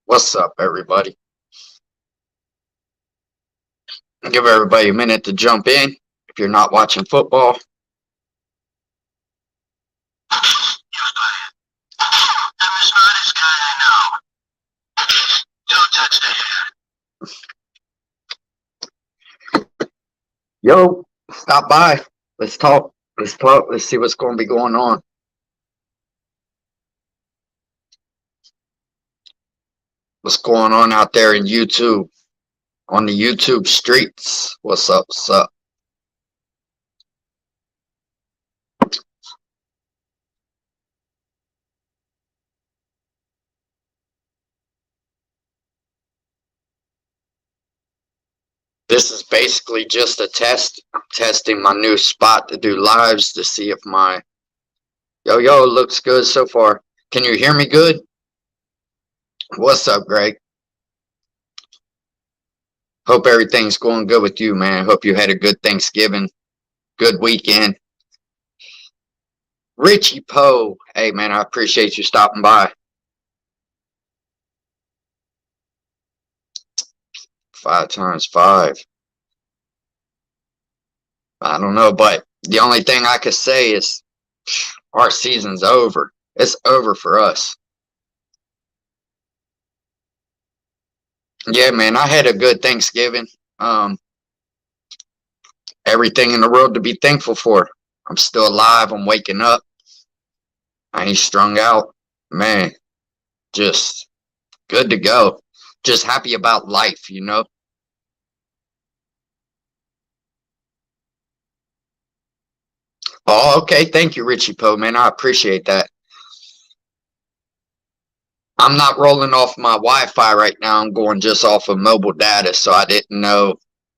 What's up, everybody? Give everybody a minute to jump in if you're not watching football. Yo, stop by. Let's talk. Let's talk. Let's see what's going to be going on. What's going on out there in YouTube? On the YouTube streets. What's up? What's up? This is basically just a test. I'm testing my new spot to do lives to see if my yo looks good so far. Can you hear me good? What's up, Greg? Hope everything's going good with you, man. Hope you had a good Thanksgiving, good weekend. Richie Poe, hey man, I appreciate you stopping by. 5 times 5. I don't know, but the only thing I could say is our season's over. It's over for us. Yeah, man, I had a good Thanksgiving. Um, Everything in the world to be thankful for. I'm still alive. I'm waking up. I ain't strung out. Man, just good to go. Just happy about life, you know? Oh, okay. Thank you, Richie Poe, man. I appreciate that. I'm not rolling off my Wi-Fi right now. I'm going just off of mobile data, so I didn't know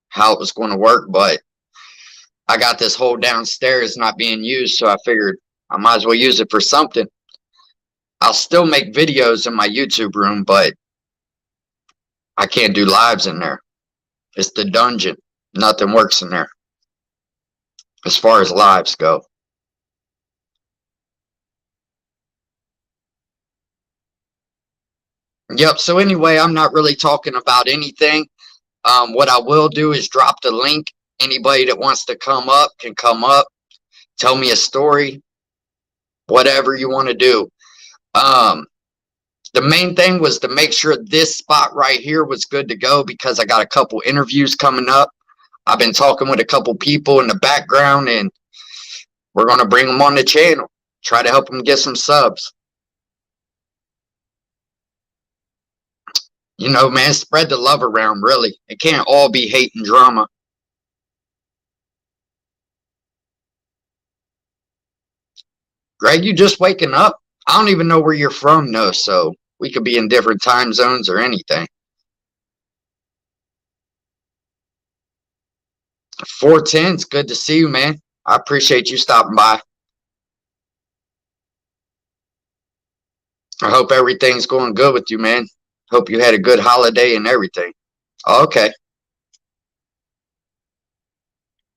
how it was going to work, but I got this whole downstairs not being used, so I figured I might as well use it for something. I'll still make videos in my YouTube room, but I can't do lives in there. It's the dungeon. Nothing works in there as far as lives go. Yep. So anyway, I'm not really talking about anything. What I will do is drop the link. Anybody that wants to come up can come up. Tell me a story. Whatever you want to do. Um, the main thing was to make sure this spot right here was good to go because I got a couple interviews coming up. I've been talking with a couple people in the background, and we're going to bring them on the channel. Try to help them get some subs. You know, man, spread the love around, really. It can't all be hate and drama. Greg, you just waking up? I don't even know where you're from, no, so we could be in different time zones or anything. 410, it's good to see you, man. I appreciate you stopping by. I hope everything's going good with you, man. Hope you had a good holiday and everything. Okay.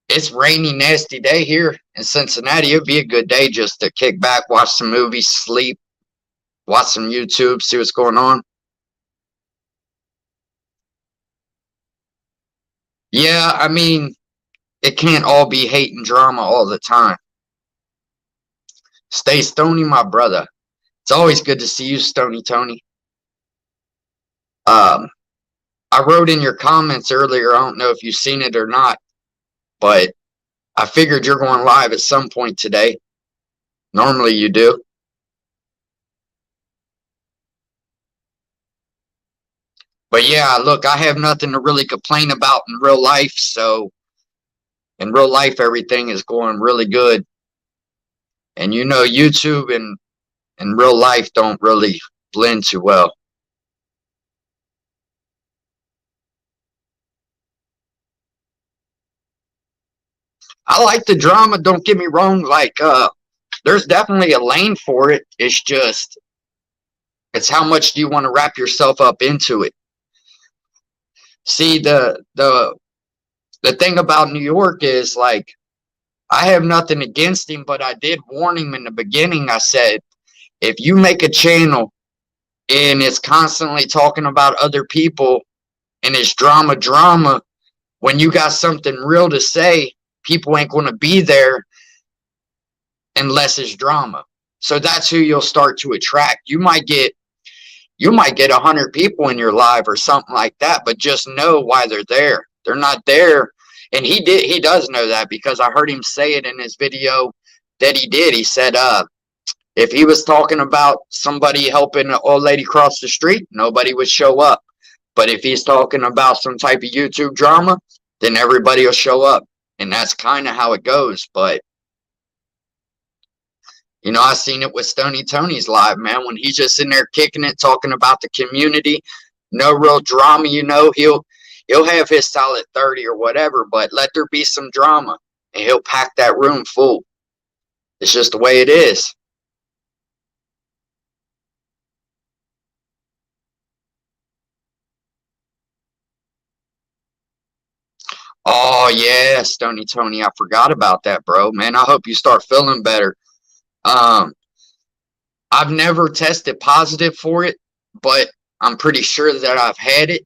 It's rainy, nasty day here in Cincinnati. It'd be a good day just to kick back, watch some movies, sleep, watch some YouTube, see what's going on. Yeah, I mean, it can't all be hate and drama all the time. Stay Stony, my brother. It's always good to see you, Stony Tony. Um, I wrote in your comments earlier. I don't know if you've seen it or not, but I figured you're going live at some point today. Normally you do. But yeah, look, I have nothing to really complain about in real life. So in real life, everything is going really good. And you know, YouTube and real life don't really blend too well. I like the drama, don't get me wrong. Like, there's definitely a lane for it. It's just, it's how much do you want to wrap yourself up into it? See, the thing about New York is like, I have nothing against him, but I did warn him in the beginning. I said, if you make a channel and it's constantly talking about other people and it's drama. When you got something real to say, people ain't going to be there unless it's drama. So that's who you'll start to attract. You might get 100 people in your live or something like that, but just know why they're there. They're not there. And he does know that, because I heard him say it in his video that he did. He said, if he was talking about somebody helping an old lady cross the street, nobody would show up. But if he's talking about some type of YouTube drama, then everybody will show up. And that's kind of how it goes. But, you know, I seen it with Stony Tony's live, man, when he's just in there kicking it, talking about the community, no real drama, you know, he'll have his solid 30 or whatever, but let there be some drama and he'll pack that room full. It's just the way it is. Oh yeah, Stony Tony, I forgot about that, bro. Man, I hope you start feeling better. Um, I've never tested positive for it, but I'm pretty sure that I've had it,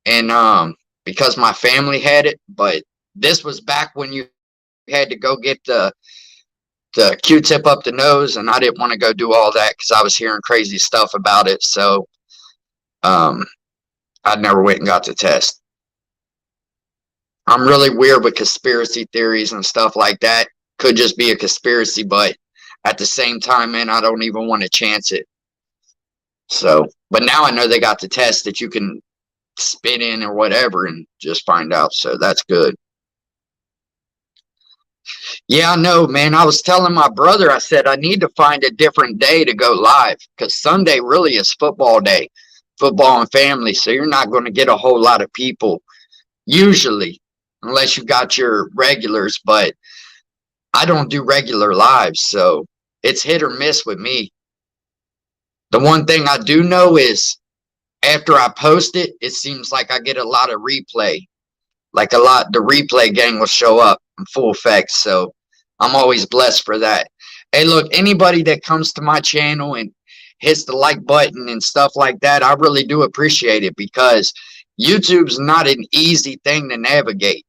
and because my family had it. But this was back when you had to go get the Q-tip up the nose, and I didn't want to go do all that because I was hearing crazy stuff about it. So um, I never went and got the test. I'm really weird with conspiracy theories and stuff like that. Could just be a conspiracy, but at the same time, man, I don't even want to chance it. So, but now I know they got the test that you can spit in or whatever and just find out. So that's good. Yeah, I know, man. I was telling my brother, I said, I need to find a different day to go live, because Sunday really is football day, football and family. So you're not going to get a whole lot of people usually, unless you got your regulars. But I don't do regular lives, so it's hit or miss with me. The one thing I do know is after I post it, it seems like I get a lot of replay. Like the replay gang will show up in full effect. So I'm always blessed for that. Hey, look, anybody that comes to my channel and hits the like button and stuff like that, I really do appreciate it, because YouTube's not an easy thing to navigate.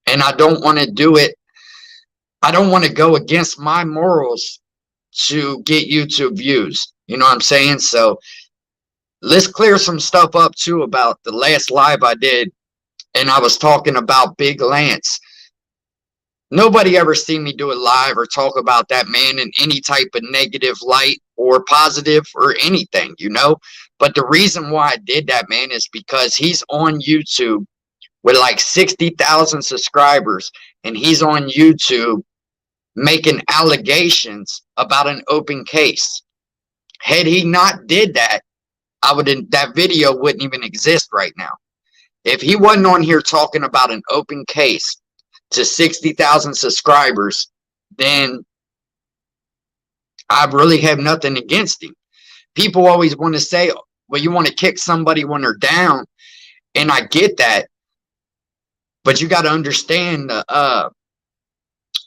And I don't want to do it. I don't want to go against my morals to get YouTube views. You know what I'm saying? So let's clear some stuff up too about the last live I did, and I was talking about Big Lance. Nobody ever seen me do a live or talk about that man in any type of negative light or positive or anything, you know? But the reason why I did that, man, is because he's on YouTube with like 60,000 subscribers, and he's on YouTube making allegations about an open case. Had he not did that, that video wouldn't even exist right now. If he wasn't on here talking about an open case to 60,000 subscribers, then I really have nothing against him. People always want to say, well, you want to kick somebody when they're down, and I get that, but you got to understand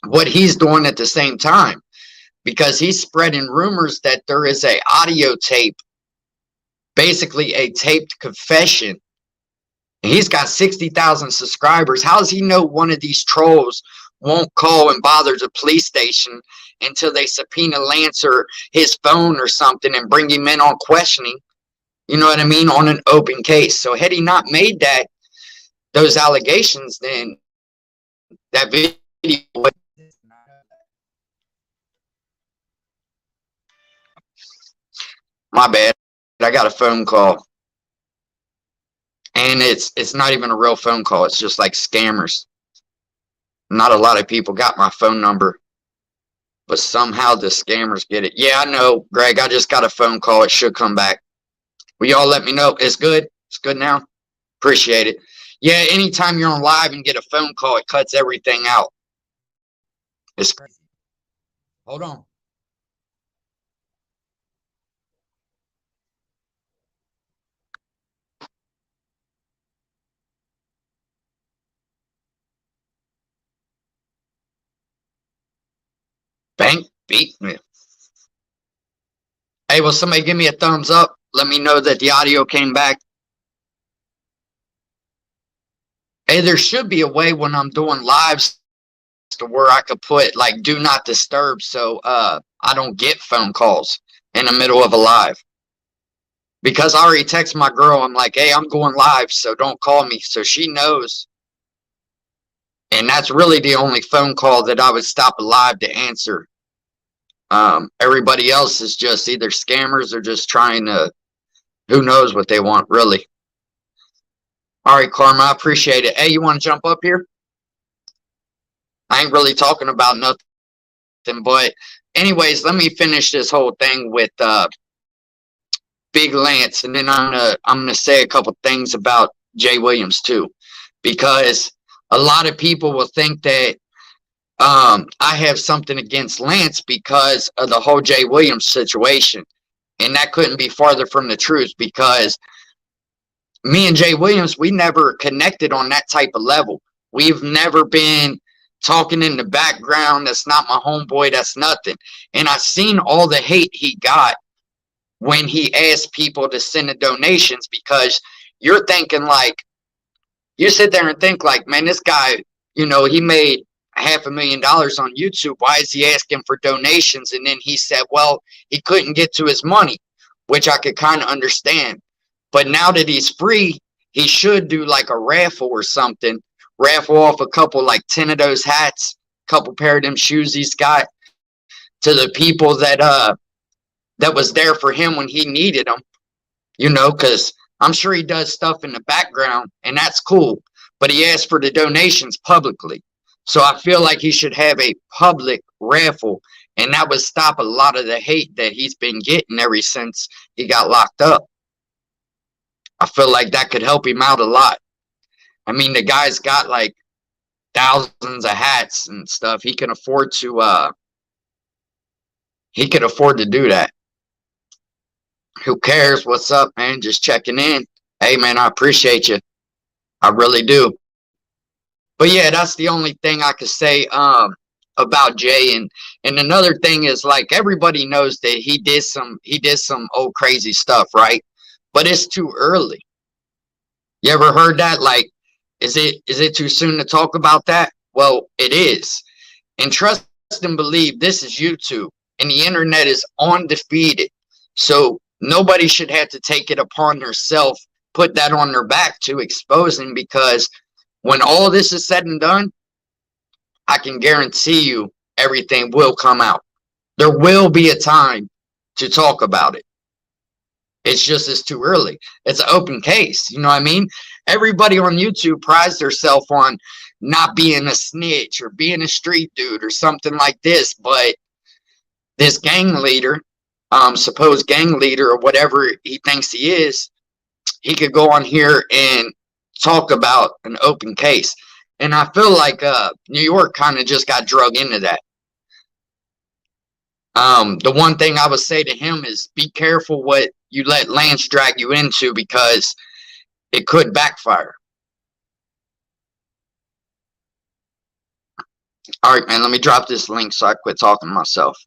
what he's doing at the same time, because he's spreading rumors that there is a audio tape, basically a taped confession. He's got 60,000 subscribers. How does he know one of these trolls won't call and bother the police station until they subpoena Lance or his phone or something and bring him in on questioning? You know what I mean? On an open case. So had he not made those allegations, then that video would. My bad. I got a phone call. And it's not even a real phone call. It's just like scammers. Not a lot of people got my phone number, but somehow the scammers get it. Yeah, I know, Greg. I just got a phone call. It should come back. Will y'all let me know? It's good. It's good now. Appreciate it. Yeah, anytime you're on live and get a phone call, it cuts everything out. It's crazy. Hold on. Bank beat me. Hey, will somebody give me a thumbs up? Let me know that the audio came back. Hey, there should be a way when I'm doing lives to where I could put like do not disturb so I don't get phone calls in the middle of a live. Because I already text my girl, I'm like, hey, I'm going live, so don't call me. So she knows. And that's really the only phone call that I would stop a live to answer. Everybody else is just either scammers or just trying to, who knows what they want, really. All right, Karma, I appreciate it. Hey, you want to jump up here? I ain't really talking about nothing, but anyways, let me finish this whole thing with Big Lance, and then I'm gonna say a couple things about Jay Williams too, because a lot of people will think that I have something against Lance because of the whole Jay Williams situation, and that couldn't be farther from the truth, because me and Jay Williams, we never connected on that type of level. We've never been talking in the background. That's not my homeboy. That's nothing. And I seen all the hate he got when he asked people to send the donations, because you're thinking like, you sit there and think like, man, this guy, he made $500,000 on YouTube. Why is he asking for donations? And then he said, well, he couldn't get to his money, which I could kind of understand. But now that he's free, he should do like a raffle or something, raffle off a couple, like 10 of those hats, a couple pair of them shoes he's got, to the people that was there for him when he needed them, because I'm sure he does stuff in the background, and that's cool. But he asked for the donations publicly. So I feel like he should have a public raffle, and that would stop a lot of the hate that he's been getting ever since he got locked up. I feel like that could help him out a lot. I mean, the guy's got like thousands of hats and stuff. He could afford to do that. Who cares? What's up, man? Just checking in. Hey, man, I appreciate you. I really do. But yeah, that's the only thing I could say about Jay. And another thing is, like, everybody knows that he did some old crazy stuff, right? But it's too early. You ever heard that? Like, is it too soon to talk about that? Well, it is. And trust and believe, this is YouTube, and the internet is undefeated. So nobody should have to take it upon themselves, put that on their back to expose him, because when all this is said and done, I can guarantee you everything will come out. There will be a time to talk about it. It's too early. It's an open case. You know what I mean? Everybody on YouTube prides themselves on not being a snitch or being a street dude or something like this. But this gang leader, supposed gang leader or whatever he thinks he is, he could go on here and talk about an open case. And I feel like New York kind of just got drug into that. The one thing I would say to him is be careful what you let Lance drag you into, because it could backfire. All right, man, let me drop this link so I quit talking to myself.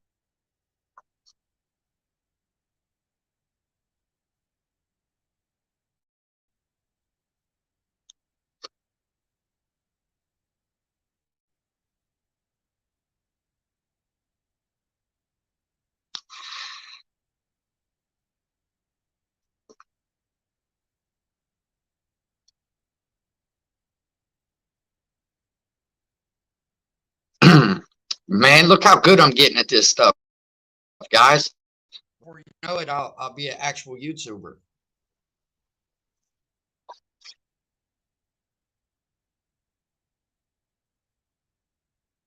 Man, look how good I'm getting at this stuff, guys. Before you know it, I'll be an actual YouTuber.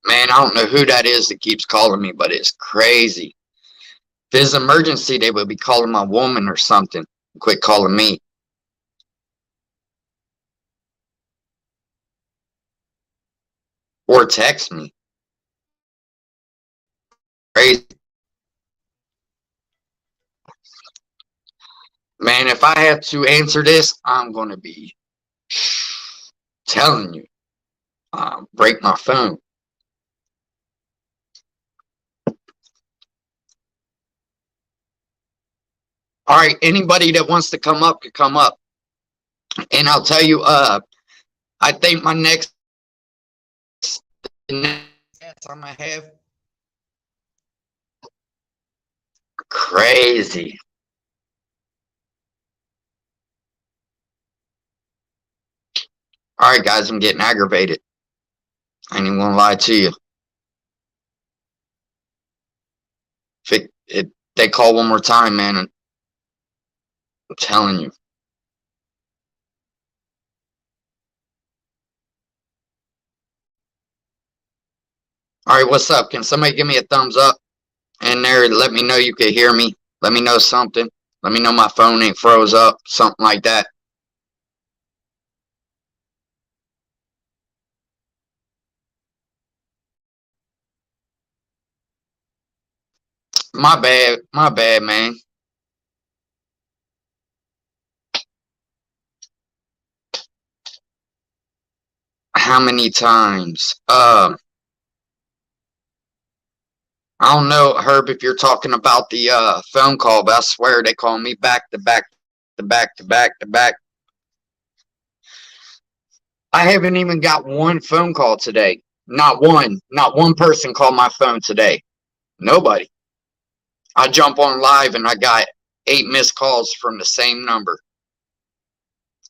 Man, I don't know who that is that keeps calling me, but it's crazy. If there's an emergency, they would be calling my woman or something. Quit calling me. Or text me. Crazy. Man, if I have to answer this, I'm going to be telling you. Break my phone. All right, anybody that wants to come up could come up. And I'll tell you, I think my next I'm gonna have crazy. All right, guys, I'm getting aggravated. I ain't even gonna lie to you. If they call one more time, man, I'm telling you. All right, what's up? Can somebody give me a thumbs up in there? Let me know you can hear me. Let me know something. Let me know my phone ain't froze up, something like that. My bad, man. How many times? I don't know, Herb, if you're talking about the phone call, but I swear they call me back to back to back to back to back. I haven't even got one phone call today. Not one person called my phone today. Nobody. I jump on live and I got 8 missed calls from the same number.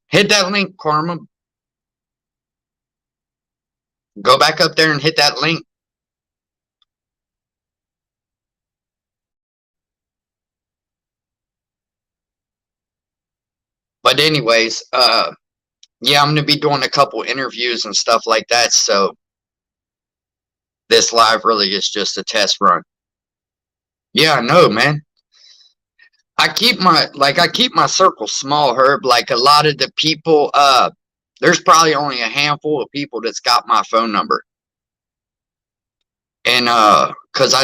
Hit that link, Karma. Go back up there and hit that link. But anyways, yeah, I'm gonna be doing a couple interviews and stuff like that. So this live really is just a test run. Yeah, I know, man. I keep my circle small, Herb. Like a lot of the people, there's probably only a handful of people that's got my phone number. And cause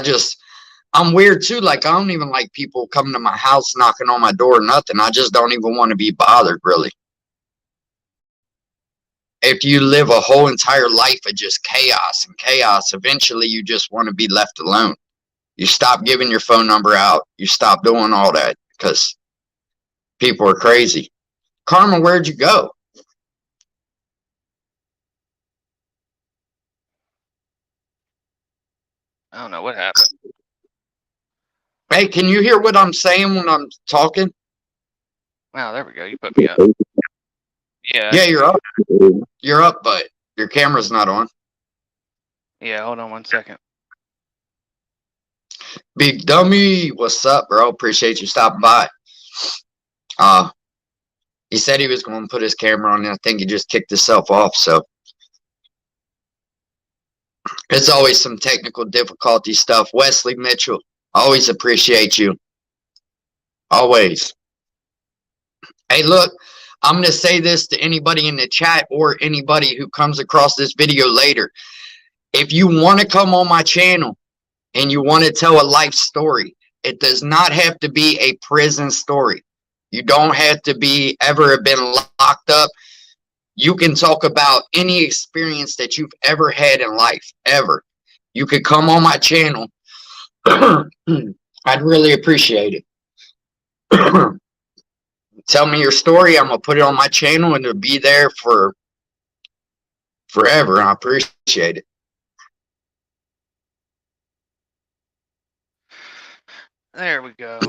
I'm weird too. Like I don't even like people coming to my house knocking on my door or nothing. I just don't even want to be bothered, really. If you live a whole entire life of just chaos and chaos, eventually you just want to be left alone. You stop giving your phone number out. You stop doing all that because people are crazy. Karma, where'd you go? I don't know what happened. Hey, can you hear what I'm saying when I'm talking? Wow, there we go. You put me up. Yeah. Yeah, you're up. You're up, but your camera's not on. Yeah, hold on one second. Big Dummy, what's up, bro? Appreciate you stopping by. He said he was going to put his camera on, and I think he just kicked himself off. So it's always some technical difficulty stuff. Wesley Mitchell, always appreciate you. Always. Hey, look, I'm going to say this to anybody in the chat or anybody who comes across this video later. If you want to come on my channel and you want to tell a life story, it does not have to be a prison story. You don't have to be ever have been locked up. You can talk about any experience that you've ever had in life, ever. You could come on my channel. I'd really appreciate it. Tell me your story. I'm going to put it on my channel and it'll be there for forever. I appreciate it. There we go.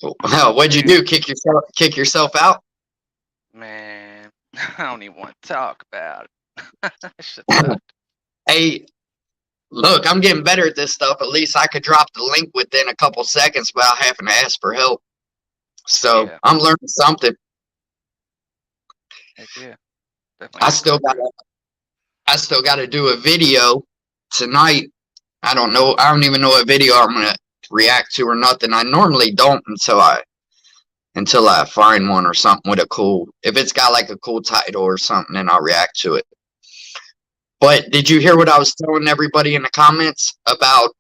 What'd you do? Kick yourself out? Man, I don't even want to talk about it. Hey, look, I'm getting better at this stuff. At least I could drop the link within a couple seconds without having to ask for help. So yeah. I'm learning something. Heck yeah. Definitely. I still got to do a video tonight. I don't even know what video I'm gonna react to or nothing. I normally don't until I find one or something with a cool. If it's got like a cool title or something, then I'll react to it. But did you hear what I was telling everybody in the comments about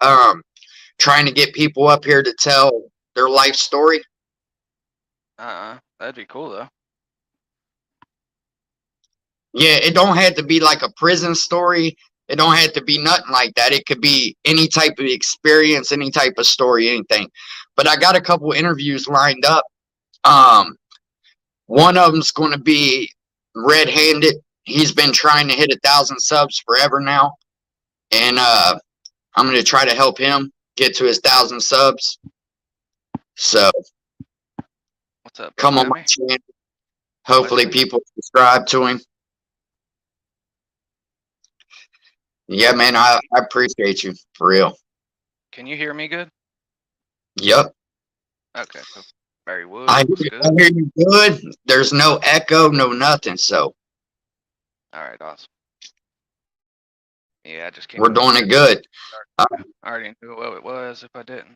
trying to get people up here to tell their life story? That'd be cool though. Yeah, it don't have to be like a prison story. It don't have to be nothing like that. It could be any type of experience, any type of story, anything. but I got a couple interviews lined up. One of them's going to be red-handed. He's been trying to hit 1,000 subs forever now, and I'm going to try to help him get to his 1,000 subs. So What's up? come on my channel. Hopefully people subscribe to him. Yeah, man, I appreciate you, for real. Can you hear me good? Yep. Okay, cool. Barry Wood. I What's hear good? you good. There's no echo, no nothing. So All right, awesome. Yeah, I just came. we're doing it good. I already knew what it was if I didn't.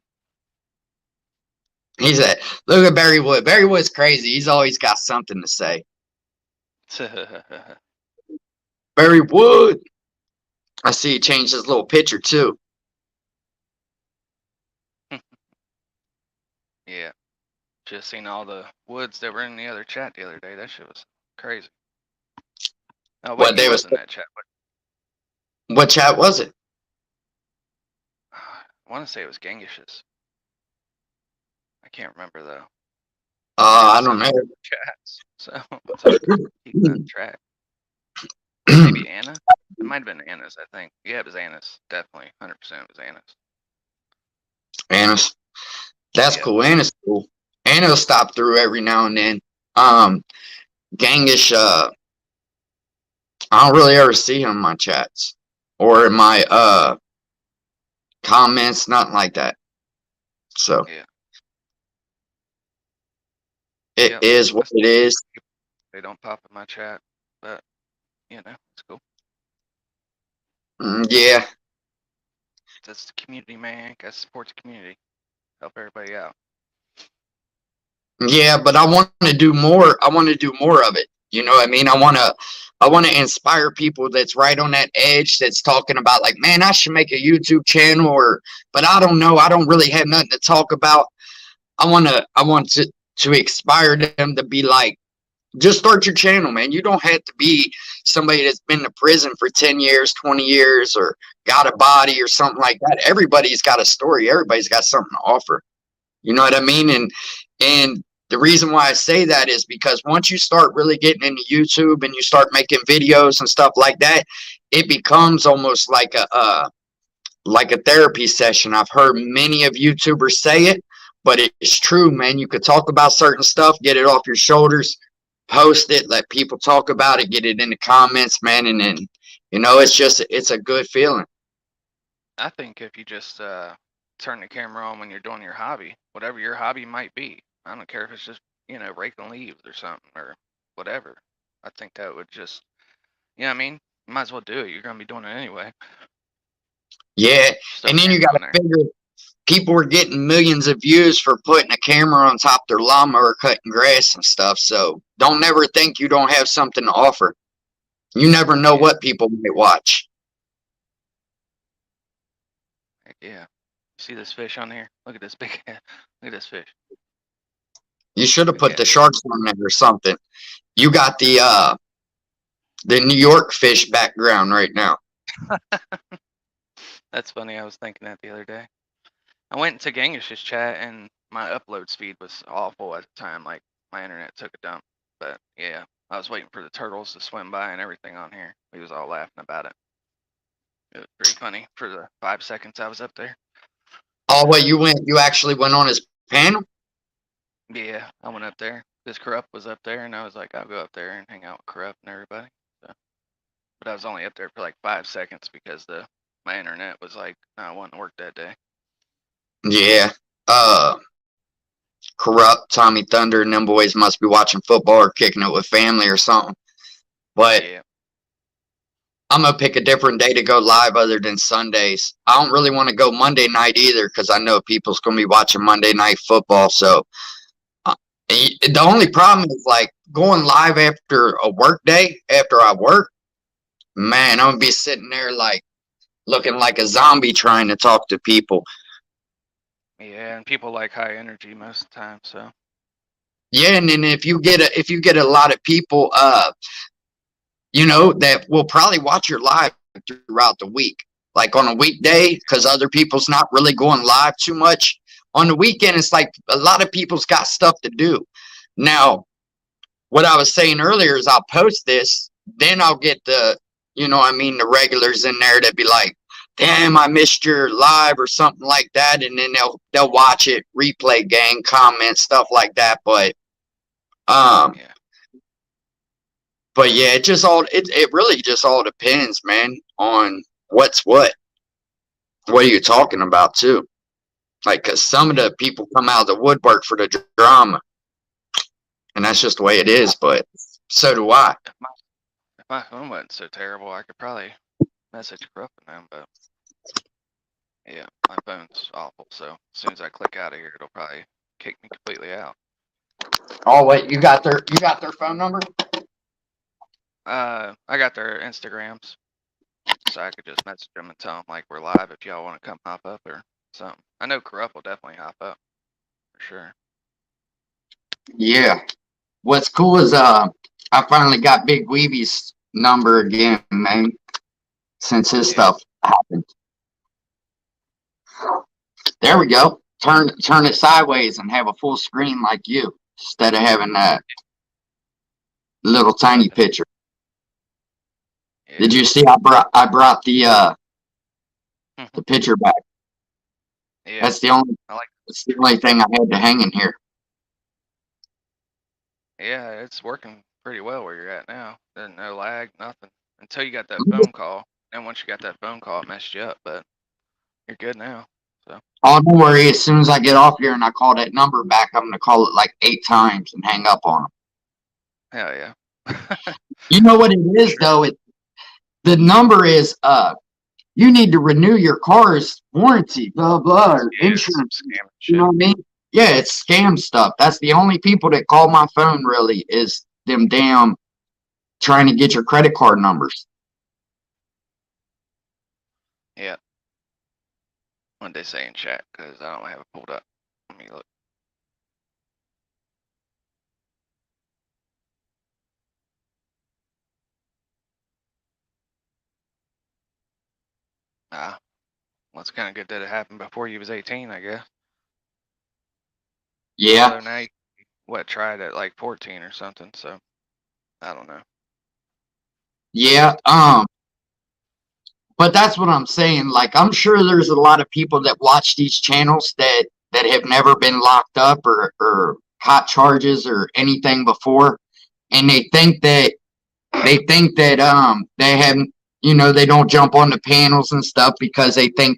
He's a look at Barry Wood. Barry Wood's crazy. He's always got something to say. Barry Wood. I see he changed his little picture too. Yeah. Just seen all the woods that were in the other chat the other day. That shit was crazy. Oh, wait, What he they was was? in that chat. What chat was it? I want to say it was Gengish's. I can't remember though. I don't know. Chats. So it's hard to keep that track. Maybe Anna? It might have been Anna's, I think. Yeah, it was Anna's. Definitely. 100% it was Anna's. Anna's. That's cool. Anna's cool. Anna's stop through every now and then. Gangish, I don't really ever see him in my chats or in my comments, nothing like that. So yeah. it is what it is. They don't pop in my chat, but you know, it's cool. Yeah. That's the community, man. Gotta support the community. Help everybody out. Yeah, but I want to do more. I want to do more of it. You know what I mean? I want to inspire people that's right on that edge that's talking about like, man, I should make a YouTube channel but I don't know. I don't really have nothing to talk about. I want to inspire them to be like, just start your channel, man. You don't have to be somebody that's been to prison for 10 years, 20 years, or got a body or something like that. Everybody's got a story. Everybody's got something to offer. You know what I mean? And the reason why I say that is because once you start really getting into YouTube and you start making videos and stuff like that, it becomes almost like a therapy session. I've heard many of YouTubers say it, but it's true, man. You could talk about certain stuff, get it off your shoulders, post it, let people talk about it, get it in the comments, man, and then it's a good feeling. I think if you just turn the camera on when you're doing your hobby, whatever your hobby might be. I don't care if it's just, raking leaves or something or whatever. I think that would just, you might as well do it. You're going to be doing it anyway. Yeah, and then you got to figure people were getting millions of views for putting a camera on top of their lawnmower cutting grass and stuff. So don't never think you don't have something to offer. You never know what people might watch. Heck yeah. See this fish on here? Look at this big head. Look at this fish. You should have put the sharks on there or something. You got the New York fish background right now. That's funny. I was thinking that the other day. I went into Gangish's chat and my upload speed was awful at the time. Like my internet took a dump. But yeah, I was waiting for the turtles to swim by and everything on here. We was all laughing about it. It was pretty funny for the 5 seconds I was up there. Oh, well, you actually went on his panel? Yeah, I went up there. This Corrupt was up there, and I was like, I'll go up there and hang out with Corrupt and everybody. So, but I was only up there for like 5 seconds because my internet was like not wanting to work that day. Yeah. Corrupt, Tommy Thunder, and them boys must be watching football or kicking it with family or something. But yeah. I'm going to pick a different day to go live other than Sundays. I don't really want to go Monday night either because I know people's going to be watching Monday Night Football. So the only problem is like going live after a work day, after I work, man, I'm going to be sitting there like looking like a zombie trying to talk to people. Yeah, and people like high energy most of the time, so. Yeah, and then if you get a lot of people that will probably watch your live throughout the week. Like on a weekday, because other people's not really going live too much. On the weekend, it's like a lot of people's got stuff to do. Now, what I was saying earlier is I'll post this, then I'll get the, you know what I mean, the regulars in there that be like, damn, I missed your live or something like that. And then they'll watch it, replay gang, comment, stuff like that. Yeah. But yeah, it really just all depends, man, on what's what. What are you talking about too? Like, cause some of the people come out of the woodwork for the drama, and that's just the way it is. But so do I. If my phone wasn't so terrible, I could probably message Corrupt and them, but yeah, my phone's awful. So as soon as I click out of here, it'll probably kick me completely out. Oh wait, you got their phone number? I got their Instagrams, so I could just message them and tell them like we're live if y'all want to come hop up or something. I know Corrupt will definitely hop up for sure. Yeah. What's cool is I finally got Big Weevy's number again, man. Since his stuff happened. There we go. Turn it sideways and have a full screen like you instead of having that little tiny picture. Yeah. Did you see I brought the picture back? Yeah. That's the only thing I had to hang in here. Yeah, it's working pretty well where you're at now. There's no lag, nothing. Until you got that phone call. And once you got that phone call, it messed you up, but you're good now. So. Oh, don't worry. As soon as I get off here and I call that number back, I'm gonna call it like 8 times and hang up on them. Hell yeah. You know what it is though? The number is you need to renew your car's warranty, blah blah, or insurance. You know what I mean? Yeah, it's scam stuff. That's the only people that call my phone really is them damn trying to get your credit card numbers. Yeah. What they say in chat, because I don't have it pulled up. Let me look. Well, it's kind of good that it happened before you was 18, I guess. Yeah. Although now you, tried at like 14 or something, so I don't know. Yeah, but that's what I'm saying. Like, I'm sure there's a lot of people that watch these channels that have never been locked up or caught charges or anything before, and they think that they haven't, they don't jump on the panels and stuff because they think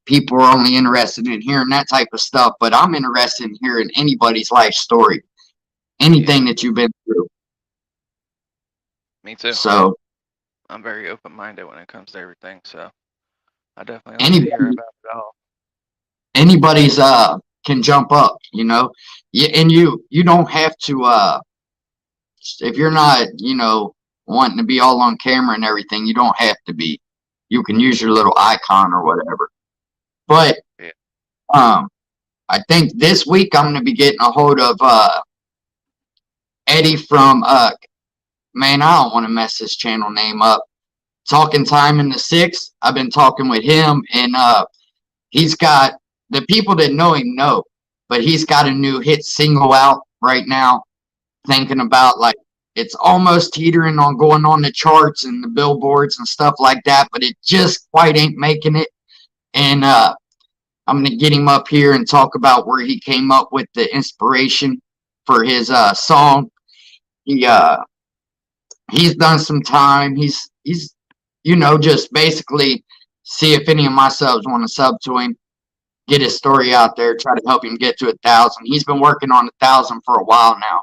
people are only interested in hearing that type of stuff. But I'm interested in hearing anybody's life story, anything that you've been through. Me too. So I'm very open-minded when it comes to everything, so I definitely like to hear about it all. Anybody's can jump up, Yeah, and you don't have to if you're not, wanting to be all on camera and everything, you don't have to be. You can use your little icon or whatever. But I think this week I'm gonna be getting a hold of Eddie from man, I don't want to mess his channel name up. Talking Time in the Six. I've been talking with him, and he's got, the people that know him know, but he's got a new hit single out right now. Thinking about, like, it's almost teetering on going on the charts and the billboards and stuff like that, but it just quite ain't making it. And I'm gonna get him up here and talk about where he came up with the inspiration for his song. He's done some time. He's just basically see if any of my subs want to sub to him, get his story out there, try to help him get to 1,000. He's been working on 1,000 for a while now,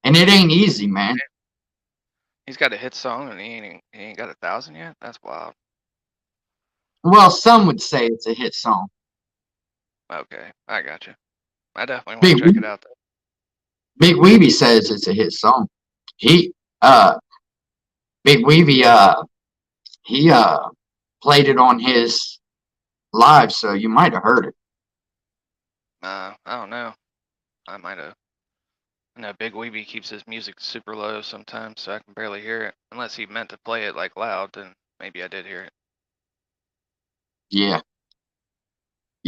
and it ain't easy, man. He's got a hit song and he ain't got 1,000 yet. That's wild. Well, some would say it's a hit song. Okay, I got you. I definitely want to check it out. Big Weevy says it's a hit song. Big Weevy he played it on his live, so you might have heard it. I don't know. I might have. I know Big Weeby keeps his music super low sometimes, so I can barely hear it. Unless he meant to play it like loud, then maybe I did hear it. Yeah.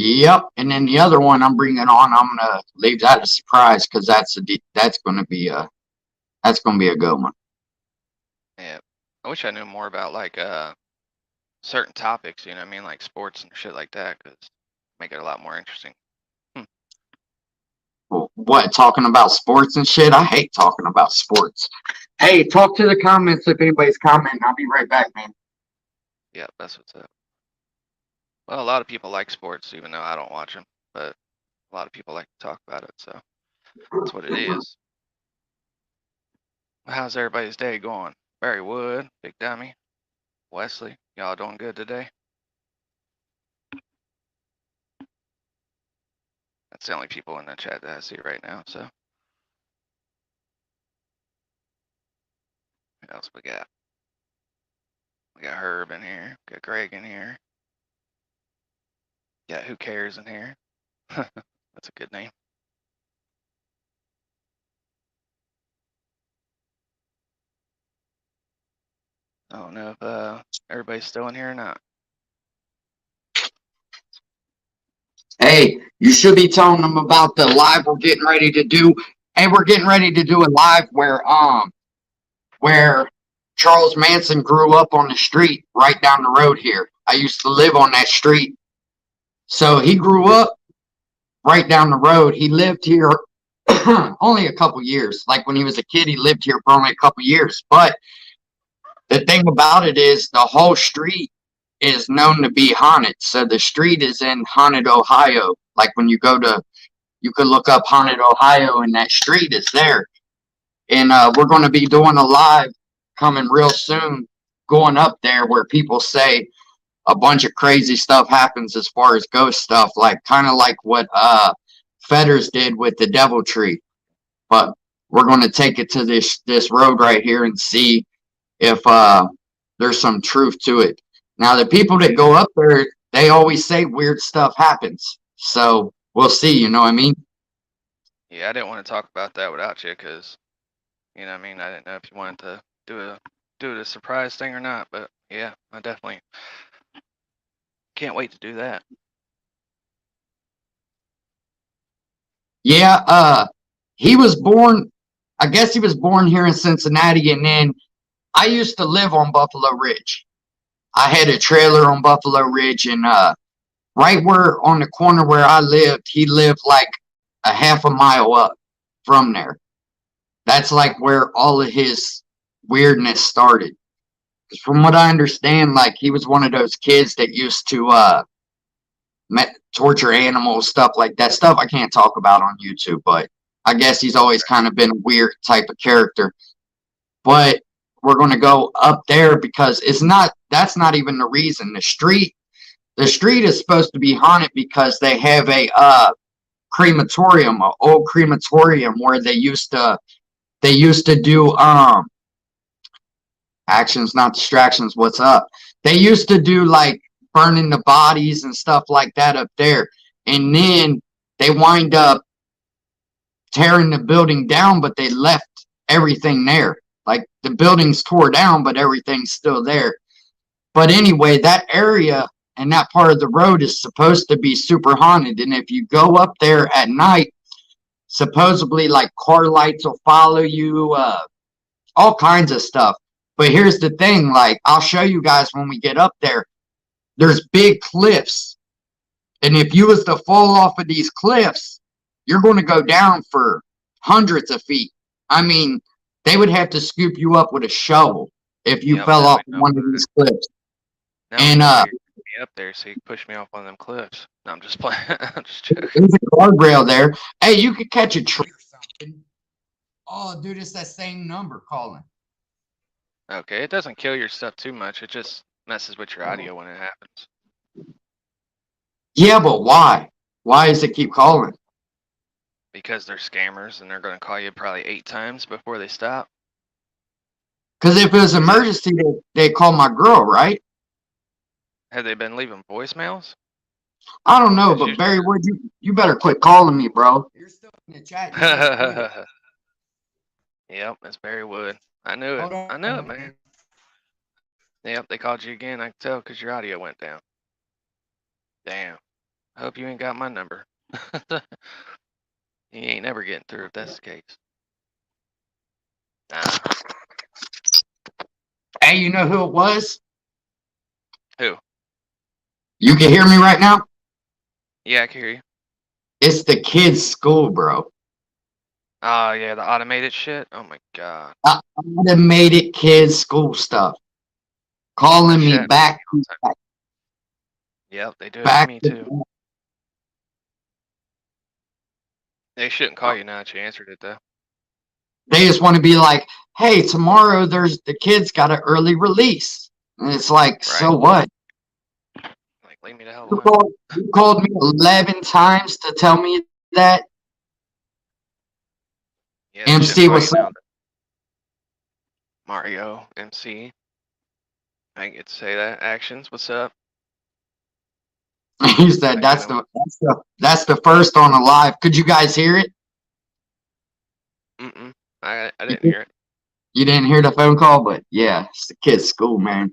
Yep. And then the other one I'm bringing on, I'm gonna leave that a surprise because that's gonna be a good one. Yeah. I wish I knew more about like certain topics, you know what I mean, like sports and shit like that, because make it a lot more interesting. What, talking about sports and shit? I hate talking about sports. Hey, talk to the comments if anybody's commenting. I'll be right back, man. Yeah, that's what's up. Well, a lot of people like sports, even though I don't watch them, but a lot of people like to talk about it, so that's what it is. How's everybody's day going? Barry Wood, Big Dummy, Wesley, y'all doing good today? That's the only people in the chat that I see right now, so. What else we got? We got Herb in here, got Greg in here. Got Who Cares in here. That's a good name. I don't know if everybody's still in here or not. Hey, you should be telling them about the live we're getting ready to do. And we're getting ready to do a live where Charles Manson grew up on the street right down the road here. I used to live on that street. So he grew up right down the road. He lived here only a couple years. Like when he was a kid, he lived here for only a couple years. But the thing about it is the whole street is known to be haunted. So the street is in haunted Ohio. Like when you could look up haunted Ohio and that street is there. And we're going to be doing a live coming real soon, going up there where people say a bunch of crazy stuff happens as far as ghost stuff, like kind of like what Fetters did with the Devil Tree. But we're going to take it to this road right here and see if there's some truth to it. Now, the people that go up there, they always say weird stuff happens. So we'll see, you know what I mean? Yeah, I didn't want to talk about that without you, because, you know what I mean, I didn't know if you wanted to do it a surprise thing or not, but yeah, I definitely can't wait to do that. Yeah, he was born, I guess he was born here in Cincinnati, and then I used to live on Buffalo Ridge. I had a trailer on Buffalo Ridge, and right where on the corner where I lived, he lived like a half a mile up from there. That's like where all of his weirdness started. From what I understand, like he was one of those kids that used to torture animals, stuff like that. Stuff I can't talk about on YouTube, but I guess he's always kind of been a weird type of character. But we're going to go up there because that's not even the reason. The street is supposed to be haunted because they have a crematorium, an old crematorium where they used to do actions, not distractions. What's up? They used to do like burning the bodies and stuff like that up there, and then they wind up tearing the building down, but they left everything there. Like the building's tore down, but everything's still there. But anyway, that area and that part of the road is supposed to be super haunted. And if you go up there at night, supposedly like car lights will follow you, all kinds of stuff. But here's the thing, like I'll show you guys when we get up there. There's big cliffs. And if you was to fall off of these cliffs, you're going to go down for hundreds of feet. I mean, they would have to scoop you up with a shovel if you fell off one of these cliffs. Now and me up there so you can push me off one of them cliffs. No, I'm just playing. I'm just joking. There's a guardrail there. Hey, you could catch a tree or something. Oh, dude, it's that same number calling. Okay, it doesn't kill your stuff too much. It just messes with your audio when it happens. Yeah, but why? Why does it keep calling? Because they're scammers and they're going to call you probably 8 times before they stop. Because if it was an emergency, they call my girl, right? Have they been leaving voicemails? I don't know, but Barry Wood, you better quit calling me, bro. You're still in the chat. Yep, that's Barry Wood. I knew it. I knew it, man. Yep, they called you again. I can tell because your audio went down. Damn. Hope you ain't got my number. You ain't never getting through if that's the case. Nah. Hey, you know who it was? Who? You can hear me right now? Yeah, I can hear you. It's the kids' school, bro. Oh yeah, the automated shit. Oh my god. Automated kids' school stuff. Calling That me shit. back, Yep, they do it to back. me too. They shouldn't call you now that you answered it though. They just want to be like, hey, tomorrow there's the kids got an early release. And it's like, Right. so what? Like, leave me the hell You alone. called me 11 times to tell me that. Yeah, they MC, shouldn't call what's you up? now. Mario, MC. I didn't get to say that. Actions, what's up? He said that's the first on the live. Could you guys hear it? I didn't hear it. You didn't hear the phone call, but yeah, it's the kids' school, man.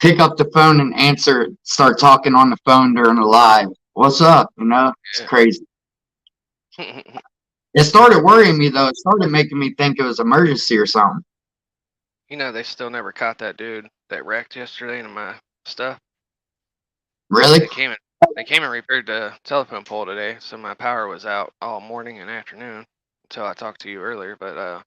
Pick up the phone and answer, start talking on the phone during the live. What's up? You know, it's Yeah. crazy. It started worrying me though. It started making me think it was emergency or something. You know, they still never caught that dude that wrecked yesterday in my stuff. Really? They came and repaired the telephone pole today, so my power was out all morning and afternoon until I talked to you earlier. But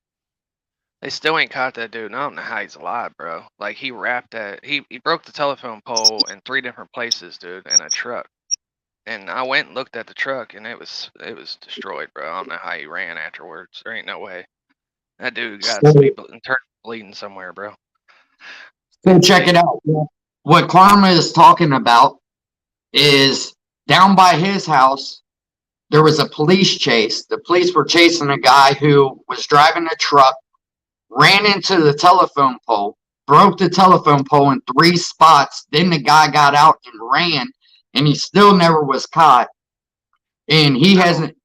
they still ain't caught that dude. And I don't know how he's alive, bro. Like he wrapped that. He broke the telephone pole in 3 different places, dude, in a truck. And I went and looked at the truck, and it was destroyed, bro. I don't know how he ran afterwards. There ain't no way. That dude got to be bleeding somewhere, bro. So check it out. What Karma is talking about is down by his house, there was a police chase. The police were chasing a guy who was driving a truck, ran into the telephone pole, broke the telephone pole in 3 spots. Then the guy got out and ran, and he still never was caught. And he hasn't.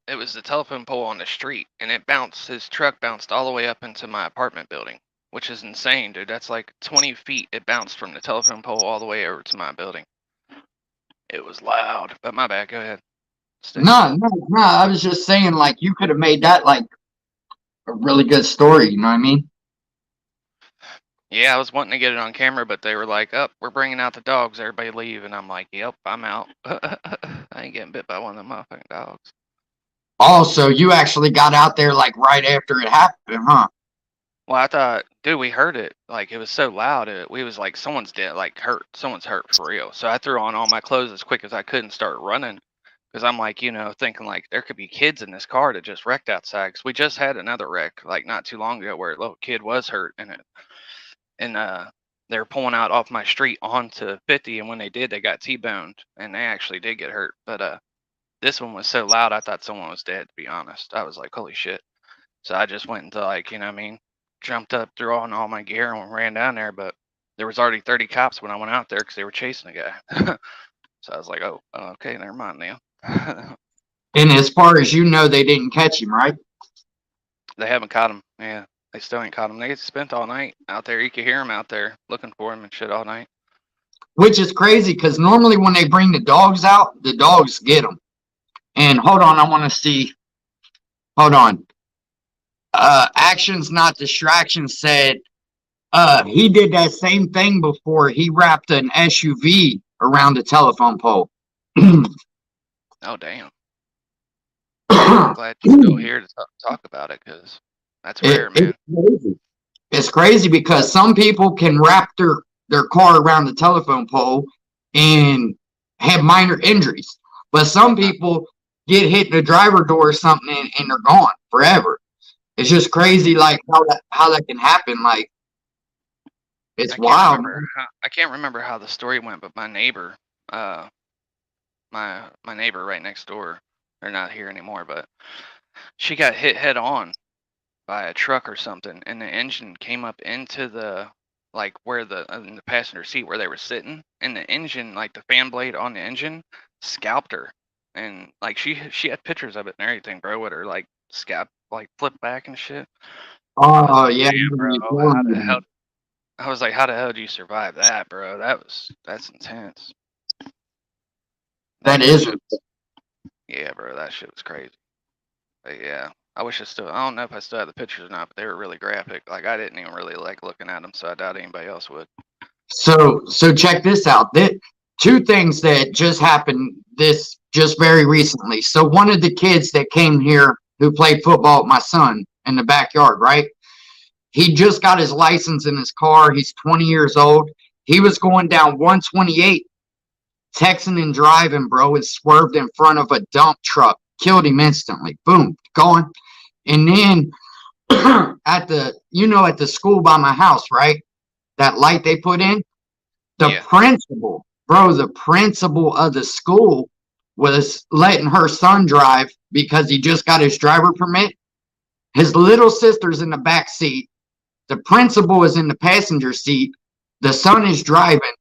It was the telephone pole on the street, and it bounced. His truck bounced all the way up into my apartment building, which is insane, dude. That's like 20 feet. It bounced from the telephone pole all the way over to my building. It was loud, but my bad. Go ahead. No. I was just saying, like, you could have made that like a really good story. You know what I mean? Yeah, I was wanting to get it on camera, but they were like, "Up, we're bringing out the dogs. Everybody leave." And I'm like, "Yep, I'm out. I ain't getting bit by one of them motherfucking dogs." Also, you actually got out there like right after it happened, huh? Well, I thought, dude, we heard it. Like it was so loud. We was like, someone's dead, like hurt. Someone's hurt for real. So I threw on all my clothes as quick as I could and started running. Because I'm like, thinking like there could be kids in this car that just wrecked outside. Because we just had another wreck like not too long ago where a little kid was hurt in it, and they were pulling out off my street onto 50, and when they did, they got T-boned, and they actually did get hurt. But this one was so loud, I thought someone was dead. To be honest, I was like, holy shit. So I just went into like, jumped up, threw on all my gear, and ran down there. But there was already 30 cops when I went out there because they were chasing the guy. So I was like, oh, okay, never mind now. And as far as you know, they didn't catch him, right? They haven't caught him. Yeah, they still ain't caught him. They get spent all night out there. You can hear them out there looking for him and shit all night. Which is crazy because normally when they bring the dogs out, the dogs get them. And hold on, I want to see. Hold on. Actions, not distractions said he did that same thing before. He wrapped an SUV around a telephone pole. Oh, damn. I'm glad you're still here to talk about it because that's rare, man. It's crazy because some people can wrap their car around the telephone pole and have minor injuries, but some people get hit in the driver door or something and they're gone forever. It's just crazy, like how that can happen. Like it's wild. I can't remember how the story went, but my neighbor, my neighbor right next door, they're not here anymore, but she got hit head on by a truck or something, and the engine came up into the like where in the passenger seat where they were sitting, and the engine, like the fan blade on the engine, scalped her, and like she had pictures of it and everything, bro, with her like scalp like flipped back and shit. Oh yeah, bro, how the hell? I was like, how the hell did you survive that, bro? That's intense. That Like that is. shit. Yeah, bro, that shit was crazy. But yeah, I wish I don't know if I still have the pictures or not, but they were really graphic. Like I didn't even really like looking at them, so I doubt anybody else would. So check this out. Two things that just happened this just very recently. So one of the kids that came here who played football with my son in the backyard, right? He just got his license in his car. He's 20 years old. He was going down 128, texting and driving, bro, and swerved in front of a dump truck. Killed him instantly. Boom, gone. And then at the school by my house, right? That light they put in, the Yeah. principal, bro, the principal of the school was letting her son drive because he just got his driver permit. His little sister's in the back seat. The principal is in the passenger seat. The son is driving.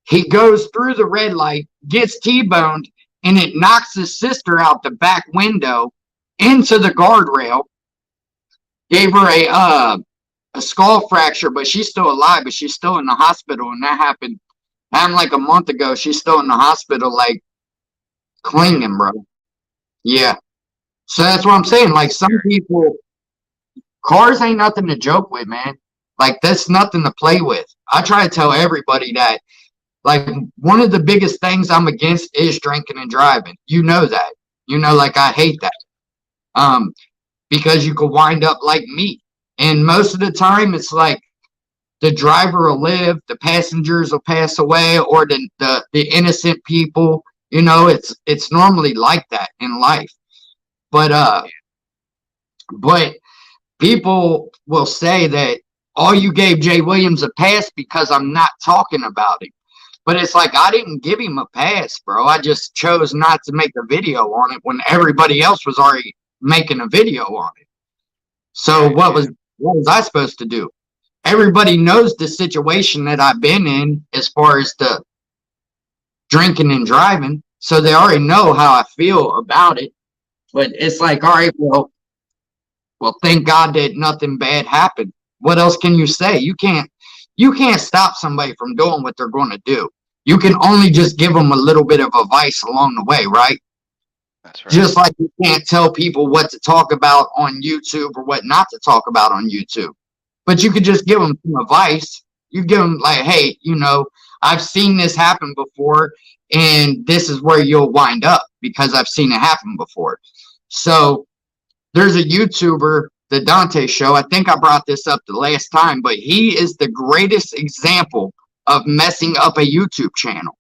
He goes through the red light, gets T-boned, and it knocks his sister out the back window into the guardrail. Gave her a skull fracture, but she's still alive, but she's still in the hospital, and that happened like a month ago. She's still in the hospital, like clinging, bro. Yeah. So that's what I'm saying. Like some people, cars ain't nothing to joke with, man. Like that's nothing to play with. I try to tell everybody that. Like one of the biggest things I'm against is drinking and driving. You know that. Like I hate that. Because you could wind up like me. And most of the time it's like the driver will live, the passengers will pass away, or the innocent people. It's normally like that in life. But people will say that you gave Jay Williams a pass because I'm not talking about him. But it's like I didn't give him a pass, bro. I just chose not to make a video on it when everybody else was already making a video on it. So what was I supposed to do? Everybody knows the situation that I've been in as far as the drinking and driving, so they already know how I feel about it. But it's like, all right, well, thank God that nothing bad happened. What else can you say? You can't stop somebody from doing what they're going to do. You can only just give them a little bit of advice along the way, right? That's right. Just like you can't tell people what to talk about on YouTube or what not to talk about on YouTube. But you could just give them some advice. You give them like, hey, I've seen this happen before, and this is where you'll wind up because I've seen it happen before. So there's a YouTuber, the Dante Show. I think I brought this up the last time, but he is the greatest example of messing up a YouTube channel.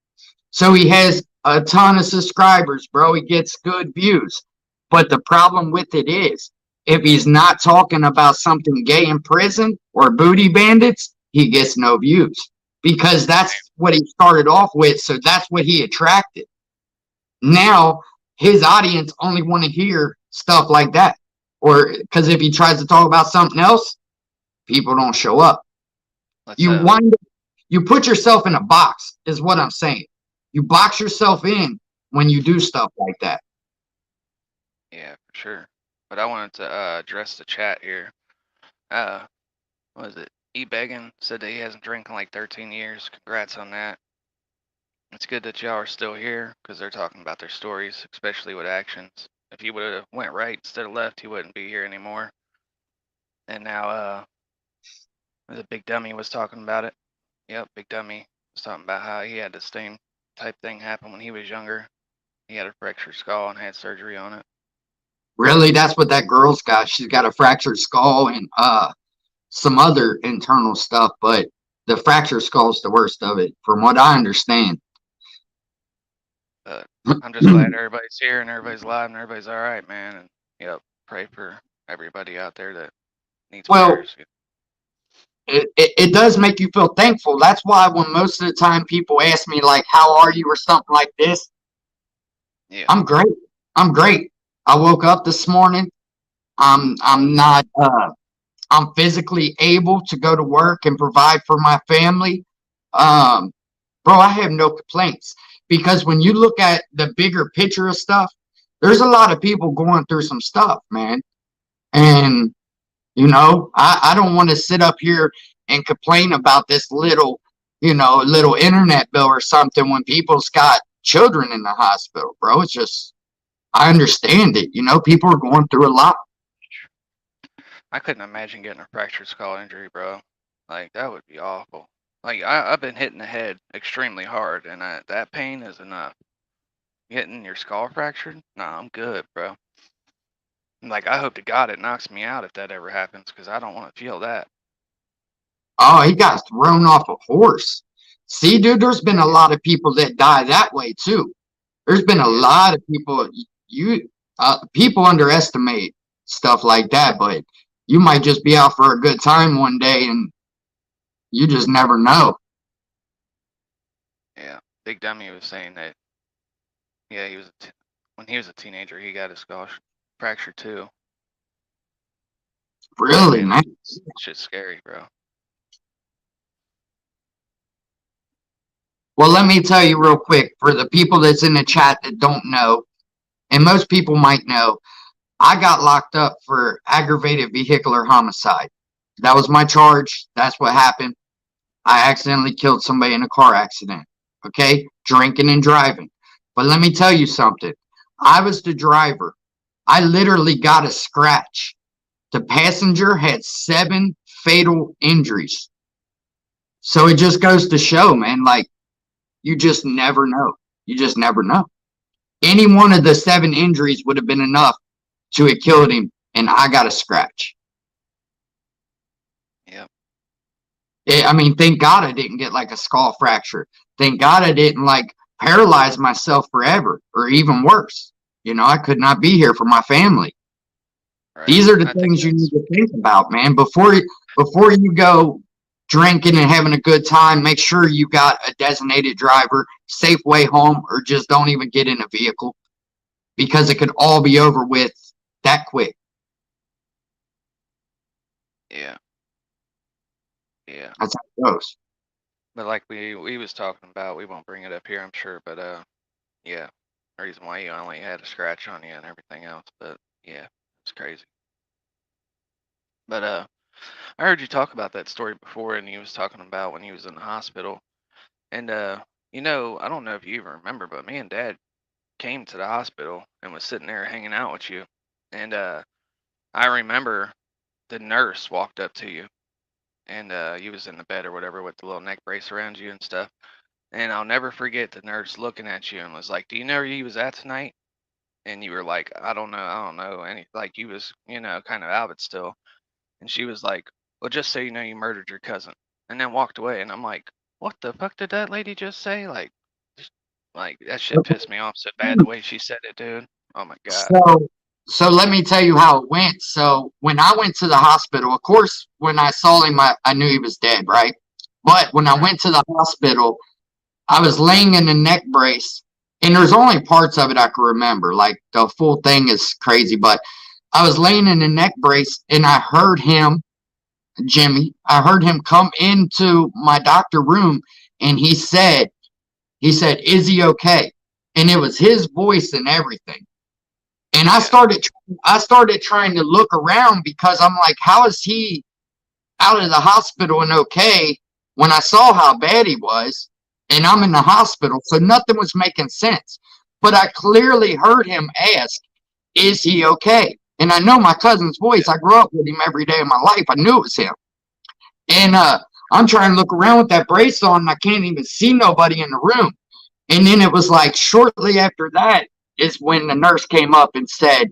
So he has a ton of subscribers, bro. He gets good views. But the problem with it is, if he's not talking about something gay in prison or booty bandits, he gets no views because that's what he started off with. So that's what he attracted. Now his audience only want to hear stuff like that. Or because if he tries to talk about something else, people don't show up. You put yourself in a box, is what I'm saying. You box yourself in when you do stuff like that. Yeah, for sure. But I wanted to address the chat here. What was it? E-Beggin said that he hasn't drank in like 13 years. Congrats on that. It's good that y'all are still here because they're talking about their stories, especially with actions. If he would have went right instead of left, he wouldn't be here anymore. And now, the Big Dummy was talking about it. Yep, Big Dummy was talking about how he had the same type thing happen when he was younger. He had a fractured skull and had surgery on it. Really? That's what that girl's got. She's got a fractured skull and some other internal stuff, but the fractured skull is the worst of it, from what I understand. But I'm just glad everybody's here and everybody's alive and everybody's all right, man. And yep, pray for everybody out there that needs prayers. It does make you feel thankful. That's why when most of the time people ask me like, how are you or something like this? Yeah. I'm great. I'm great. I woke up this morning. I'm physically able to go to work and provide for my family. Bro, I have no complaints because when you look at the bigger picture of stuff, there's a lot of people going through some stuff, man. And I don't want to sit up here and complain about this little internet bill or something when people's got children in the hospital, bro. It's just, I understand it. You know, people are going through a lot. I couldn't imagine getting a fractured skull injury, bro. Like that would be awful. Like I've been hitting the head extremely hard, and that pain is enough. Getting your skull fractured? Nah, I'm good, bro. Like I hope to God it knocks me out if that ever happens, because I don't want to feel that. Oh, he got thrown off a horse. See, dude, there's been a lot of people that die that way too. There's been a lot of people. People underestimate stuff like that, but you might just be out for a good time one day, and you just never know. Yeah, Big Dummy was saying that. Yeah, when he was a teenager, he got his skull fractured too. Really, man. It's just scary, bro. Well, let me tell you real quick for the people that's in the chat that don't know, and most people might know, I got locked up for aggravated vehicular homicide. That was my charge. That's what happened. I accidentally killed somebody in a car accident. Okay? Drinking and driving. But let me tell you something. I was the driver. I literally got a scratch. The passenger had 7 fatal injuries. So it just goes to show, man, like, you just never know. You just never know. Any one of the 7 injuries would have been enough to have killed him, and I got a scratch. Yeah. I mean, thank God I didn't get like a skull fracture. Thank God I didn't like paralyze myself forever, or even worse. You know, I could not be here for my family. Right. These are the things you need to think about, man. Before you go drinking and having a good time, make sure you got a designated driver, safe way home, or just don't even get in a vehicle, because it could all be over with that quick. Yeah. Yeah. That's how it goes. But like we was talking about, we won't bring it up here, I'm sure, but yeah, the reason why you only had a scratch on you and everything else, but yeah, it's crazy. But I heard you talk about that story before, and he was talking about when he was in the hospital, and you know, I don't know if you even remember, but me and Dad came to the hospital and was sitting there hanging out with you, and I remember the nurse walked up to you, and you was in the bed or whatever with the little neck brace around you and stuff. And I'll never forget the nurse looking at you and was like, "Do you know where you was at tonight?" And you were like, I don't know." And like you was, you know, kind of out of it still. And she was like, "Well, just so you know, you murdered your cousin," and then walked away. And I'm like, "What the fuck did that lady just say?" Like that shit pissed me off so bad the way she said it, dude. Oh my god. So let me tell you how it went. So when I went to the hospital, of course, when I saw him, I knew he was dead, right? But when I Right. went to the hospital, I was laying in a neck brace, and there's only parts of it I can remember. Like the full thing is crazy, but I was laying in a neck brace, and I heard him, Jimmy. I heard him come into my doctor room, and he said, "Is he okay?" And it was his voice and everything. And I started trying to look around, because I'm like, how is he out of the hospital and okay, when I saw how bad he was, and I'm in the hospital? So nothing was making sense. But I clearly heard him ask, "Is he okay?" And I know my cousin's voice. I grew up with him every day of my life. I knew it was him. And I'm trying to look around with that brace on, and I can't even see nobody in the room. And then it was like shortly after that is when the nurse came up and said,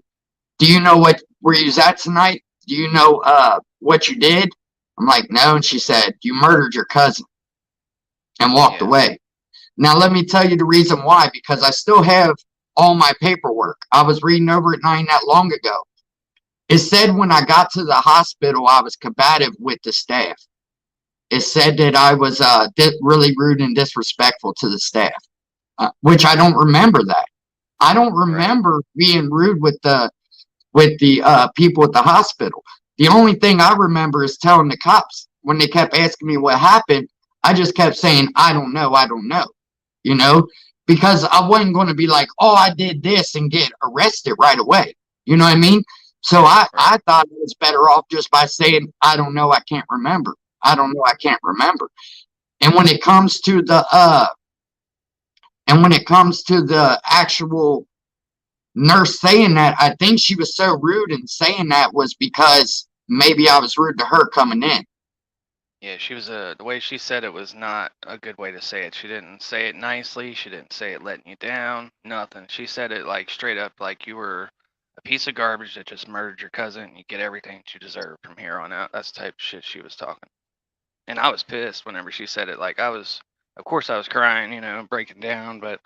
"Do you know where you was at tonight? Do you know what you did?" I'm like, "No." And she said, "You murdered your cousin," and walked away. Now, let me tell you the reason why, because I still have all my paperwork. I was reading over it not that long ago. It said when I got to the hospital, I was combative with the staff. It said that I was really rude and disrespectful to the staff, which I don't remember that. I don't remember being rude with the people at the hospital. The only thing I remember is telling the cops when they kept asking me what happened. I just kept saying, I don't know, you know, because I wasn't going to be like, "Oh, I did this," and get arrested right away. You know what I mean? So I thought it was better off just by saying, "I don't know, I can't remember. I don't know, I can't remember." And when it comes to And when it comes to the actual nurse saying that, I think she was so rude in saying that was because maybe I was rude to her coming in. Yeah, she was the way she said it was not a good way to say it. She didn't say it nicely. She didn't say it letting you down. Nothing. She said it like straight up like you were a piece of garbage that just murdered your cousin and you get everything that you deserve from here on out. That's the type of shit she was talking. And I was pissed whenever she said it. Like of course I was crying, breaking down, but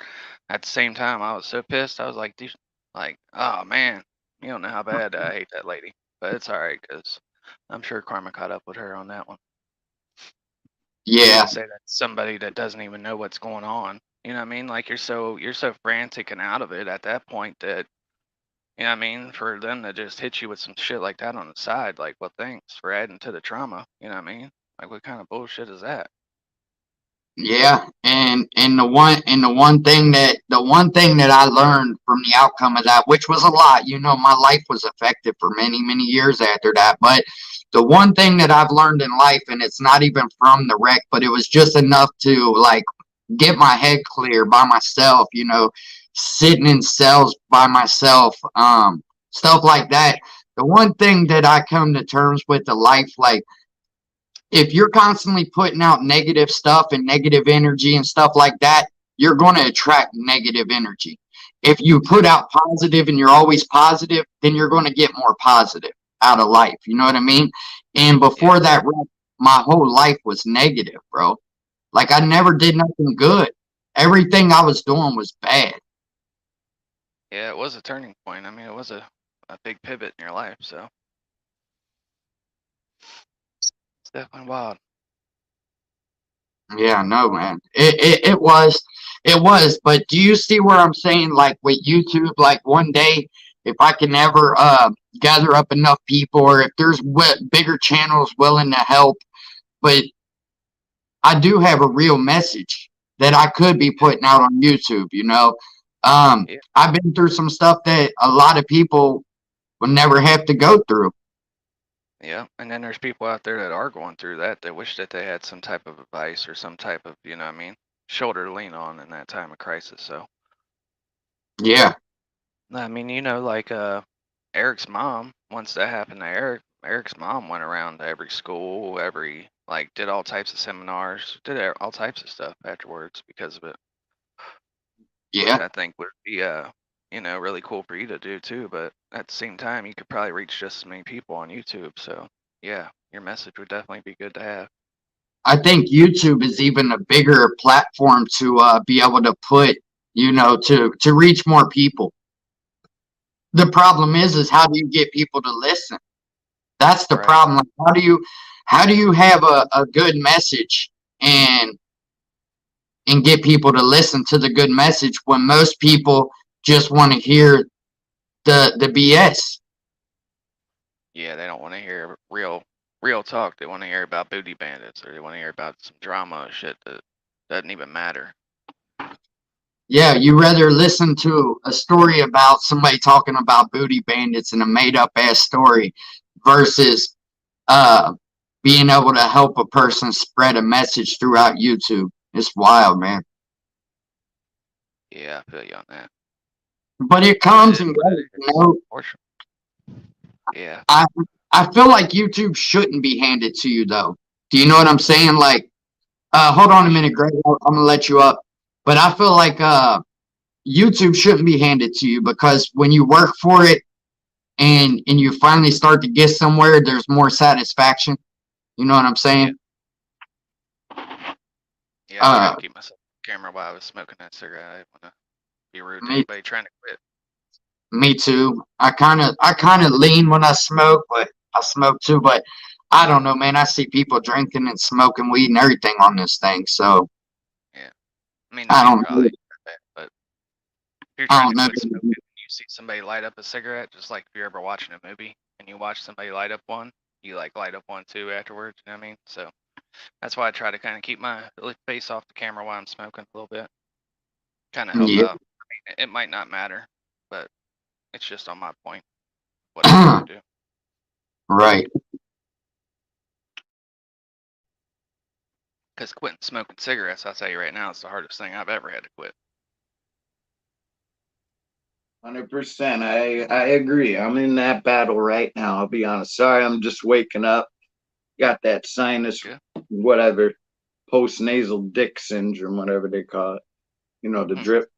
at the same time I was so pissed. I was like, dude, like, oh man, you don't know how bad I hate that lady. But it's all right because I'm sure karma caught up with her on that one. Yeah, To say that to somebody that doesn't even know what's going on. You know what I mean? Like you're so frantic and out of it at that point that what I mean, for them to just hit you with some shit like that on the side, like, well, thanks for adding to the trauma. You know what I mean? Like, what kind of bullshit is that? yeah. And the one thing that I learned from the outcome of that, which was a lot, my life was affected for many, many years after that. But the one thing that I've learned in life, and it's not even from the wreck, but it was just enough to like get my head clear by myself, sitting in cells by myself, stuff like that. The one thing that I come to terms with in life, like, if you're constantly putting out negative stuff and negative energy and stuff like that, you're going to attract negative energy. If you put out positive and you're always positive, then you're going to get more positive out of life. You know what I mean? And Yeah, before that, my whole life was negative, bro. Like, I never did nothing good. Everything I was doing was bad. yeah, it was a turning point. I mean, it was a big pivot in your life, so it's definitely wild. Yeah, no, man. It was. But do you see where I'm saying, like with YouTube, like one day, if I can ever gather up enough people, or if there's bigger channels willing to help, but I do have a real message that I could be Yeah, putting out on YouTube. yeah, I've been through some stuff that a lot of people would never have to go through. yeah. And then there's people out there that are going through that wish that they had some type of advice or some type of, what I mean, shoulder to lean on in that time of crisis. So, Yeah, I mean, like Eric's mom, once that happened to Eric's mom went around to every school, like did all types of seminars, did all types of stuff afterwards because of it, which yeah. I think would be really cool for you to do too. But at the same time, you could probably reach just as many people on YouTube. So yeah, your message would definitely be good to have. I think YouTube is even a bigger platform to be able to put, to reach more people. The problem is how do you get people to listen? That's the Right. problem. Like, how do you have a good message and get people to listen to the good message when most people just want to hear the BS? Yeah, they don't want to hear real talk. They want to hear about booty bandits or they want to hear about some drama or shit that doesn't even matter. Yeah, you rather listen to a story about somebody talking about booty bandits and a made up ass story versus uh being able to help a person spread a message throughout YouTube. It's wild, man. Yeah, I feel you on that. But it But it comes is and what goes, it is. Fortunately. Yeah. I I feel like YouTube shouldn't be handed to you though. Do you know what I'm saying? Like, hold on a It minute, should. Greg. I'm gonna let you up. But I feel like YouTube shouldn't be handed to you because when you work for it and you finally start to get somewhere, there's more satisfaction. You know what I'm Yeah. saying? Yeah, I tried Uh, to keep myself on camera while I was smoking that cigarette. I didn't want to be rude to me anybody trying to quit. Me too. I kind of lean when I smoke, but I smoke too. But I don't know, man. I see people drinking and smoking weed and everything on this thing. So Yeah. I mean, the I weed don't probably know. ain't that bad, but if you're I trying to don't know. quit smoking and you see somebody light up a cigarette, just like if you're ever watching a movie and you watch somebody light up one, you like light up one too afterwards. You know what I mean? So that's why I try to kind of keep my face off the camera while I'm smoking a little bit. Kind of help Yeah. out. I mean, it might not matter, but it's just on my point, what I'm trying to do. Right. Because quitting smoking cigarettes, I'll tell you right now, it's the hardest thing I've ever had to quit. 100%. I agree. I'm in that battle right now. I'll be honest. Sorry, I'm just waking up. Got that sinus, Yeah. whatever, post nasal dick syndrome, whatever they call it. You know, the Hmm. drip.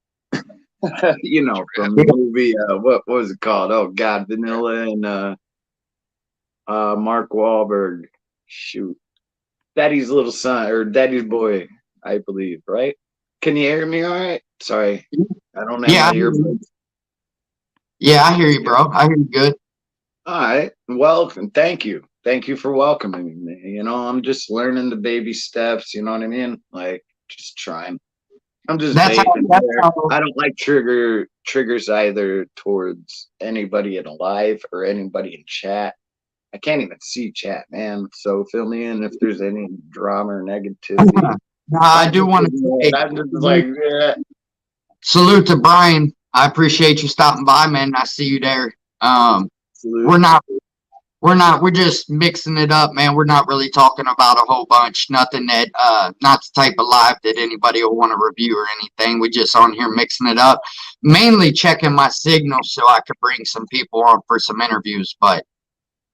You know, Drip. from the movie. What was it called? Oh God, Vanilla and Mark Wahlberg. Shoot, Daddy's little son or Daddy's boy, I believe. Right? Can you hear me? All right. Sorry, I don't have Yeah, my I hear you. earbuds. Yeah, I hear you, bro. I hear you good. All right. Welcome. Thank you. Thank you for welcoming me. You know, I'm just learning the baby steps. You know what I mean? Like, just trying. I'm just That's how. vaping That's there. how. I don't like triggers either towards anybody in live or anybody in chat. I can't even see chat, man. So fill me in if there's any drama or negativity. No, I I'm do just want to ignoring say it. I'm just like, yeah, salute to Brian. I appreciate you stopping by, man. I see you there. salute. We're not we're just mixing it up, man. We're not really talking about a whole bunch, nothing that not the type of live that anybody will want to review or anything. We just on here mixing it up, mainly checking my signal so I could bring some people on for some interviews. But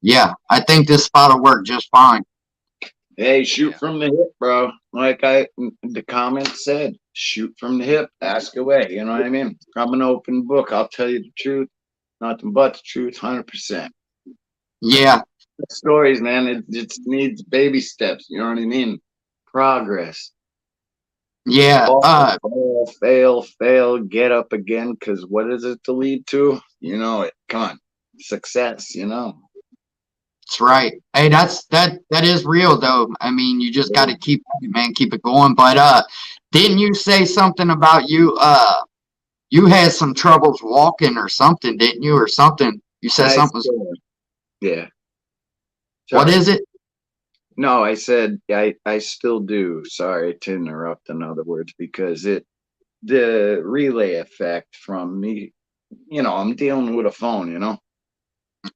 yeah, I think this spot will work just fine. Hey, shoot Yeah. from the hip, bro. Like the comment said, shoot from the hip, ask away. You know what I mean? I'm an open book. I'll tell you the truth, nothing but the truth, 100%. Yeah, Stories, man. It just needs baby steps. You know what I mean? Progress. yeah. Fall, fall, fail, fail, get up again. Because what is it to lead to? You know it. Come on, success. You know. That's right. Hey, that is real though. I mean, you just got to keep at it, man, keep it going. But didn't you say something about you had some troubles walking or something, didn't you? Or something. You said I something. still, yeah. What Sorry. is it? No, I said I still do. Sorry to interrupt, in other words, because the relay effect from me, I'm dealing with a phone,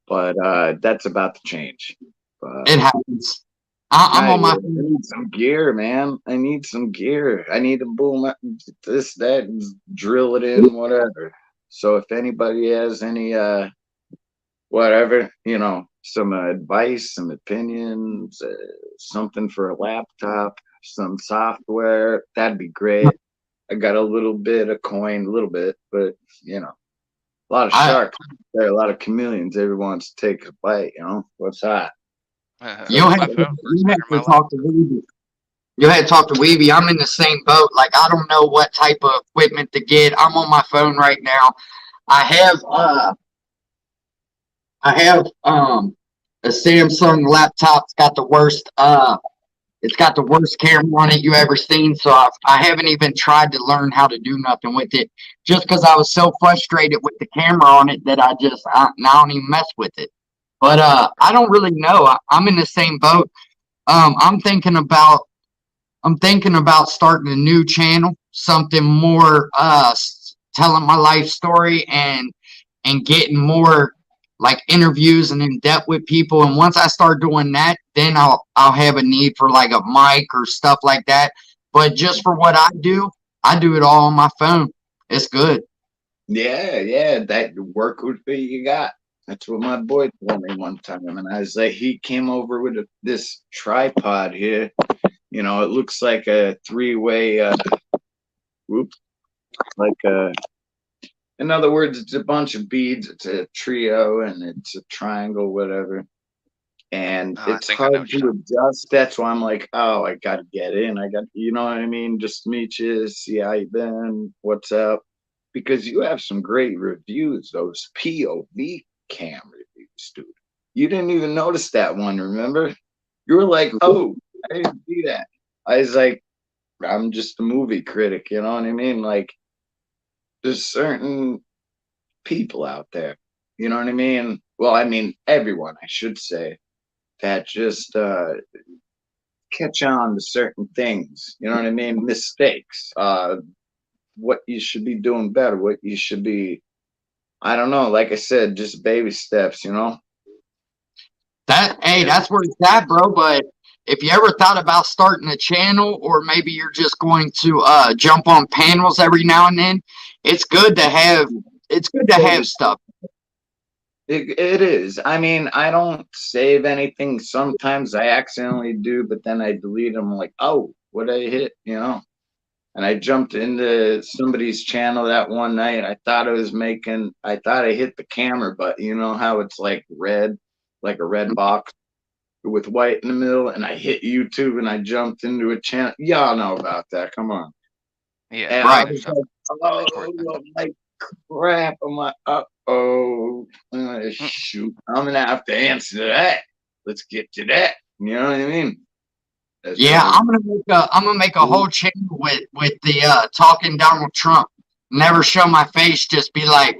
but that's about to change. But It happens. I'm I on my need some gear, man. I need some gear. I need to boom this, that, and drill it in, whatever. So if anybody has any whatever, some advice, some opinions, something for a laptop, some software, that'd be great. I got a little bit of coin, a little bit, but a lot of I sharks there, a lot of chameleons. Everyone wants to take a bite, what's that? you So have My to phone works you have better than to my laptop. talk to Weeby. You had to talk to Weeby. I'm in the same boat. Like I don't know what type of equipment to get. I'm on my phone right now. I have uh I have a Samsung laptop. It's got the worst camera on it you ever seen. So I haven't even tried to learn how to do nothing with it, just because I was so frustrated with the camera on it that now I don't even mess with it. But I don't really know. I'm in the same boat. Um, I'm thinking about I'm thinking about starting a new channel, something more telling my life story and getting more like interviews and in depth with people. And once I start doing that, then I'll have a need for like a mic or stuff like that. But just for what I do it all on my phone. It's good. yeah, that work with what you got. That's what my boy told me one time, and I was like, he came over with this tripod here. It looks like a three-way. Whoops, like in other words, it's a bunch of beads. It's a trio, and it's a triangle, whatever. And Oh, I it's think I know hard what you're to adjust. That's why I'm like, oh, I got to get in. You know what I mean? Just meet you, see how you been, what's up. Because you have some great reviews, those POV cam reviews, dude. You didn't even notice that one, remember? You were like, oh, I didn't see that. I was like, I'm just a movie critic, you know what I mean? Like, there's certain people out there, you know what I mean? Well, I mean, everyone, I should say, that just catch on to certain things, you know what I mean? Mistakes, what you should be doing better, what you should be, I don't know, like I said, just baby steps, Yeah. That's where it's at, bro. But if you ever thought about starting a channel, or maybe you're just going to jump on panels every now and then, it's good to have it's good to have stuff. It is. I mean, I don't save anything. Sometimes I accidentally do, but then I delete them. Like, oh, what I hit, you know? And I jumped into somebody's channel that one night. I thought I hit the camera, but you know how it's like red, like a red box with white in the middle, and I hit YouTube and I jumped into a channel. Y'all know about that. Come on. Yeah. And Right. I was like, oh, like crap. I'm like, uh-oh. Shoot, I'm gonna have to answer that. Let's get to that. You know what I mean? Yeah, I'm gonna make a whole channel with the talking Donald Trump. Never show my face, just be like,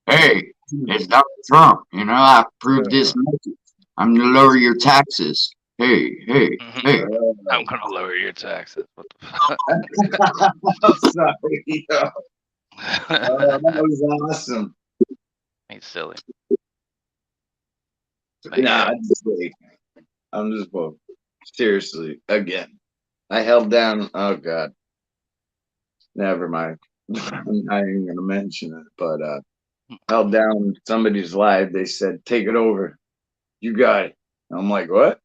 hey, it's Donald Trump. You know, I proved this message. I'm gonna lower your taxes. Hey, hey, hey. I'm gonna lower your taxes. What the fuck? I'm sorry. Yo. That was awesome. He's silly. Nah, I'm just both. Seriously, again, I held down. Oh God, never mind. I'm not even gonna mention it, but held down somebody's live. They said, "Take it over, you got it." I'm like, "What?"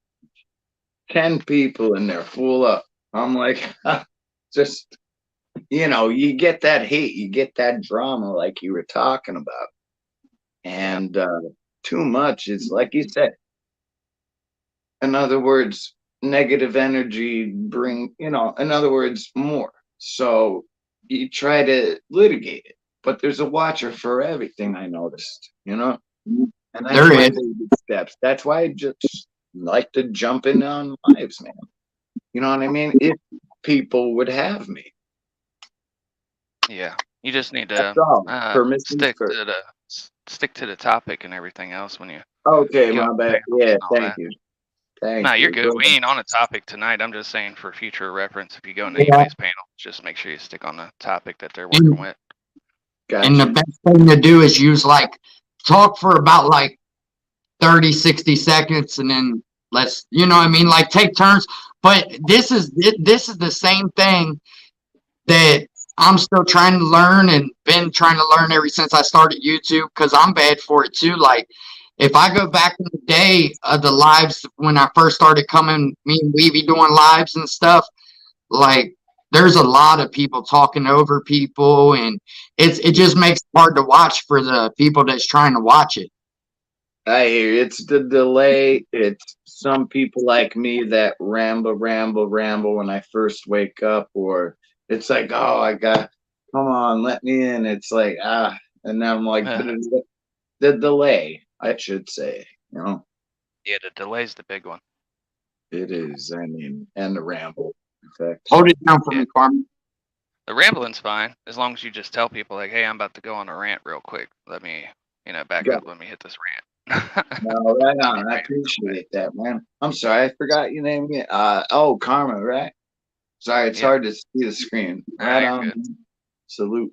10 people in there, full up. I'm like, just you get that hate, you get that drama, like you were talking about, and too much is like you said. In other words, negative energy in other words, more. So you try to litigate it, but there's a watcher for everything. I noticed, and that's There my is. baby steps. That's why I just like to jump in on lives, man. You know what I mean? If people would have me, Yeah. You just need that's to all. Permission first. stick to the topic and everything else when you Okay, go my on bad. panels Yeah, and all thank that. you. Thank No, you. you're good. Go We ahead. ain't on a topic tonight. I'm just saying for future reference, if you go into Yeah. anybody's panel, just make sure you stick on the topic that they're working with. And the Gotcha. best thing to do is use talk for about 30, 60 seconds and then let's, you know what I mean? Like take turns. But this is the same thing that I'm still trying to learn and been trying to learn ever since I started YouTube because I'm bad for it too. Like if I go back in the day of the lives when I first started coming, me and Weavy doing lives and stuff, like there's a lot of people talking over people and it just makes it hard to watch for the people that's trying to watch it. I hear you. It's the delay. It's some people like me that ramble when I first wake up, or it's like, oh, come on, let me in. It's like, and then I'm like, the delay, I should say, Yeah, the delay's the big one. it is. I mean, and the ramble. In fact, Hold it down for me, Carmen. The rambling's fine as long as you just tell people like, "Hey, I'm about to go on a rant real quick. Let me, back Got up. Let me hit this rant." no, right on. I appreciate that, man. I'm sorry, I forgot your name again. Karma, right? Sorry, it's Yeah. hard to see the screen. Right you're on. good. Salute.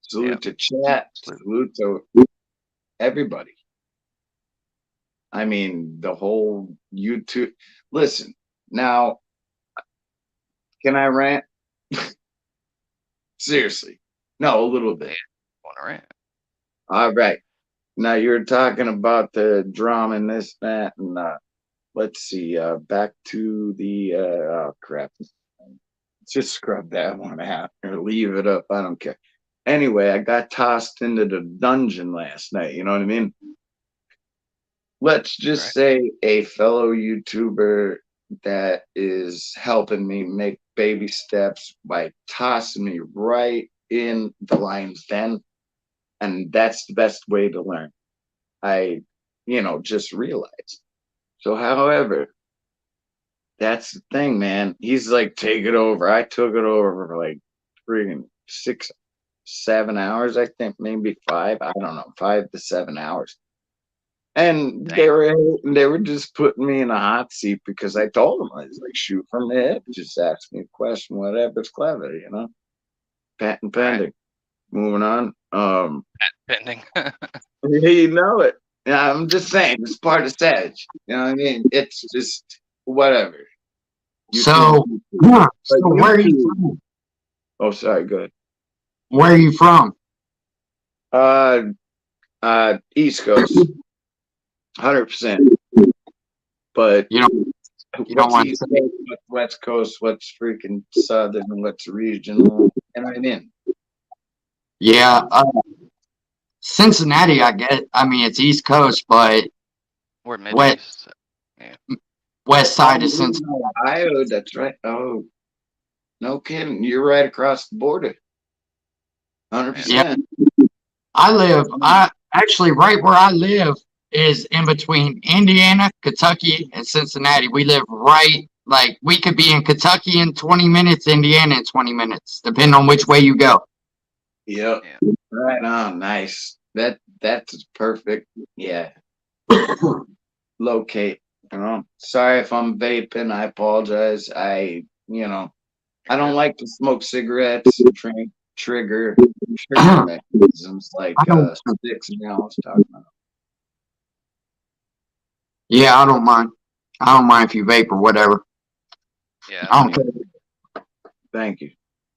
Salute Yeah. to chat. Salute to everybody. I mean, the whole YouTube. Listen, now, can I rant? Seriously. No, a little bit. On a rant. All right. Now, you're talking about the drama and this, that, and let's see. Back to the, oh, crap. Just scrub that one out or leave it up. I don't care. Anyway, I got tossed into the dungeon last night. You know what I mean? Let's just say a fellow YouTuber that is helping me make baby steps by tossing me right in the lion's den. And that's the best way to learn. I, just realized. So, however, that's the thing, man. He's like, take it over. I took it over for like freaking 6, 7 hours, I think, maybe 5. I don't know, 5 to 7 hours. And they were just putting me in a hot seat because I told them, I was like, shoot from the hip, just ask me a question, whatever's clever, Patent pending. Right. Moving on. Patent pending. You know it. Yeah, I'm just saying, it's part of Sage. You know what I mean? It's just whatever. So where are you from? Oh, sorry, good. Where are you from? East Coast, 100%. But You don't what's want East to. Coast, what's West Coast, what's freaking Southern, what's regional, you know what I mean? Yeah, Cincinnati, I get. I mean, it's East Coast, but We're west Mid-East. Yeah. west Oh, side of you're in Cincinnati. Ohio, that's right. Oh, no kidding. You're right across the border. Yeah, 100%. I actually right where I live is in between Indiana, Kentucky, and Cincinnati. We live right like we could be in Kentucky in 20 minutes, Indiana in 20 minutes, depending on which way you go. Yep. Yeah. Right on. Nice. That's perfect. Yeah. Locate. Sorry if I'm vaping. I apologize. I don't like to smoke cigarettes and trigger mechanisms like I don't. sticks and I was talking about. Yeah, I don't mind. I don't mind if you vape or whatever. Yeah. I I don't mean, care. Thank you.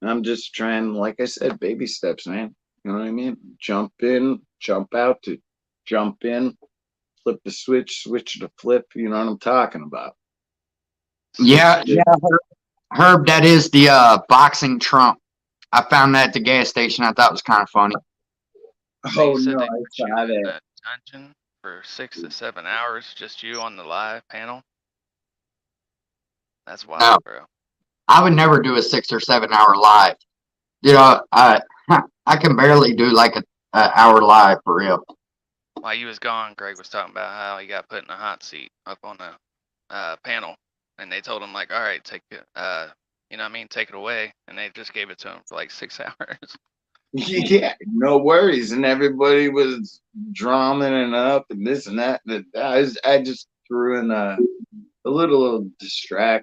I'm just trying, like I said, baby steps, man. You know what I mean? Jump in, jump out to jump in, flip the switch, switch to flip. You know what I'm talking about. Yeah, switch it. yeah, Herb, that is the boxing trump. I found that at the gas station. I thought it was kind of funny. So Oh you said no, they I put you saw in that. a dungeon for 6 to 7 hours, just you on the live panel? That's No, wild, bro. I would never do a 6 or 7 hour live. I can barely do like a hour live for real. While you was gone, Greg was talking about how he got put in a hot seat up on the panel, and they told him like, "All right, take it, you know what I mean, take it away," and they just gave it to him for like 6 hours. Yeah, no worries. And everybody was drumming and up and this and that. I just threw in a little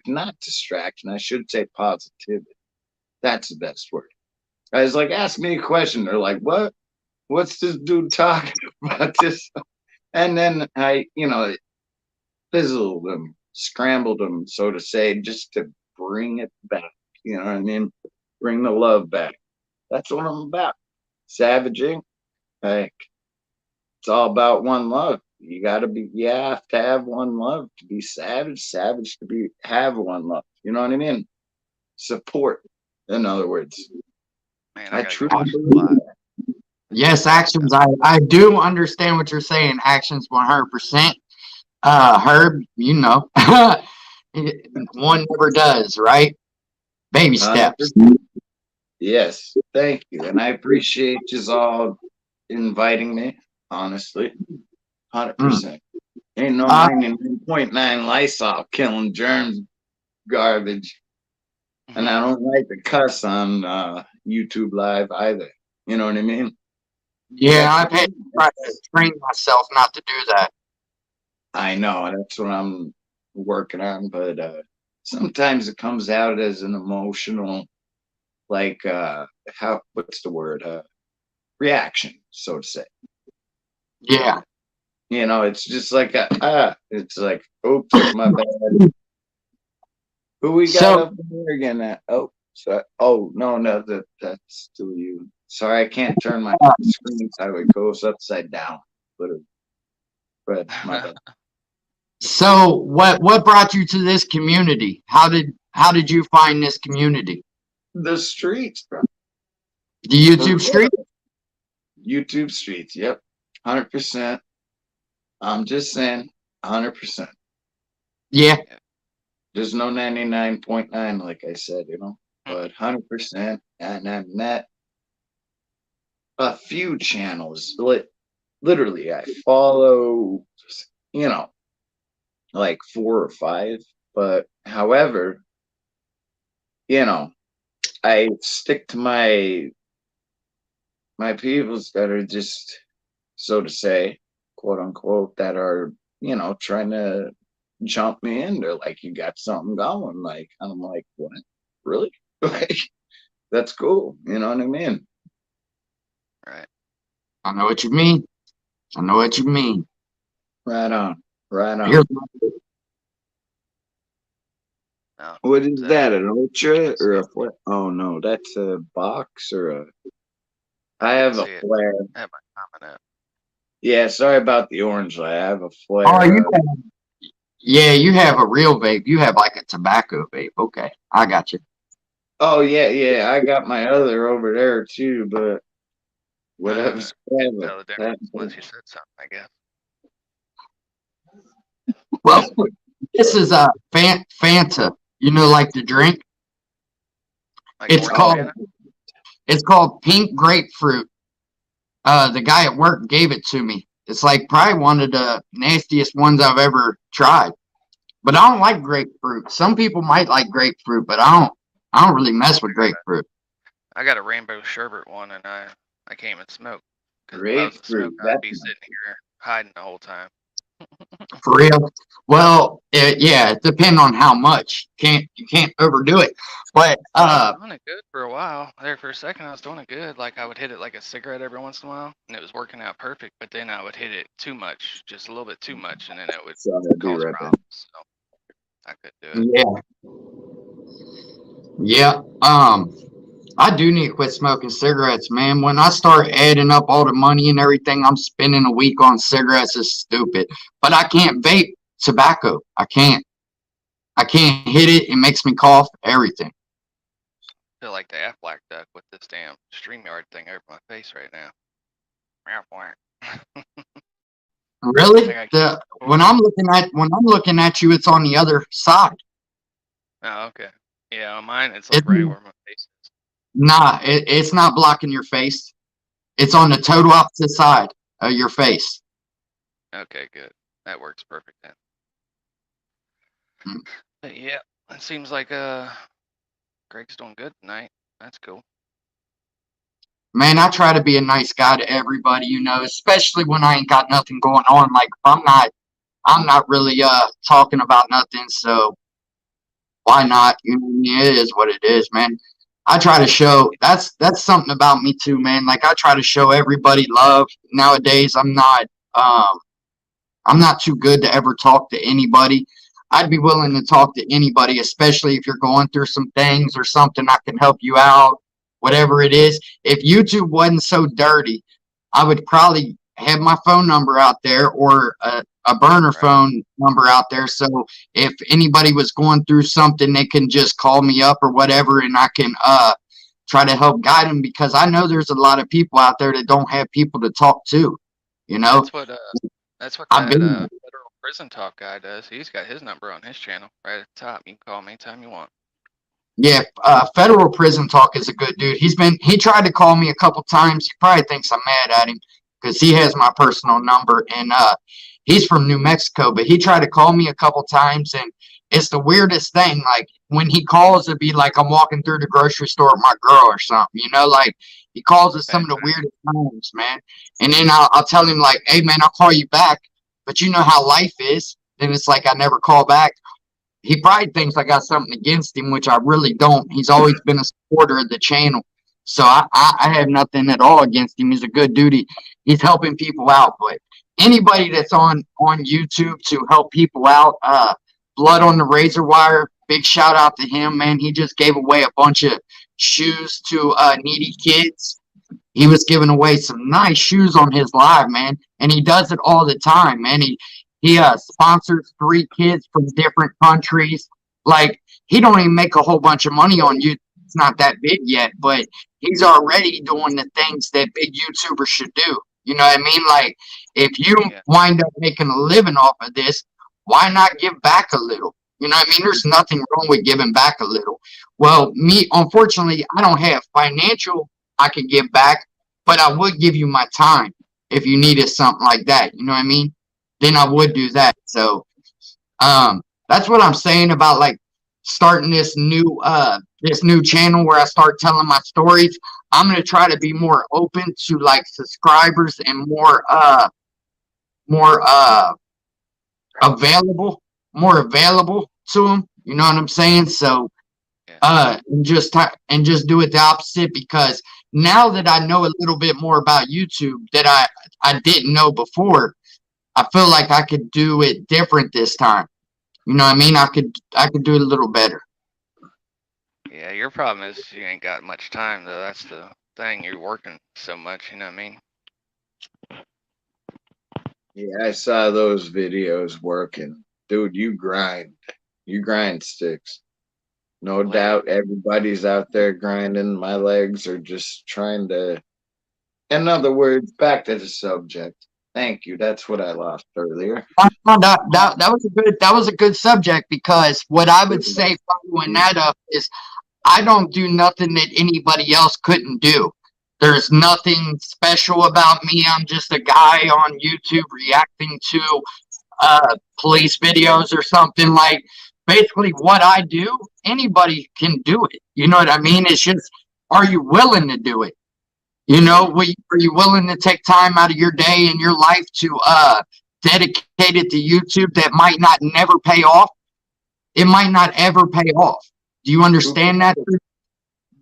not distraction. I should say positivity. That's the best word. I was like, ask me a question. They're like, what? What's this dude talking about this? And then I fizzled them, scrambled them, so to say, just to bring it back. You know what I mean? Bring the love back. That's what I'm about. Savaging. Like, it's all about one love. You have to have one love to be savage, savage to have one love. You know what I mean? Support, in other words. Man, I I gotta go truly watch the believe live. that. Yes, actions. I do understand what you're saying. Actions 100%. Herb, you know, one never does, right? Baby steps. 100%. Yes, thank you. And I appreciate you all inviting me, honestly. Mm. 100%. Ain't no Uh, 99.9 Lysol killing germs garbage. And I Mhm. don't like to cuss on YouTube Live either. You know what I mean? yeah, That's I've had to try to train myself not to do that. I know that's what I'm working on, but sometimes it comes out as an emotional, like what's the word? Reaction, so to say. Yeah. It's just like it's like, oops, my bad. Who we got So, up here again? No, that's still you. Sorry, I can't turn my screen so it goes upside down. But my bad. so what brought you to this community? How did you find this community? The streets, bro. The YouTube street? YouTube streets. Yep, 100%. I'm just saying, 100%. Yeah. There's no 99.9, like I said, but 100%. And I met a few channels. Literally, I follow, you know, like 4 or 5. But however, you know, I stick to my peoples that are just, so to say, quote unquote, that are, trying to jump me in. They're like, you got something going. Like, and I'm like, what? Really? Like, that's cool. You know what I mean? Right. I know what you mean. I know what you mean. Right on. Right on. Here's No. What is So, that? An ultra or a flare? Oh no, that's a box or a. I I didn't have a see it. flare. I have my Coming up. Yeah, sorry about the orange light. I have a Oh, flare. you have a real vape. You have like a tobacco vape. Okay, I got you. Oh yeah. I got my other over there too, but whatever's Tell the difference unless you said something, I guess. Well, this is a Fanta. You know, like the drink. Like It's orange called Fanta? it's called pink grapefruit. The guy at work gave it to me. It's like probably one of the nastiest ones I've ever tried. But I don't like grapefruit. Some people might like grapefruit, but I don't. I don't really mess with grapefruit. I got a rainbow sherbet one, and I can't even smoke. Because if I was to grapefruit. smoke, I'd be sitting here hiding the whole time. For real. Well, yeah, it depends on how much. You can't overdo it. But I was doing it good for a while. There for a second, I was doing it good. Like I would hit it like a cigarette every once in a while, and it was working out perfect. But then I would hit it too much, just a little bit too much, and then it would So I'll be cause right back. problems. So I couldn't do it. yeah. I do need to quit smoking cigarettes, man. When I start adding up all the money and everything I'm spending a week on cigarettes, is stupid. But I can't vape tobacco. I can't. I can't hit it. It makes me cough. Everything. I feel like the Aflac duck with this damn StreamYard thing over my face right now. Really? I gotta keep When I'm looking at you, it's on the other side. Oh, okay. Yeah, on mine it's like right where my face is. Nah, it's not blocking your face. It's on the total opposite side of your face. Okay, good. That works perfect then. Mm. But yeah, it seems like Greg's doing good tonight. That's cool. Man, I try to be a nice guy to everybody, you know, especially when I ain't got nothing going on. Like if I'm not really talking about nothing, so why not? You know what I mean? It is what it is, man. I try to show that's something about me too, man. Like I try to show everybody love. Nowadays I'm not too good to ever talk to anybody. I'd be willing to talk to anybody, especially if you're going through some things or something. I can help you out, whatever it is. If YouTube wasn't so dirty, I would probably have my phone number out there or a burner phone number out there. So if anybody was going through something, they can just call me up or whatever, and I can try to help guide them because I know there's a lot of people out there that don't have people to talk to. You know, That's what I've that been Federal Prison Talk guy does. He's got his number on his channel right at the top. You can call him anytime you want. Yeah, Federal Prison Talk is a good dude. He tried to call me a couple times. He probably thinks I'm mad at him because he has my personal number and he's from New Mexico, but he tried to call me a couple times and it's the weirdest thing. Like when he calls, it'd be like I'm walking through the grocery store with my girl or something, you know, like he calls at some of the weirdest times, man. And then I'll tell him like, hey man, I'll call you back, but you know how life is. Then it's like I never call back. He probably thinks I got something against him, which I really don't. He's always been a supporter of the channel. So I have nothing at all against him. He's a good dude. He's helping people out. But anybody that's on YouTube to help people out, Blood on the Razor Wire, big shout out to him, man. He just gave away a bunch of shoes to needy kids. He was giving away some nice shoes on his live, man. And he does it all the time, man. He sponsors 3 kids from different countries. Like he don't even make a whole bunch of money on YouTube. It's not that big yet, but he's already doing the things that big YouTubers should do. You know what I mean? Like if you wind up making a living off of this, why not give back a little? You know what I mean? There's nothing wrong with giving back a little. Well, me, unfortunately, I don't have financial I could give back, but I would give you my time if you needed something like that. You know what I mean? Then I would do that. So that's what I'm saying about like starting this new channel where I start telling my stories. I'm gonna try to be more open to like subscribers and more available to them. You know what I'm saying? So and just do it the opposite because now that I know a little bit more about YouTube that I didn't know before, I feel like I could do it different this time. You know what I mean? I could do it a little better. Yeah, your problem is you ain't got much time though. That's the thing. You're working so much, you know what I mean? Yeah, I saw those videos working. Dude, you grind sticks. No Like, doubt everybody's out there grinding. My legs are just trying to, in other words, back to the subject. Thank you. That's what I lost earlier. That was a good subject, because what I would say following that up is I don't do nothing that anybody else couldn't do. There's nothing special about me. I'm just a guy on YouTube reacting to police videos or something. Like, basically what I do, anybody can do it. You know what I mean? It's just, are you willing to do it? You know, are you willing to take time out of your day and your life to dedicate it to YouTube that might not never pay off? It might not ever pay off. Do you understand that?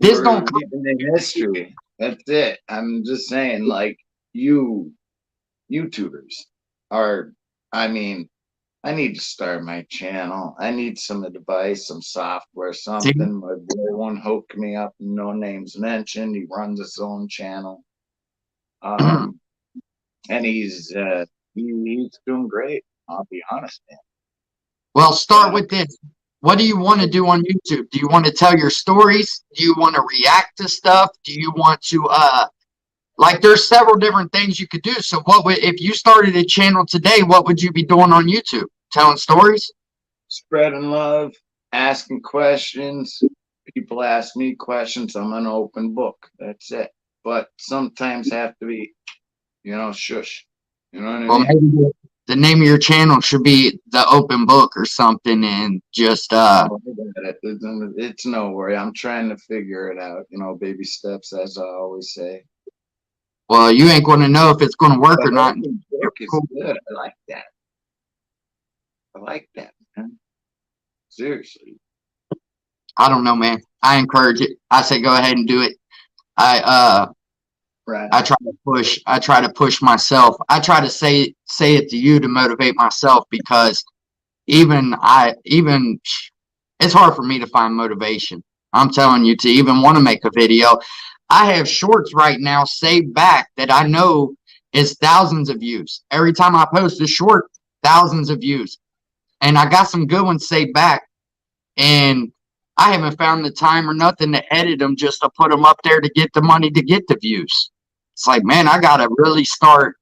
This We're don't come. living in history. That's it. I'm just saying, like, YouTubers are, I mean, I need to start my channel. I need some advice, some software, See, something. My boy one hooked me up, no names mentioned. He runs his own channel. Um, and he's doing great. I'll be honest, man. well, start with this. What do you want to do on YouTube? Do you want to tell your stories? Do you want to react to stuff? Do you want to like, there's several different things you could do. So what would, if you started a channel today, what would you be doing on YouTube? Telling stories? Spreading love, asking questions. People ask me questions. I'm an open book. That's it. But sometimes have to be, shush. You know what I Well, mean? maybe the name of your channel should be The Open Book or something, and just It's no worry. I'm trying to figure it out. Baby steps, as I always say. well, you ain't going to know if it's going to work But or not. open book is good. I like that. I like that, man. Seriously. I don't know, man. I encourage it. I say go ahead and do it. I Right. I try to push myself. I try to say it to you to motivate myself, because even it's hard for me to find motivation. I'm telling you, to even want to make a video. I have shorts right now saved back that I know is thousands of views. Every time I post a short, thousands of views. And I got some good ones saved back. And I haven't found the time or nothing to edit them, just to put them up there to get the money to get the views. It's like, man, I got to really start.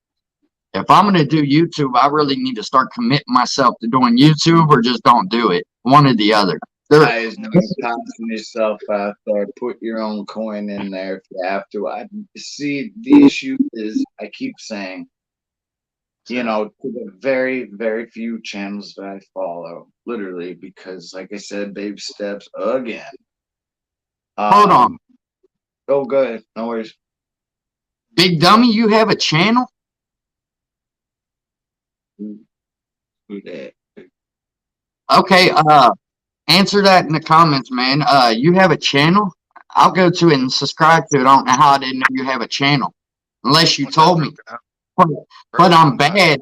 If I'm going to do YouTube, I really need to start committing myself to doing YouTube, or just don't do it. One or the other. Guys, tossing yourself out there. Put your own coin in there if you have to. I see the issue is, I keep saying, to the very, very few channels that I follow, literally, because, like I said, baby steps again. Hold on. Oh, good. No worries. Big Dummy, you have a channel? Who that? Okay, answer that in the comments, man. You have a channel? I'll go to it and subscribe to it. I don't know how I didn't know you have a channel, unless you told me. But I'm bad.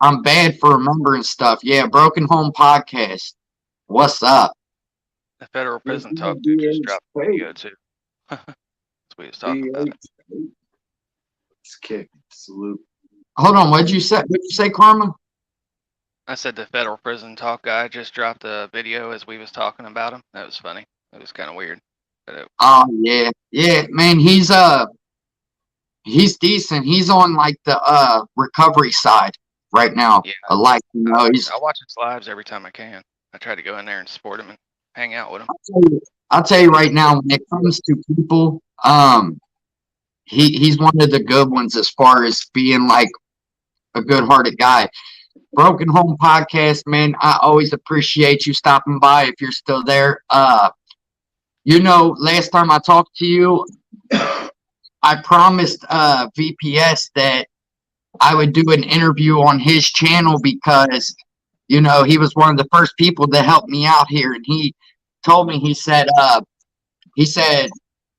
I'm bad for remembering stuff. Yeah, Broken Home Podcast. What's up? The federal prison talk dude just dropped a video too. That's what he was talking about. It's kick. Salute. Hold on, what'd you say? What'd you say, Karma? I said the federal prison talk guy just dropped a video as we was talking about him. That was funny. It was kind of weird. But Oh yeah, man. He's decent. He's on like the recovery side right now. Yeah. I watch his lives every time I can. I try to go in there and support him and hang out with him. I'll tell you right now, when it comes to people, he's one of the good ones as far as being like a good-hearted guy. Broken Home Podcast, man, I always appreciate you stopping by if you're still there. Last time I talked to you, I promised VPS that I would do an interview on his channel, because he was one of the first people that helped me out here, and he told me, he said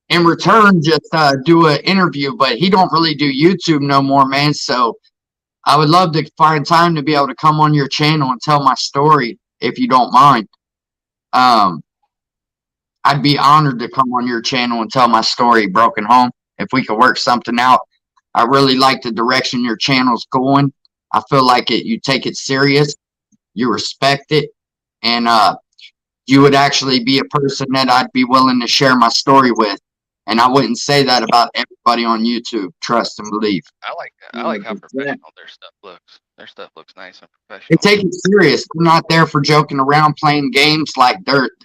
in return, just do an interview, but he don't really do YouTube no more, man. So I would love to find time to be able to come on your channel and tell my story, if you don't mind. I'd be honored to come on your channel and tell my story, Broken Home, if we could work something out. I really like the direction your channel's going. I feel like you take it serious, you respect it, and you would actually be a person that I'd be willing to share my story with. And I wouldn't say that about everybody on YouTube. Trust and believe. I like how 100%. professional their stuff looks. Their stuff looks nice and They professional. take it serious. They're not there for joking around playing games. Like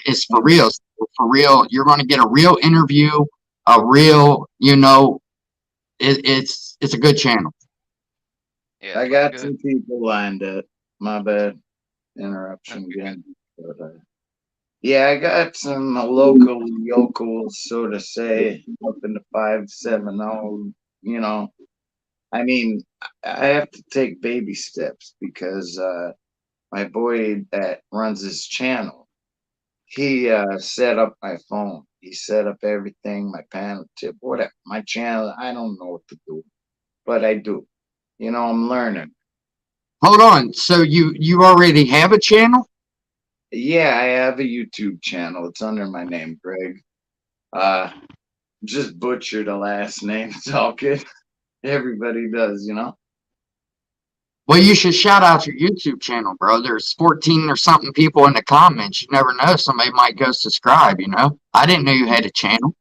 it's for real. For real, you're going to get a real interview, a real, it's a good channel. Yeah, I it got looks some good. people lined up. My bad. Interruption Okay, good. again. But, yeah, I got some local yokels, so to say, up in the 570. You know, I mean, I have to take baby steps because my boy that runs his channel, he set up my phone. He set up everything, my panel tip, whatever. My channel, I don't know what to do, but I do. You know, I'm learning. Hold on. So you already have a channel? Yeah, I have a YouTube channel. It's under my name, Greg. Uh, just butcher the last name. It's all good. Everybody does, you know. Well, you should shout out your YouTube channel, bro. There's 14 or something people in the comments. You never know. Somebody might go subscribe, I didn't know you had a channel.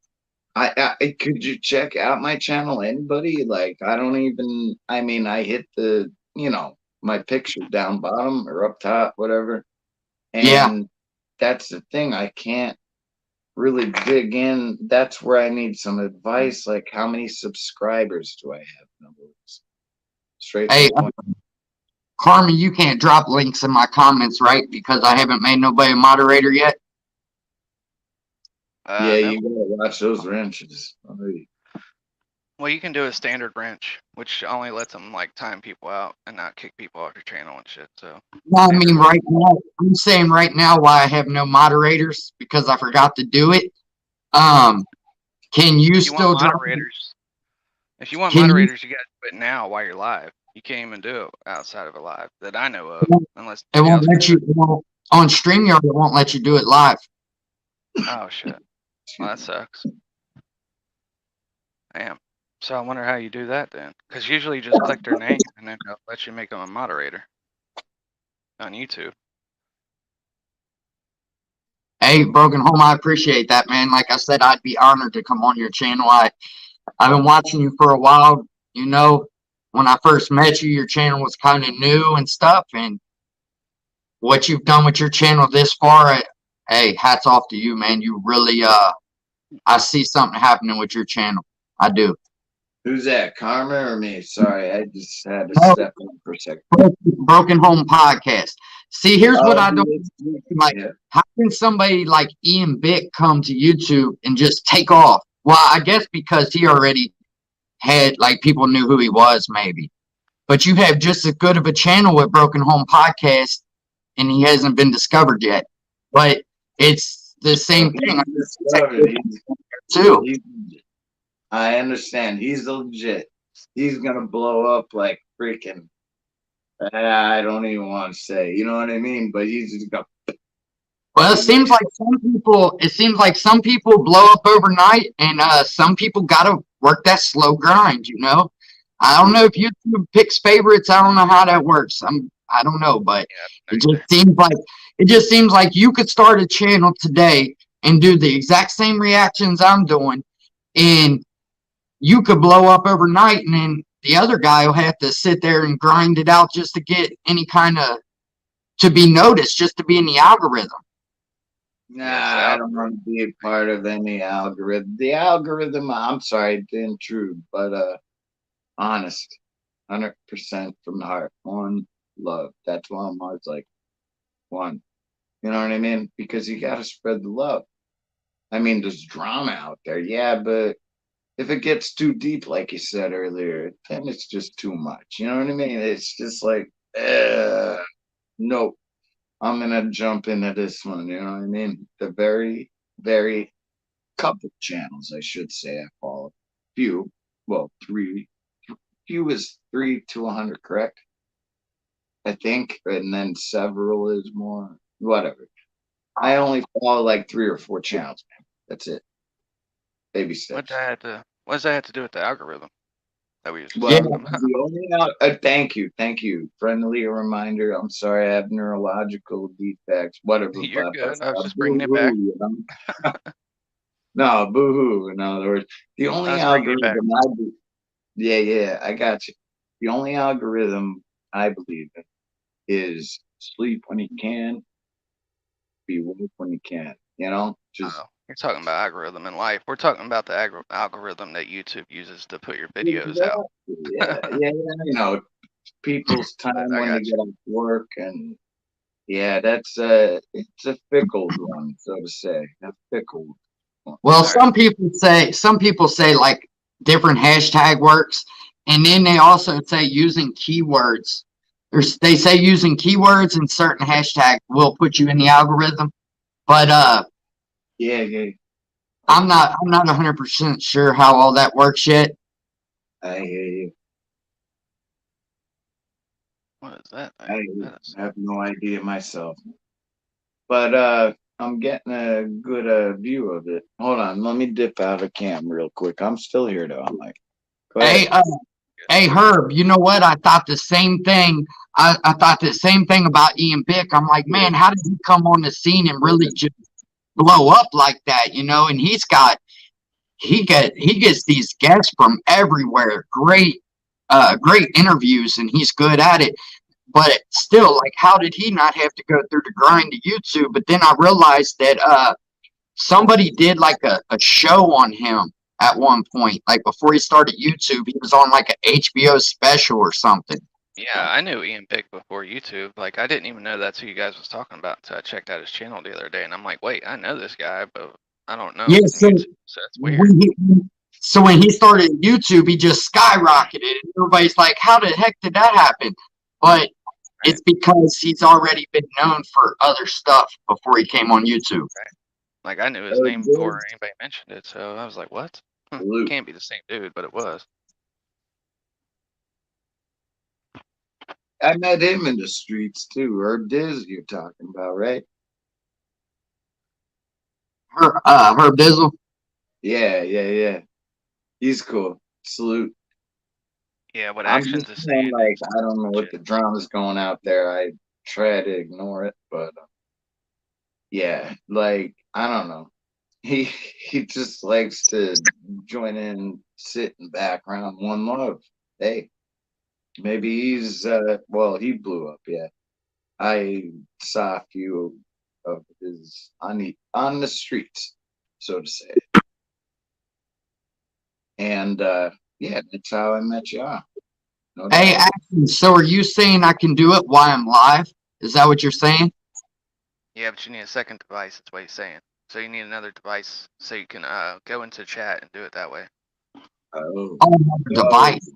Could you check out my channel, anybody? Like, I don't even. I mean, I hit the, my picture down bottom or up top, whatever. Yeah. And that's the thing. I can't really dig in. That's where I need some advice. Like, how many subscribers do I have? In other words, straight to Hey, the point. Carmen, you can't drop links in my comments, right? Because I haven't made nobody a moderator yet. Yeah, No. you gotta watch those wrenches. Well, you can do a standard wrench, which only lets them like time people out and not kick people off your channel and shit. So. No, I standard mean wrench. right now. I'm saying right now why I have no moderators because I forgot to do it. Can you If you still want drop? moderators, if you want Can you? moderators, you got to do it now while you're live. You can't even do it outside of a live that I know of, unless It somebody won't else let can you. do it. On StreamYard, it won't let you do it live. Oh shit. Well, that sucks. Damn. So I wonder how you do that then, because usually you just click their name and then it'll let you make them a moderator on YouTube. Hey, Broken Home, I appreciate that, man. Like I said, I'd be honored to come on your channel. I've been watching you for a while. When I first met you, your channel was kind of new and stuff, and what you've done with your channel this far, hey, hats off to you, man. You really, I see something happening with your channel. I do. Who's that, Karma or me? Sorry, I just had to No, step in for a second. Broken Home Podcast. See, here's what I don't like. Yeah. How can somebody like Ian Bick come to YouTube and just take off? Well, I guess because he already had, like, people knew who he was, maybe. But you have just as good of a channel with Broken Home Podcast, and he hasn't been discovered yet. But it's the same thing. Too. I understand. He's legit. He's gonna blow up like freaking. I don't even want to say. You know what I mean? But he's just got. Well, it seems like some people blow up overnight, and some people gotta work that slow grind. I don't know if YouTube picks favorites. I don't know how that works. I don't know, but Yeah, it just seems like you could start a channel today and do the exact same reactions I'm doing, and you could blow up overnight, and then the other guy will have to sit there and grind it out just to get any kind of to be noticed, just to be in the algorithm. Nah, I don't want to be a part of any algorithm. The algorithm, I'm sorry, to intrude, but honest, 100% from the heart, one love. That's why I'm always like, one. You know what I mean? Because you got to spread the love. I mean, there's drama out there, yeah, but if it gets too deep, like you said earlier, then it's just too much. You know what I mean? It's just like, nope. I'm gonna jump into this one. You know what I mean? The very, very couple channels, I should say, I follow. Few, well, three. Few is 3 to 100, correct? I think, and then several is more. Whatever. I only follow like 3 or 4 channels, man. That's it. Baby steps. What does that have to do with the algorithm? that we was Well, Yeah. talking about. the only thank you. Friendly reminder. I'm sorry, I have neurological defects. Whatever, You're but good. I was just bringing it back. boo-hoo, you know? No, boo-hoo. In other words, the I only was bringing it back. algorithm yeah, I got you. The only algorithm I believe in is sleep when you can, be woke when you can. You know, just Oh, you're talking about algorithm in life. We're talking about the algorithm that YouTube uses to put your videos out. yeah. You know, people's But time I when they got get you. off work, and yeah, that's it's a fickle one, so to say, a fickle one. Well, All right. some people say like different hashtag works, and then they also say using keywords. They say using keywords and certain hashtag will put you in the algorithm, but Yeah, I'm not 100% sure how all that works yet. I hear you. What is that I thing? hear you. That is, I have no idea myself, but I'm getting a good view of it. Hold on, let me dip out of cam real quick. I'm still here though. I'm like, go ahead. Hey, hey, Herb, you know what? I thought the same thing. I thought the same thing about Ian Bick. I'm like, man, how did he come on the scene and really just blow up like that? You know, and he gets these guests from everywhere. Great interviews, and he's good at it. But still, like, how did he not have to go through the grind of YouTube? But then I realized that somebody did like a show on him at one point, like before he started YouTube. He was on like a HBO special or something. yeah, I knew Ian Pick before YouTube. Like, I didn't even know that's who you guys was talking about until I checked out his channel the other day, and I'm like, wait, I know this guy, but I don't know Yeah, him from YouTube, so that's weird. when he started YouTube, he just skyrocketed. And everybody's like, how the heck did that happen? But it's because he's already been known for other stuff before he came on YouTube. Like, I knew his name before anybody mentioned it, so I was like, what? Salute. Can't be the same dude, but it was. I met him in the streets too. Herb Diz, you're talking about, right? Herb Dizzle. Yeah. He's cool. Salute. Yeah, what I'm actions just is saying, saying like, is I don't know what the drama's going out there. I try to ignore it, but yeah, like, I don't know. He he just likes to join in, sit in the background. One love. Hey, maybe he's well, he blew up. Yeah, I saw a few of his on the streets, so to say, and yeah, that's how I met you. No Hey, doubt. Action, so are you saying I can do it while I'm live? Is that what you're saying? yeah, but you need a second device. That's what he's saying. So you need another device so you can go into chat and do it that way. Oh, Oh, device.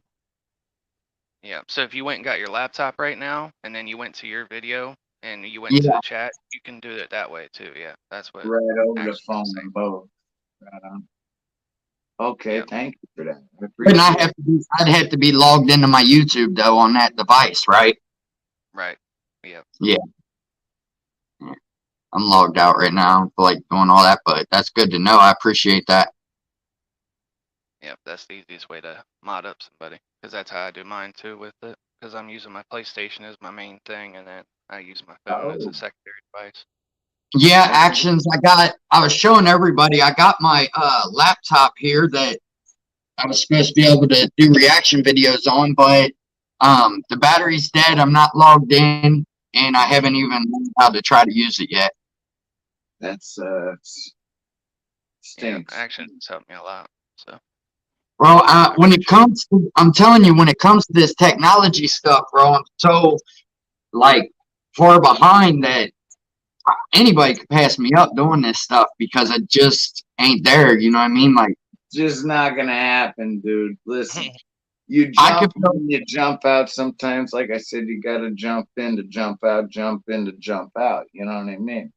Yeah. So if you went and got your laptop right now, and then you went to your video and you went into Yeah. the chat, you can do it that way too. Yeah, that's what. right over the Action phone, is saying. both. Right on. Okay, Yep. thank you for that. I But appreciate it. I'd have to be logged into my YouTube though on that device, right? Right. Yep. Yeah. I'm logged out right now. I don't feel like doing all that, but that's good to know. I appreciate that. Yep. That's the easiest way to mod up somebody, because that's how I do mine too with it. Because I'm using my PlayStation as my main thing, and then I use my phone as a Oh, secondary device. Yeah, okay. Actions. I was showing everybody. I got my laptop here that I was supposed to be able to do reaction videos on, but the battery's dead. I'm not logged in, and I haven't even learned how to try to use it yet. That's Yeah. stinks. Action has helped me a lot. So. Bro, when it comes to, I'm telling you, when it comes to this technology stuff, bro, I'm so like far behind that anybody could pass me up doing this stuff because it just ain't there. You know what I mean? Like, Just not gonna happen, dude. Listen, you I could jump in, you jump out sometimes. Like I said, you gotta jump in to jump out, jump in to jump out. You know what I mean?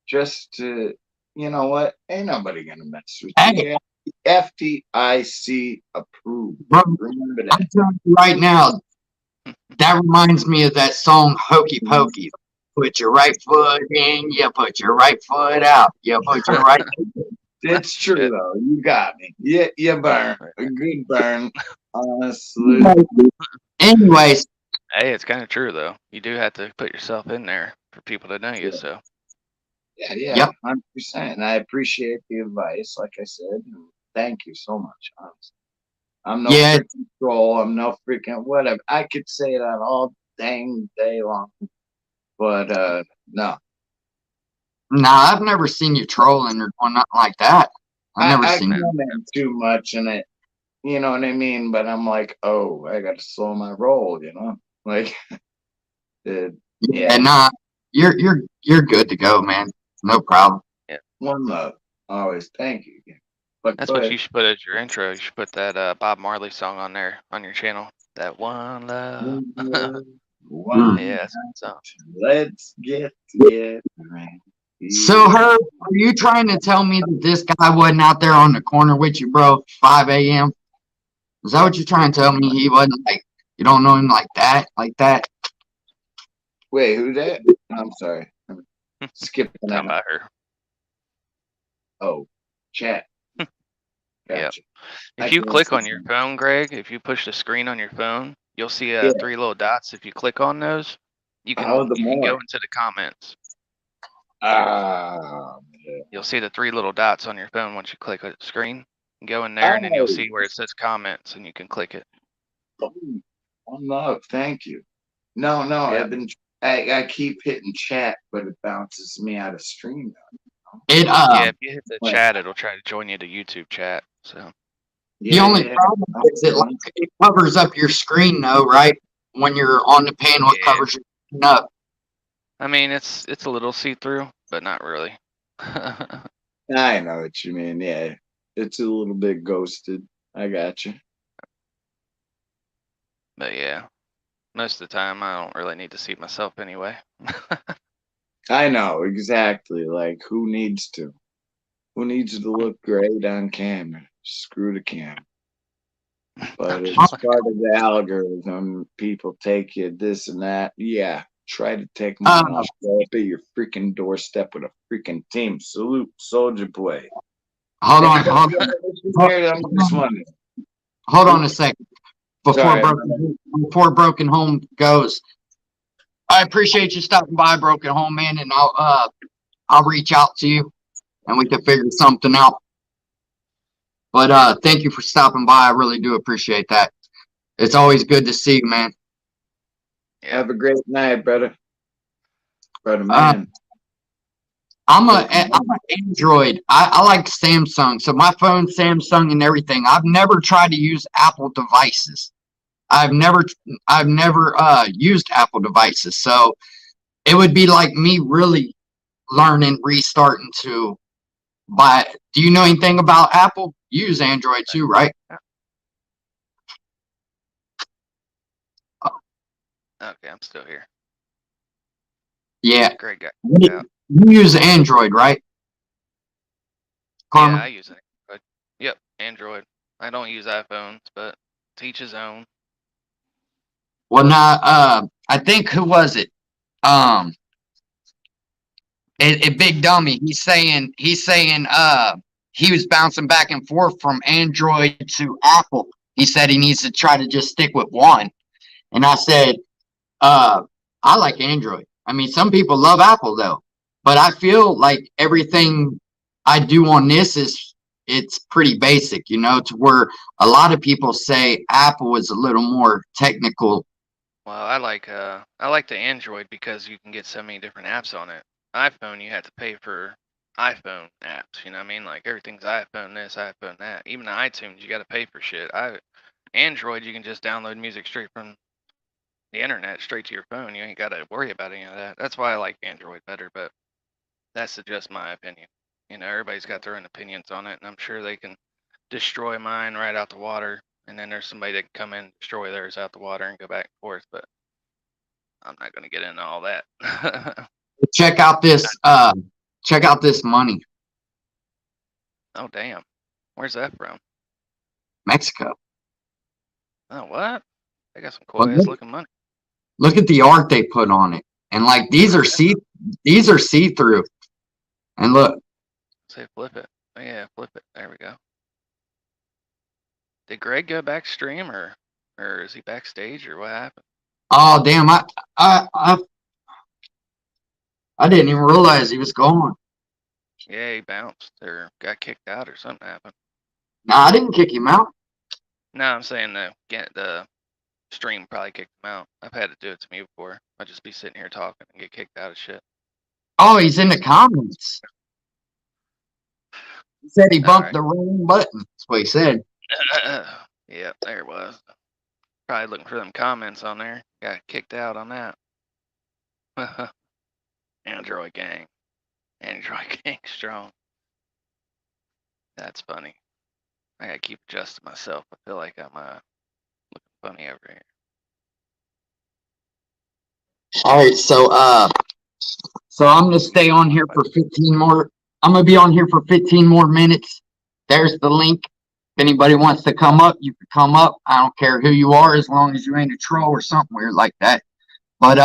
Just to, you know what? Ain't nobody gonna mess with hey, you. FDIC approved. bro, Remember I'm that. telling you right now, that reminds me of that song Hokey Pokey. Put your right foot in, you put your right foot out. You put your right It's true Shit. though. You got me. Yeah, you burn. A good burn. Honestly. Anyways, Hey, it's kind of true though. You do have to put yourself in there for people to know you. So Yeah, Yep. 100%. And I appreciate the advice, like I said. And thank you so much, honestly. I'm no Yeah. freaking troll. I'm no freaking whatever. I could say that all dang day long. But no. Nah, I've never seen you trolling or nothing like that. I've never I seen you. comment too much in it. You know what I mean? But I'm like, oh, I got to slow my roll, you know? Like, yeah. And nah, you're good to go, man. No problem. One love. Always. Thank you. But that's go what ahead. you should put as your intro. You should put that Bob Marley song on there on your channel. That one love. One Yeah, that's a good song. Let's get together. So, Herb, are you trying to tell me that this guy wasn't out there on the corner with you, bro, 5 a.m.? Is that what you're trying to tell me? He wasn't like, you don't know him like that? Wait, who that? I'm sorry. Skipping Talking that. about her. Oh, chat. Yep. Gotcha. If you click on your phone, Greg, if you push the screen on your phone, you'll see Yeah. 3 little dots. If you click on those, you can, Oh, the you can go more. into the comments. Ah, You'll see the 3 little dots on your phone once you click the screen. Go in there, and then you'll Oh. see where it says comments, and you can click it. one love. Thank you. No, Yep. I keep hitting chat, but it bounces me out of stream. Yeah, if you hit the Right. chat, it'll try to join you to YouTube chat. So The only problem is it covers up your screen, though, right? When you're on the panel, it Yeah. covers your screen up. I mean, it's a little see-through, but not really. I know what you mean. Yeah, it's a little bit ghosted. I got you. But yeah, most of the time I don't really need to see myself anyway. I know exactly. Like, who needs to? Who needs to look great on camera? Screw the camera. But it's part of the algorithm. People take you this and that. Yeah, try to take mine. I'll show up at your freaking doorstep with a freaking team. Salute, Soldier Boy. Hold on a second. Before Broken Home goes, I appreciate you stopping by, Broken Home, man, and I'll reach out to you and we can figure something out. But thank you for stopping by. I really do appreciate that. It's always good to see you, man. Yeah. Have a great night, brother. Brother man. I'm an Android. I like Samsung, so my phone's Samsung and everything. I've never tried to use Apple devices. I've never used Apple devices, so it would be like me really restarting to buy. Do you know anything about Apple? You use Android too, right? Okay, I'm still here. Yeah. Great guy. You use Android, right? Carmen? Yeah, I use Android. Yep, Android. I don't use iPhones, but to each his own. Well, now, I think, who was it? Big Dummy. He's saying, he was bouncing back and forth from Android to Apple. He said he needs to try to just stick with one. And I said, I like Android. I mean, some people love Apple though, but I feel like everything I do on this it's pretty basic, you know, to where a lot of people say Apple is a little more technical. Well, I like the Android because you can get so many different apps on it. iPhone, you have to pay for iPhone apps. You know what I mean? Like everything's iPhone this, iPhone that. Even the iTunes, you got to pay for shit. Android, you can just download music straight from the internet straight to your phone. You ain't got to worry about any of that. That's why I like Android better. But that's just my opinion. You know, everybody's got their own opinions on it, and I'm sure they can destroy mine right out the water. And then there's somebody that can come in, destroy theirs out the water, and go back and forth. But I'm not going to get into all that. Check out this money. Oh, damn. Where's that from? Mexico. Oh, what? They got some cool ass looking money. Look at the art they put on it. And like these are see-through. And look. Say flip it. Yeah, flip it. There we go. Did Greg go backstream or is he backstage or what happened? Oh damn! I I didn't even realize he was gone. Yeah, he bounced or got kicked out or something happened. Nah, I didn't kick him out. No, I'm saying the stream probably kicked him out. I've had it do it to me before. I'd just be sitting here talking and get kicked out of shit. Oh, he's in the comments. He said he bumped Alright. the wrong button. That's what he said. Yeah, there it was. Probably looking for them comments on there. Got kicked out on that. Android gang. Android gang strong. That's funny. I gotta keep adjusting myself. I feel like I'm looking funny over here. All right, so I'm gonna stay on here for 15 more. I'm gonna be on here for 15 more minutes. There's the link. If anybody wants to come up, you can come up. I don't care who you are, as long as you ain't a troll or something weird like that. But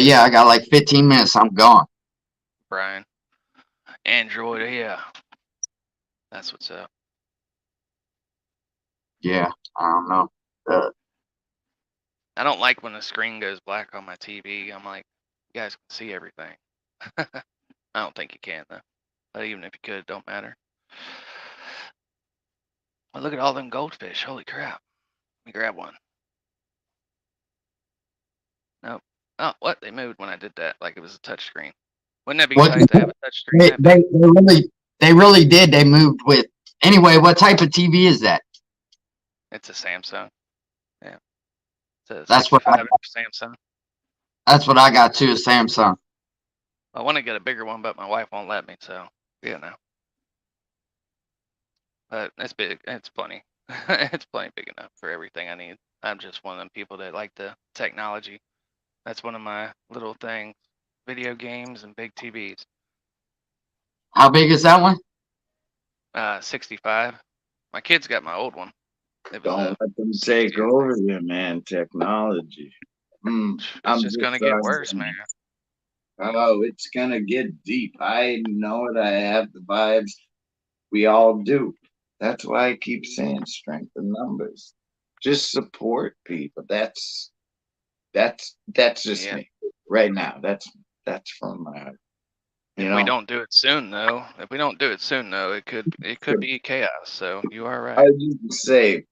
yeah, I got like 15 minutes. I'm gone. Brian. Android, yeah. That's what's up. Yeah, I don't know. I don't like when the screen goes black on my TV. I'm like, you guys can see everything. I don't think you can though. But even if you could, it don't matter. Well, look at all them goldfish. Holy crap. Let me grab one. Nope. Oh, what? They moved when I did that, like it was a touch screen. Wouldn't that be What tight to have a touch screen they, that big? they really did. They moved with. Anyway, what type of TV is that? It's a Samsung. Yeah. It's a That's what 65-inch Samsung. That's what I got too. Is Samsung. I want to get a bigger one, but my wife won't let me, so you know. But it's big. It's plenty. It's plenty big enough for everything I need. I'm just one of them people that like the technology. That's one of my little things. Video games and big TVs. How big is that one? 65. My kids got my old one. It was Don't a let them 60 take or over you, man. Technology. It's I'm just gonna get worse, man. Oh, it's gonna get deep. I know it. I have the vibes. We all do. That's why I keep saying strength in numbers. Just support people. That's just Yeah. me right now. That's from my heart. You If know, we don't do it soon, though, it could be chaos. So you are I right. just say,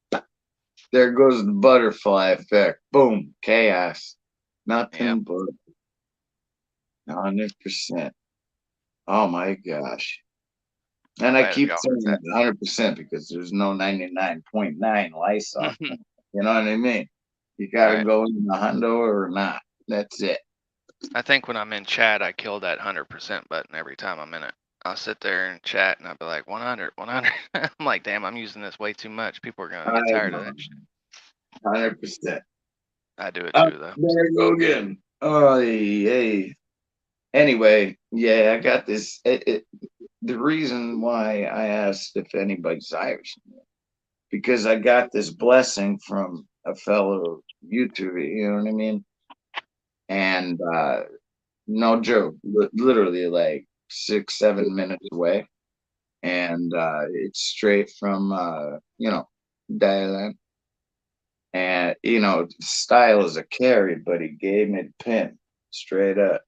there goes the butterfly effect. Boom, chaos. Nothing Yep. but 100%. Oh my gosh. And I Glad keep y'all saying heard 100% because there's no 99.9 Lysol. that. You know what I mean? You gotta Right. go in the hundo or not. That's it. I think when I'm in chat, I kill that 100% button every time I'm in it. I'll sit there and chat, and I'll be like 100, 100. I'm like, damn, I'm using this way too much. People are gonna get tired of that shit. 100%. I do it too, though. There you go again. Oh, hey. Anyway, yeah, I got this. The reason why I asked if anybody's Irish, because I got this blessing from a fellow YouTuber, you know what I mean? And no joke, literally like 6-7 minutes away. And it's straight from, Thailand. And, style is a carry, but he gave me the pin straight up,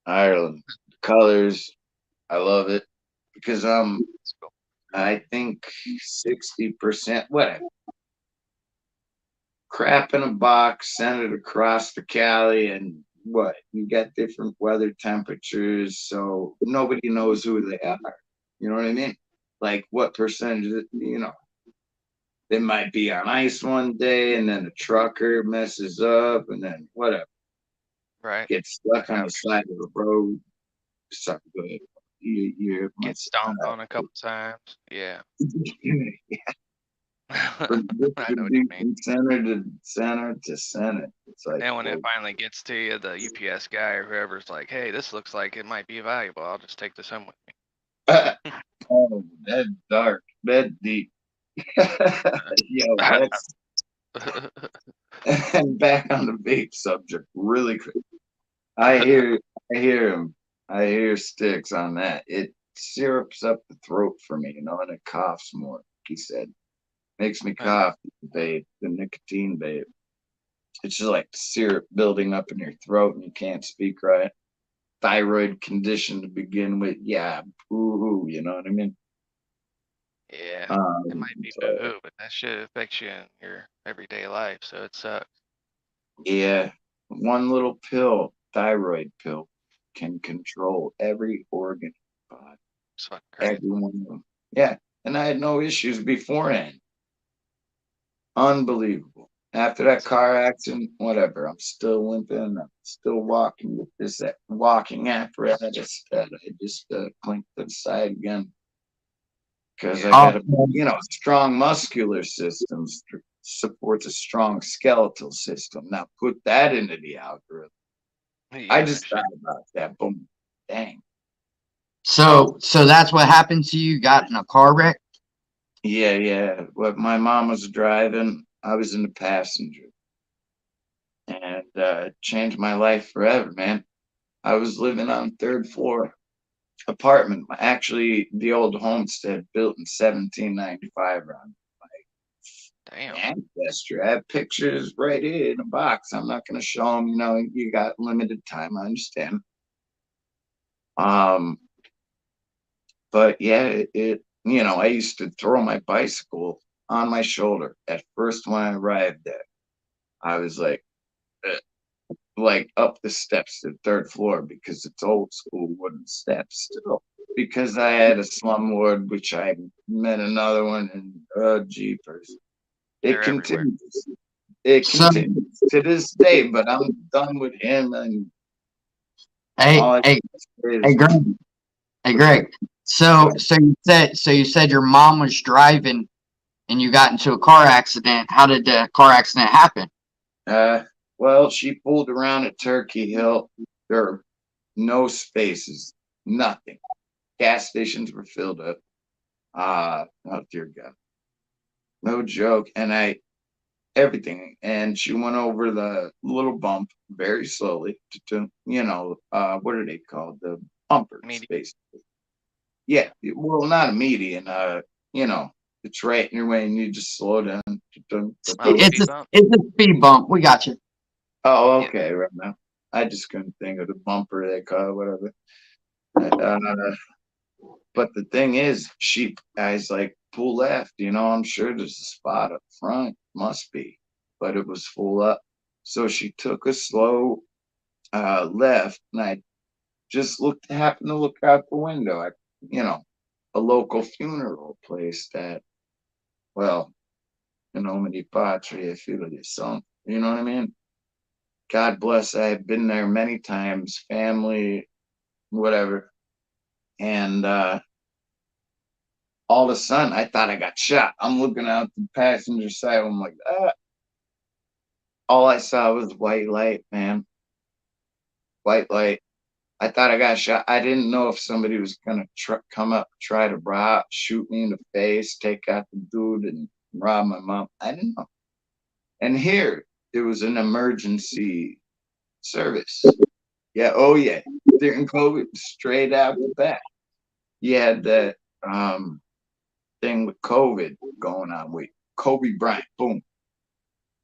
Ireland. Colors, I love it because That's cool. I think 60%, whatever. Crap in a box, send it across the Cali, and what? You got different weather temperatures, so nobody knows who they are. You know what I mean? Like what percentage, they might be on ice one day, and then the trucker messes up, and then whatever. Right. Gets stuck on the Have side of the road. Suck good. You're get stomped on a couple times. Yeah. From I know what you mean. center to center to center. It's like, And when it finally gets to you, the UPS guy or whoever's like, "Hey, this looks like it might be valuable. I'll just take this home with me." oh, that's dark, that's deep. Yo, that's and back on the vape subject really quick. I hear him. I hear sticks on that. syrups up the throat for me, and it coughs more. He said, makes me Uh, cough, babe. The nicotine, babe. It's just like syrup building up in your throat, and you can't speak right. Thyroid condition to begin with. Yeah, boo-hoo, you know what I mean? Yeah, it Um, might be so, boo-hoo, but that shit affects you in your everyday life, so it sucks. yeah, one little pill, thyroid pill, can control every organ, in the body, It's fucking crazy. every one of them. Yeah, and I had no issues beforehand. Unbelievable. After that car accident, whatever, I'm still limping. I'm still walking with this walking apparatus that I just clinked to the side again because I Yeah, got a Oh, strong muscular system supports a strong skeletal system. Now put that into the algorithm. I yeah, no just thought shit. about that. Boom, dang. so that's what happened to you? Got in a car wreck? Yeah, yeah. What my mom was driving, I was in the passenger, and changed my life forever, man. I was living on third floor apartment, actually the old homestead built in 1795 around Damn. ancestor. I have pictures right here in a box. I'm not going to show them. You got limited time. I understand. Um, but yeah, I used to throw my bicycle on my shoulder. At first, when I arrived there, I was like up the steps to the third floor because it's old school wooden steps still. Because I had a slumlord, which I met another one, and jeepers. It They're everywhere. continues. It So, continues to this day, but I'm done with him, and hey, all I hey, say hey, is, Greg. Hey, Greg. So you said your mom was driving and you got into a car accident. How did the car accident happen? uh, well, she pulled around at Turkey Hill. There are no spaces, nothing. Gas stations were filled up. Oh dear God, no joke. And everything. And she went over the little bump very slowly what are they called? The bumpers, Media. basically. Yeah, well, not a median. It's right in your way, and you just slow down. Oh, It's speed a bump. it's a speed bump. We got you. Oh, Yeah. okay, right now. I just couldn't think of the bumper they call it, whatever. But the thing is, guys like pull left. I'm sure there's a spot up front, must be, but it was full up. So she took a slow left, and I just happened to look out the window at, a local funeral place that, well, many patria figlia sum. You know what I mean? God bless. I've been there many times, family, whatever. And all of a sudden, I thought I got shot. I'm looking out the passenger side. I'm like, ah. All I saw was white light, man. White light. I thought I got shot. I didn't know if somebody was gonna come up, try to shoot me in the face, take out the dude, and rob my mom. I didn't know. And here, it was an emergency service. Yeah, oh yeah. During COVID, straight out the back. You had that thing with COVID going on with Kobe Bryant. Boom.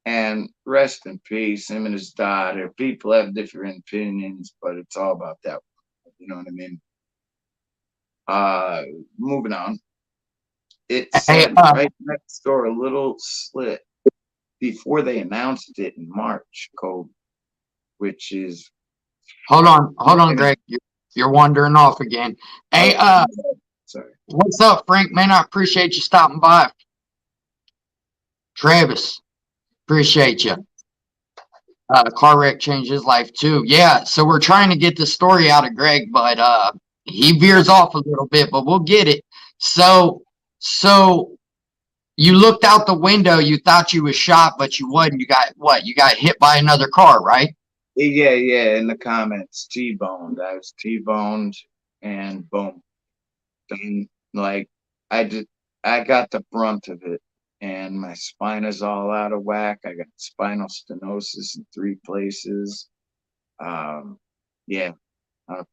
And rest in peace, him and his daughter. People have different opinions, but it's all about that. You know what I mean? Uh, Moving on. It Hey, said right next door, a little slit before they announced it in March, COVID, which is hold on, Greg. You're wandering off again. Hey, oh, sorry. what's up, Frank? Man, I appreciate you stopping by. Travis, appreciate you. Car wreck changed his life too. Yeah, so we're trying to get the story out of Greg, but he veers off a little bit, but we'll get it. So you looked out the window, you thought you was shot, but you wasn't. You got what? You got hit by another car, right? Yeah, yeah. In the comments, T-boned. I was T-boned, and boom. Then, like, I just, I got the brunt of it, and my spine is all out of whack. I got spinal stenosis in 3 places. Um, yeah, 100%.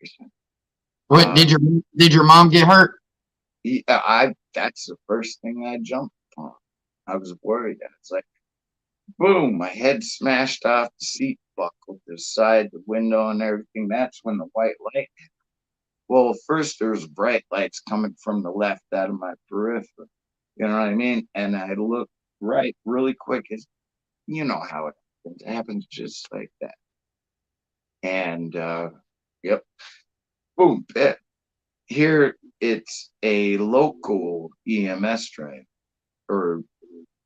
What Uh, did your mom get hurt? that's the first thing I jumped on. I was worried. I was like, boom, my head smashed off the seat buckle, the side, the window, and everything. That's when the white light. Well, first there was bright lights coming from the left out of my periphery. You know what I mean? And I looked right really quick. You know how it happens. It happens just like that. And yep, boom, here it's a local EMS driver or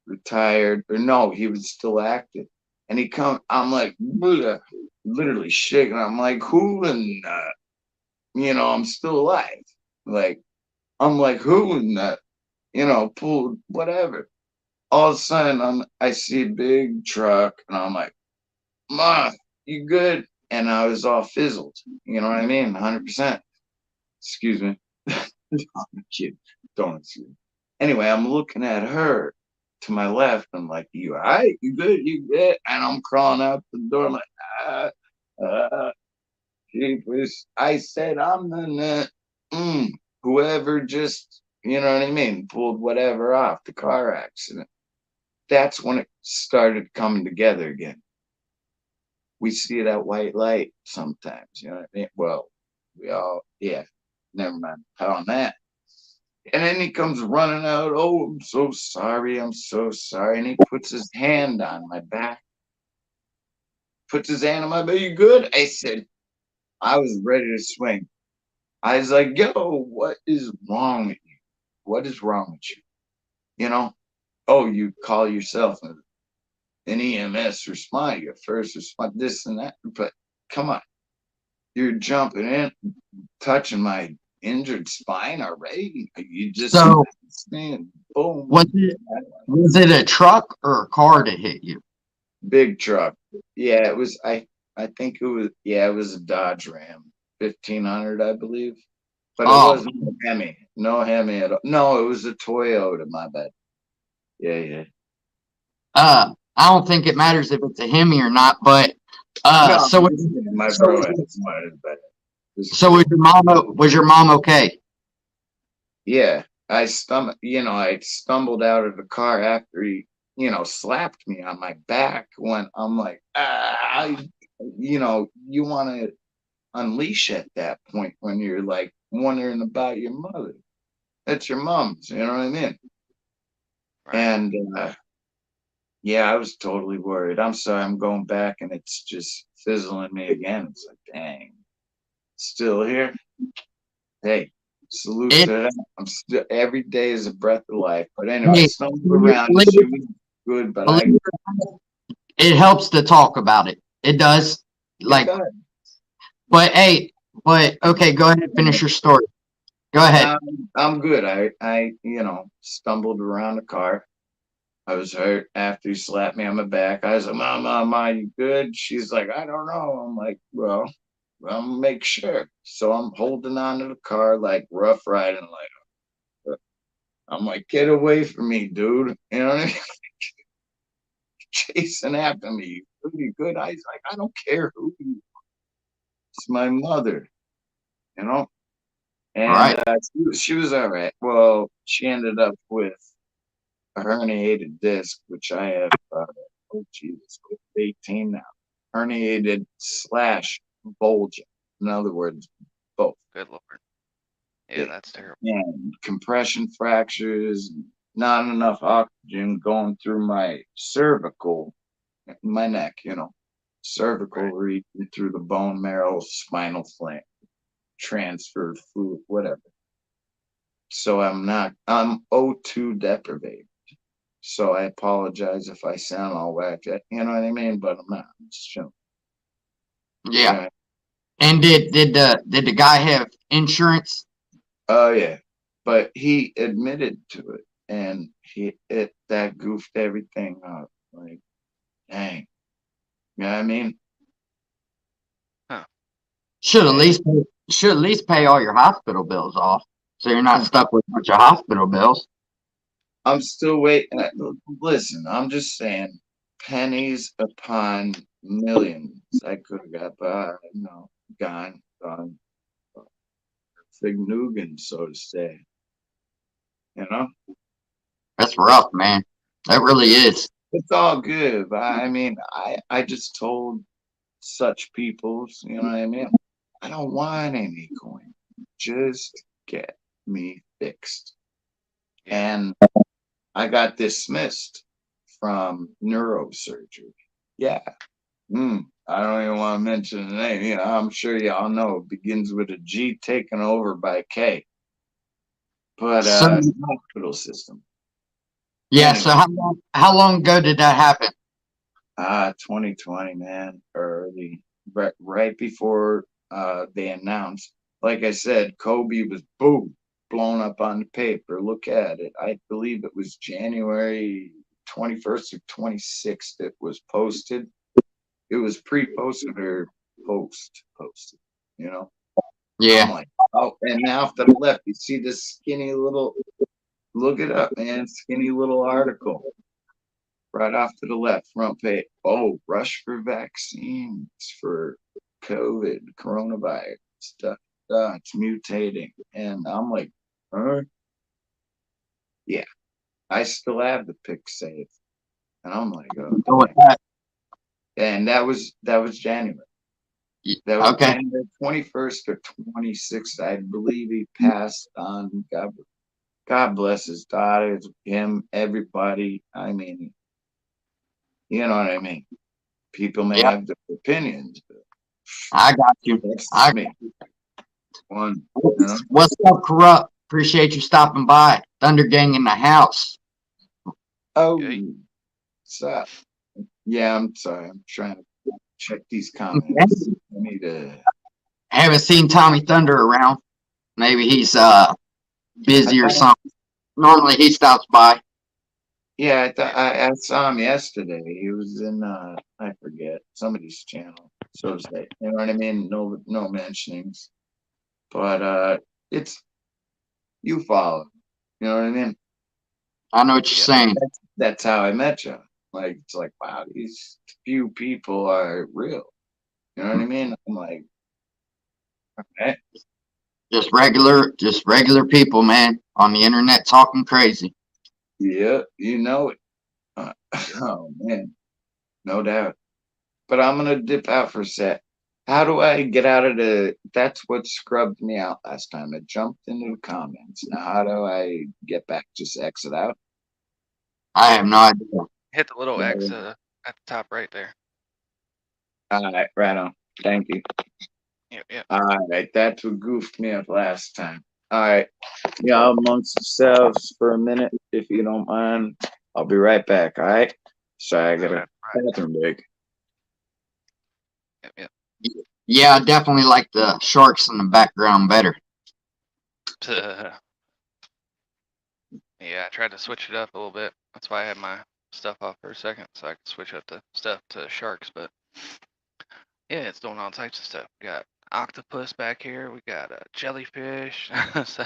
retired, or no, he was still active. And he come, I'm like, "Bleh," literally shaking. I'm like, who in I'm still alive. Like, I'm like, who in pulled whatever. All of a sudden, I see a big truck, and I'm like, Ma, you good? And I was all fizzled. You know what I mean? 100%. Excuse me. I'm kidding. Don't excuse me. Anyway, I'm looking at her to my left. I'm like, you all right? You good? You good? And I'm crawling out the door. I'm like, uh, I said, I'm the whoever just, you know what I mean, pulled whatever off the car accident. That's when it started coming together again. We see that white light sometimes, you know what I mean? Well, yeah, never mind on that. And then he comes running out. Oh, I'm so sorry. I'm so sorry. And he puts his hand on my back. Puts his hand on my back. You good? I said, I was ready to swing. I was like, yo, what is wrong with you? What is wrong with you? You know? Oh, you call yourself an EMS responder, your first responder, this and that. But come on. You're jumping in, touching my injured spine already. You just So boom. was it a truck or a car that hit you? Big truck. Yeah, it was. I think it was. Yeah, it was a Dodge Ram, 1500, I believe. But it Oh, wasn't a Hemi. No Hemi at all. No, it was a Toyota. My bad. Yeah, yeah. I don't think it matters if it's a Hemi or not, but No, so my so bro has mine, but it's so cool. was your mom okay? Yeah, I stumbled out of the car after he, slapped me on my back when I'm like, you want to unleash at that point when you're like wondering about your mother. That's your mom's, you know what I mean? Right. And yeah, I was totally worried. I'm sorry, I'm going back and it's just fizzling me again. It's like, dang, still here. Hey, salute It to that. I'm still every day is a breath of life. But anyway, I hey, stumbled believe around and it, she was good, but believe it helps to talk about it. It does. it Like, does. but hey, but okay, go ahead and finish your story. Go ahead. I'm good. I stumbled around the car. I was hurt after he slapped me on my back. I was like, Mama, you good? She's like, I don't know. I'm like, well, I'll make sure. So I'm holding on to the car like rough riding, like I'm like, get away from me, dude. You know what I mean? Chasing after me. You good? I was like, I don't care who you are. It's my mother, you know? All And right. she was all right. Well, she ended up with a herniated disc, which I have, oh, Jesus, 18 now. Herniated slash bulging. In other words, both. Good Lord. Yeah, Yeah. that's terrible. And compression fractures, not enough oxygen going through my cervical, my neck, cervical Right. region through the bone marrow, spinal flank, transfer fluid, whatever. So I'm O2 deprivate. So I apologize if I sound all whacked. You know what I mean? But I'm not. I'm just chilling. Yeah. Yeah. And did the guy have insurance? Oh yeah. But he admitted to it, and that goofed everything up. Like, dang. You know what I mean? Huh. Should at Yeah. least should at least pay all your hospital bills off, so you're not stuck with a bunch of hospital bills. I'm still waiting. Listen, I'm just saying, pennies upon millions I could have got, but no, gone. big nougat, so to say. You know, That's rough, man. That really is. it's all good. But I mean, I just told such peoples, you know what I mean? I don't want any coin. Just get me fixed. Yeah. And I got dismissed from neurosurgery. Yeah. I don't even want to mention the name. You know, I'm sure y'all know it begins with a G taken over by K. But So hospital system. yeah. Anyway. So how long ago did that happen? 2020, man, early, right before they announced. Like I said, Kobe was boom, blown up on the paper. Look at it. I believe it was January 21st or 26th. It was posted. It was pre-posted or post-posted. You know, I'm Yeah. like, oh, and now to the left, you see this skinny little. Look it up, man. Skinny little article. Right off to the left, front page. Oh, rush for vaccines for COVID, coronavirus stuff. It's mutating. And I'm like, huh? Yeah, I still have the pick safe. And I'm like, oh, Go with dang. that. And that was January. That was Okay. January 21st or 26th. I believe he passed on. God bless his daughters, him, everybody. I mean, you know what I mean? People may Yeah, have different opinions, but I got you. that's I me. One, you know? What's up, Corrupt? Appreciate you stopping by. Thunder Gang in the house. Oh, Okay. so yeah, I'm sorry. I'm trying to check these Okay. comments. I need to. Haven't seen Tommy Thunder around. Maybe he's busy or I, something. Normally he stops by. yeah, I thought I saw him yesterday. He was in I forget somebody's channel. So to say, you know what I mean? No mentionings, but it's you follow. You know what I mean? I know what you're Yeah. saying. That's how I met you. Like it's like wow, these few people are real. You know what I mean? I'm like, okay. Just regular people, man, on the internet talking crazy. Yeah, you know it. Oh man, no doubt. But I'm gonna dip out for a sec. How do I get out of the? That's what scrubbed me out last time. I jumped into the comments. Now, how do I get back? Just exit out. I have no idea. Hit the little X No. at the top right there. All right, right on. Thank you. Yep. All right, that's what goofed me up last time. All right, y'all amongst yourselves for a minute, if you don't mind. I'll be right back. All right. Sorry, I got a Right. bathroom break. Yep. Yeah, I definitely like the sharks in the background better. Yeah, I tried to switch it up a little bit. That's why I had my stuff off for a second, so I could switch up the stuff to sharks. But yeah, it's doing all types of stuff. We got octopus back here. We got a jellyfish. So,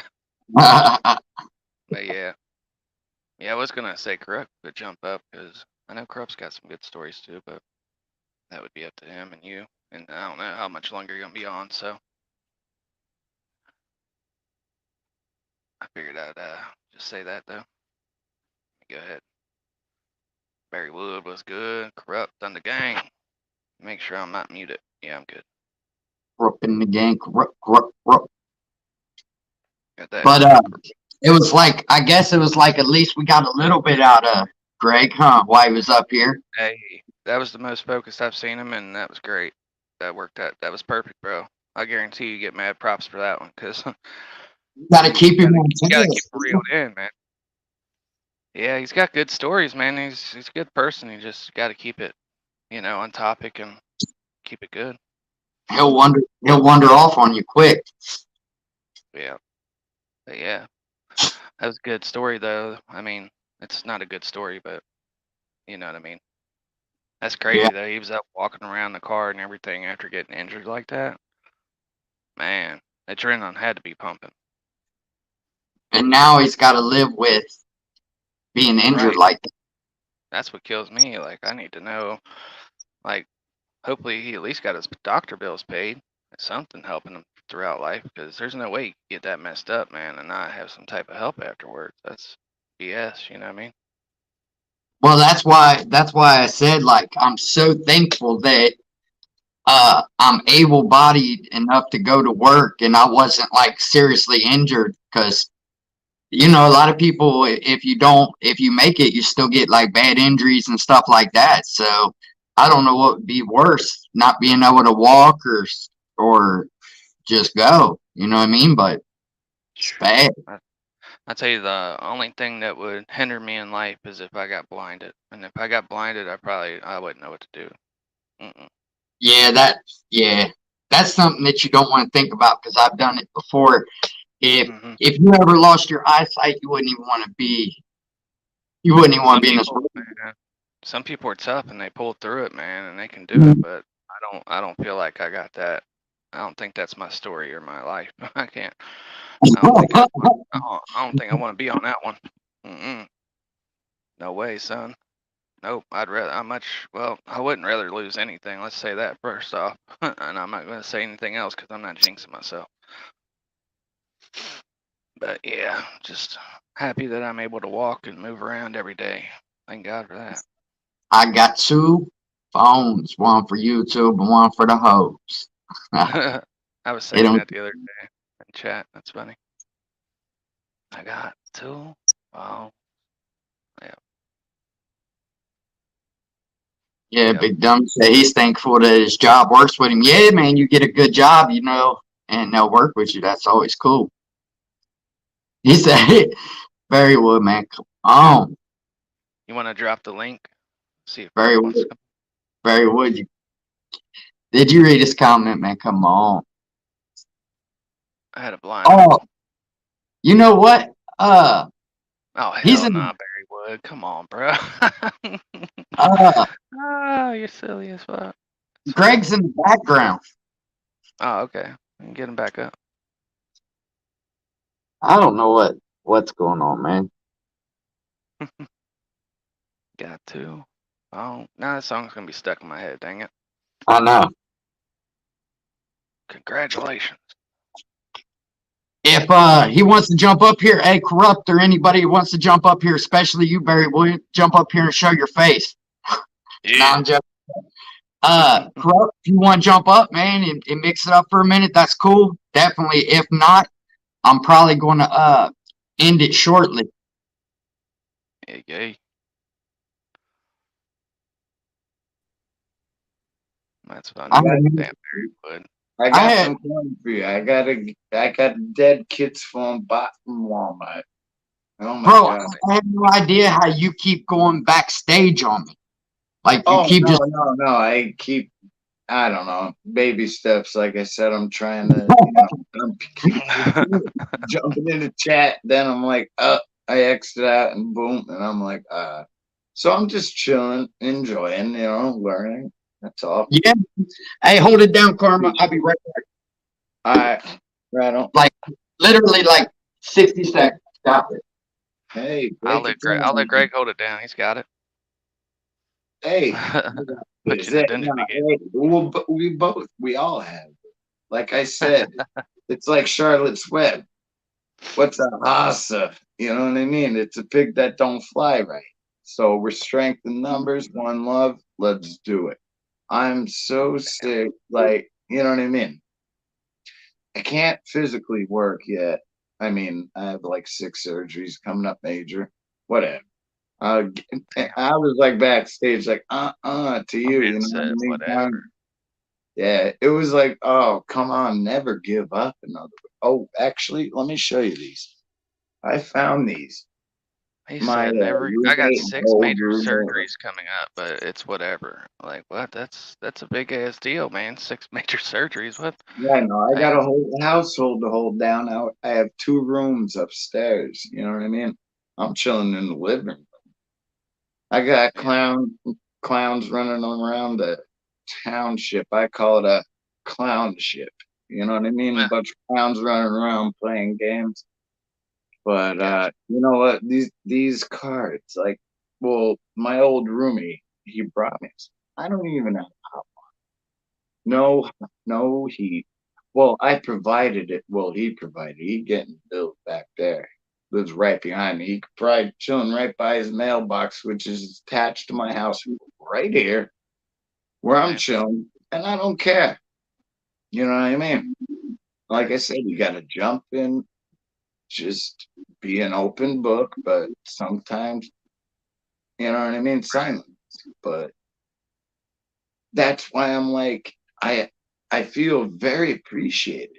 but yeah, I was gonna say Corrupt could jump up because I know Corrupt's got some good stories too, but that would be up to him and you. And I don't know how much longer you're gonna be on, so I figured I'd just say that though. Go ahead. Barry Wood was good. Corrupt on the gang. Make sure I'm not muted. Yeah, I'm good. Corrupt in the gang. Corrupt. Got that. But it was like, I guess it was like at least we got a little bit out of Greg, huh? While he was up here. Hey, that was the most focused I've seen him, and that was great. That worked out. That was perfect, bro. I guarantee you get mad props for that one, because You gotta keep him on you gotta keep task. it reeled in, man. Yeah, he's got good stories, man. He's a good person. You just gotta keep it, on topic and keep it good. He'll wander off on you quick. Yeah. But yeah, that was a good story, though. I mean, it's not a good story, but you know what I mean. That's crazy, Yeah. though. He was up walking around the car and everything after getting injured like that. Man, adrenaline had to be pumping. And now he's got to live with being injured Right. like that. That's what kills me. Like, I need to know, like, hopefully he at least got his doctor bills paid. Something helping him throughout life because there's no way you can get that messed up, man, and not have some type of help afterwards. That's BS, you know what I mean? Well, that's why I said, like, I'm so thankful that I'm able-bodied enough to go to work and I wasn't like seriously injured, because a lot of people, if you make it, you still get like bad injuries and stuff like that. So I don't know what would be worse, not being able to walk or just go. You know what I mean? But it's bad. I tell you, the only thing that would hinder me in life is if I got blinded. And if I got blinded, I wouldn't know what to do. Mm-mm. Yeah, that's something that you don't want to think about, because I've done it before. If Hmm. if you ever lost your eyesight, you wouldn't even want to be. You wouldn't even want Some to be in this. people, man, some people are tough and they pull through it, man, and they can do it. But I don't feel like I got that. I don't think that's my story or my life. I can't. I don't think I want to be on that one. Mm-mm. No way, son. Nope. I wouldn't rather lose anything. Let's say that first off. And I'm not going to say anything else because I'm not jinxing myself. But yeah, just happy that I'm able to walk and move around every day. Thank God for that. I got two phones, one for YouTube and one for the hoes. I was It saying don't. that the other day in chat. That's funny. I got two. Wow. Yeah. Yeah, Yep. Big Dumb said he's thankful that his job works with him. Yeah, man, you get a good job, and they'll work with you. That's always cool. He said, "Very wood, man. Come on, You want to drop the link? See if very Greg wants wood, to come. very wood. Did you read his comment, man? Come on. I had a blind Oh, uncle. you know what? Oh He's hell in. no, Barry Wood. Come on, bro. Uh, Ah, you're silly as fuck. It's funny. Greg's in the background. Oh, okay. Get him back up. I don't know what's going on, man. Got to. Oh, now that song's gonna be stuck in my head. Dang it. I know. Congratulations. If he wants to jump up here, hey, Corrupt, or anybody who wants to jump up here, especially you, Barry, will you jump up here and show your face? No, Yeah. I'm just Corrupt, if you want to jump up, man, and mix it up for a minute, that's cool. Definitely. If not, I'm probably going to end it shortly. Yeah. That's funny. I, Damn, Barry Wood. I I got had, some coin for you. I got a dead kid's phone bought from Walmart. Oh my bro, god. I have no idea how you keep going backstage on me. Like you Oh keep no, just no. I don't know, baby steps. Like I said, I'm trying to, I'm keep jumping in the chat. Then I'm like, I exit out and boom, and I'm like, so I'm just chilling, enjoying, learning. That's all. yeah. Hey, hold it down, Karma. I'll be right back. Right on. Like literally like 60 seconds. Got it. Hey, I'll break it I'll let down. Greg hold it down. He's got it. Hey, Put you in the dungeon again. hey, we all have. Like I said, it's like Charlotte's Web. What's a hassa? You know what I mean? It's a pig that don't fly right. So we're strength in numbers, one love. Let's do it. I'm so sick. Like, you know what I mean? I can't physically work yet. I mean, I have like 6 surgeries coming up major. Whatever. Uh, I was like backstage, like, to you, It you know what said I mean? whatever. Yeah, it was like, oh, come on, never give up. Another. Oh, actually, let me show you these. I found these. He My said never. I got roommate, six old major roommate. surgeries coming up, but it's whatever. Like what? That's a big ass deal, man. 6 major surgeries. What? Yeah, no, I got Damn. a whole household to hold down. I have 2 rooms upstairs. You know what I mean? I'm chilling in the living room. I got Yeah. clowns running around the township. I call it a clownship. You know what I mean? A Yeah. bunch of clowns running around playing games. But Gotcha. you know what? These cards, like, well, my old roomie, he brought me. I don't even have hot. No, no heat. Well, I provided it. Well, he provided. He getting built back there. Lives right behind me. He could probably chilling right by his mailbox, which is attached to my house right here, where I'm Nice. chilling, and I don't care. You know what I mean? Like I said, you got to jump in, just be an open book, but sometimes, you know what I mean, silence. But that's why I'm like, I feel very appreciated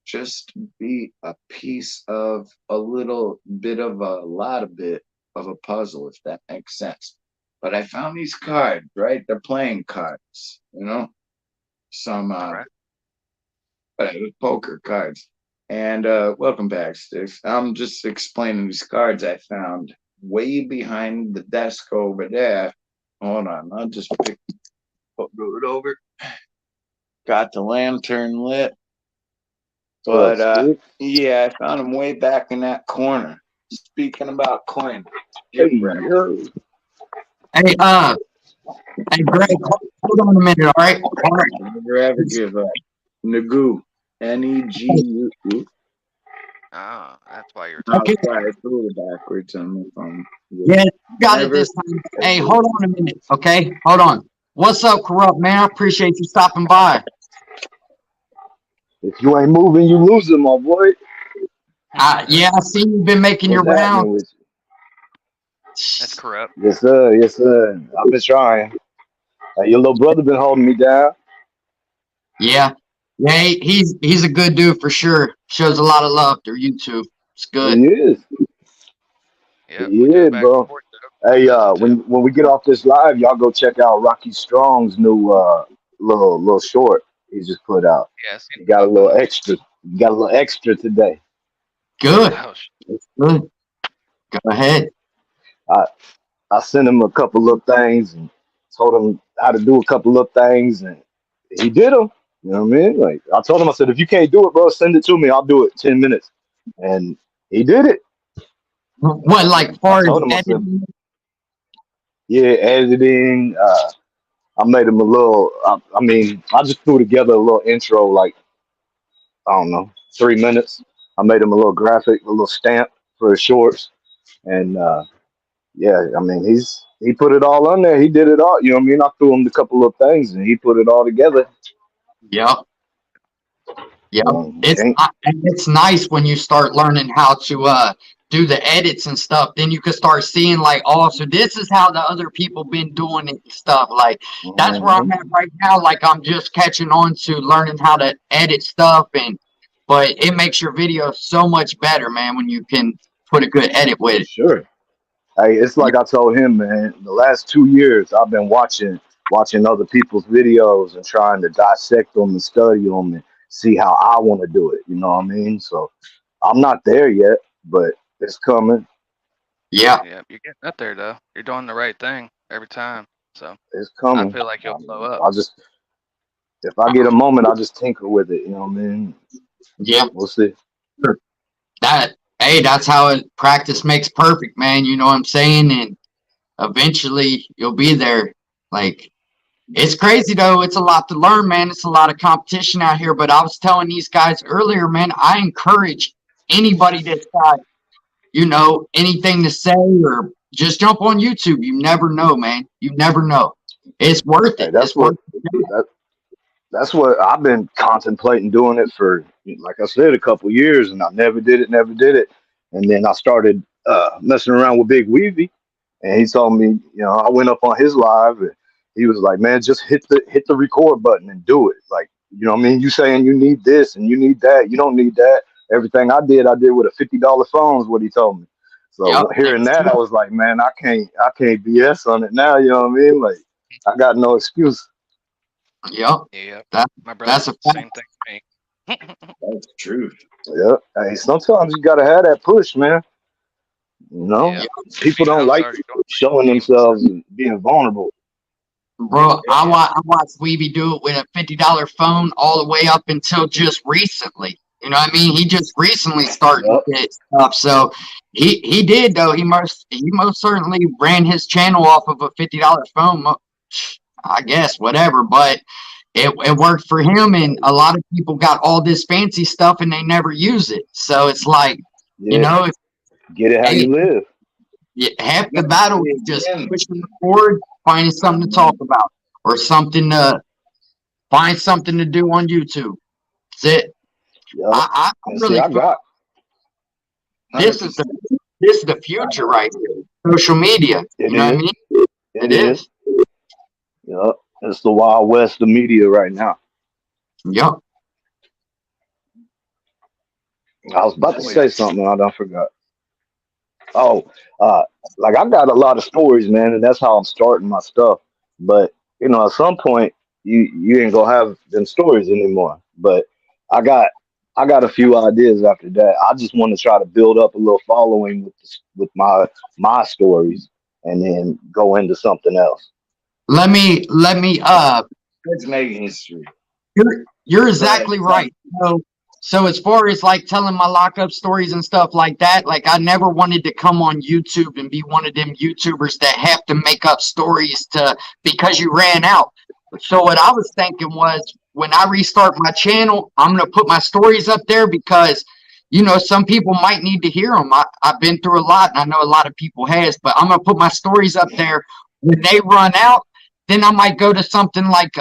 just to be a piece of a little bit of a lot of bit of a puzzle, if that makes sense. But I found these cards, right? They're playing cards, you know, some All right. poker cards. And welcome back, Sticks. I'm just explaining these cards I found way behind the desk over there. Hold on, I'll just move it over. Got the lantern lit. What But up, Stick? yeah, I found them way back in that corner. Speaking about coin, Hey, get wrecked. yo. Hey, Greg, hold on a minute, all right? All right. Never ever give up. Nagu. Neguu. Oh, that's why you're Oh, Okay. sorry, I threw it backwards on the phone. Yeah, you got it Never- this time. Hey, hold on a minute, okay? Hold on. What's up, Corrupt, man? I appreciate you stopping by. If you ain't moving, you losing, my boy. Yeah, I see you've been making your What's happening rounds. with you? That's corrupt. Yes, sir. Yes, sir. I've been trying. Your little brother been holding me down. Yeah. Yeah, he's a good dude for sure. Shows a lot of love through YouTube. It's good. He is. Yeah, He we do is, it back bro. and forth. Though. Hey, Does it too. when we get off this live, y'all go check out Rocky Strong's new little short he just put out. Yeah, I seen He got a both little of those. extra. He got a little extra today. Good. Oh, It's good. Go ahead. I sent him a couple of things and told him how to do a couple of things, and he did them. You know what I mean? Like I told him, I said, if you can't do it, bro, send it to me. I'll do it 10 minutes, and he did it. What, like I far as told him, I said, editing? yeah, editing. I made him a little. I mean, I just threw together a little intro, like I don't know, 3 minutes. I made him a little graphic, a little stamp for his shorts, and yeah, I mean, he put it all on there. He did it all. You know what I mean? I threw him a couple of things, and he put it all together. Yep. Yep. It's Can't, it's nice when you start learning how to do the edits and stuff. Then you can start seeing like, oh, so this is how the other people been doing it and stuff. Like that's where I'm at right now. Like I'm just catching on to learning how to edit stuff, but it makes your video so much better, man, when you can put a good edit with it. sure. Hey, it's like I told him, man. The last 2 years, I've been watching other people's videos and trying to dissect them and study them and see how I want to do it. You know what I mean? So I'm not there yet, but it's coming. Yeah. yeah, you're getting up there though. You're doing the right thing every time. So It's I coming. feel like you'll blow up. I'll just, if I get a moment, I'll just tinker with it. You know what I mean? Yeah. We'll see. That's how it practice makes perfect, man. You know what I'm saying? And eventually you'll be there. Like it's crazy though. It's a lot to learn, man. It's a lot of competition out here. But I was telling these guys earlier, man, I encourage anybody that's got, anything to say or just jump on YouTube. You never know, man. You never know. It's worth Hey, it. It's worth it. that's what I've been contemplating doing it for, like I said, a couple years, and I never did it. And then I started messing around with Big Weavy, and he told me, I went up on his live, and he was like, "Man, just hit the record button and do it." Like, you know what I mean? You saying you need this and you need that, you don't need that. Everything I did with a $50 phone is what he told me. So Yep. hearing that, I was like, man, I can't BS on it now. You know what I mean? Like, I got no excuse. Yep. Yeah, That, my brother that's did a the fact. same thing to me. That's the truth. Yeah. Hey, sometimes you gotta have that push, man. Yeah. People I don't was like already doing showing themselves and being vulnerable. Bro, I watched Weeby do it with a $50 phone all the way up until just recently. You know what I mean? He just recently started Yep. it stuff. So he did though. He most certainly ran his channel off of a $50 phone. I guess whatever, but it worked for him, and a lot of people got all this fancy stuff and they never use it. So it's like, you Yeah, know, if, get it how hey, you live. half the Now, battle see, is just again, pushing forward, finding something to talk about, or something to find something to do on YouTube. That's it. Yep. I And see, really I feel got this is 100%. the future right here. Social media. it You know what I is. mean? It It is. is. Yep. It's the wild west of media right now. Yep. I was about to Oh, say yeah. something, I don't forgot. Oh, uh, like I got a lot of stories, man, and that's how I'm starting my stuff. But you know, at some point, you ain't gonna have them stories anymore. But I got I got a few ideas after that. I just want to try to build up a little following with my stories, and then go into something else. Let me Let's make history. you're Go ahead. exactly right. So as far as like telling my lockup stories and stuff like that, like I never wanted to come on YouTube and be one of them YouTubers that have to make up stories to because you ran out. So what I was thinking was when I restart my channel, I'm gonna put my stories up there because some people might need to hear them. I've been through a lot, and I know a lot of people has, but I'm gonna put my stories up there. When they run out, then I might go to something like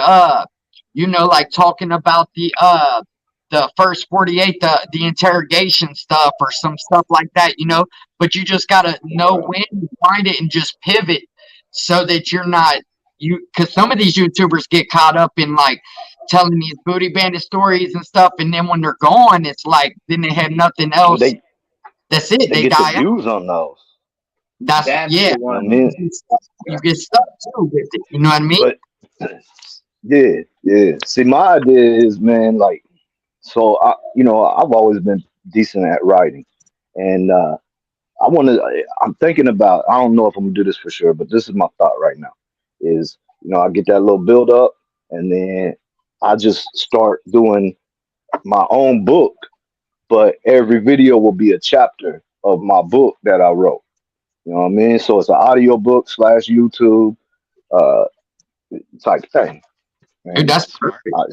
like talking about the first 48, the interrogation stuff or some stuff like that. But you just gotta know Well, when to find it and just pivot so that you're not because some of these YouTubers get caught up in like telling these booty bandit stories and stuff, and then when they're gone, it's like then they have nothing Well, else. That's it. they They get the die out. views on those. That's that's yeah. the You know what I one. mean? You get stuck too with it. You know what I mean? But yeah, yeah. See, my idea is, man, like, so I've always been decent at writing, and I want to. I'm thinking about. I don't know if I'm gonna do this for sure, but this is my thought right now. Is I get that little build up, and then I just start doing my own book, but every video will be a chapter of my book that I wrote. You know what I mean? So it's an audio book slash YouTube uh type thing, Dude, and that's perfect. I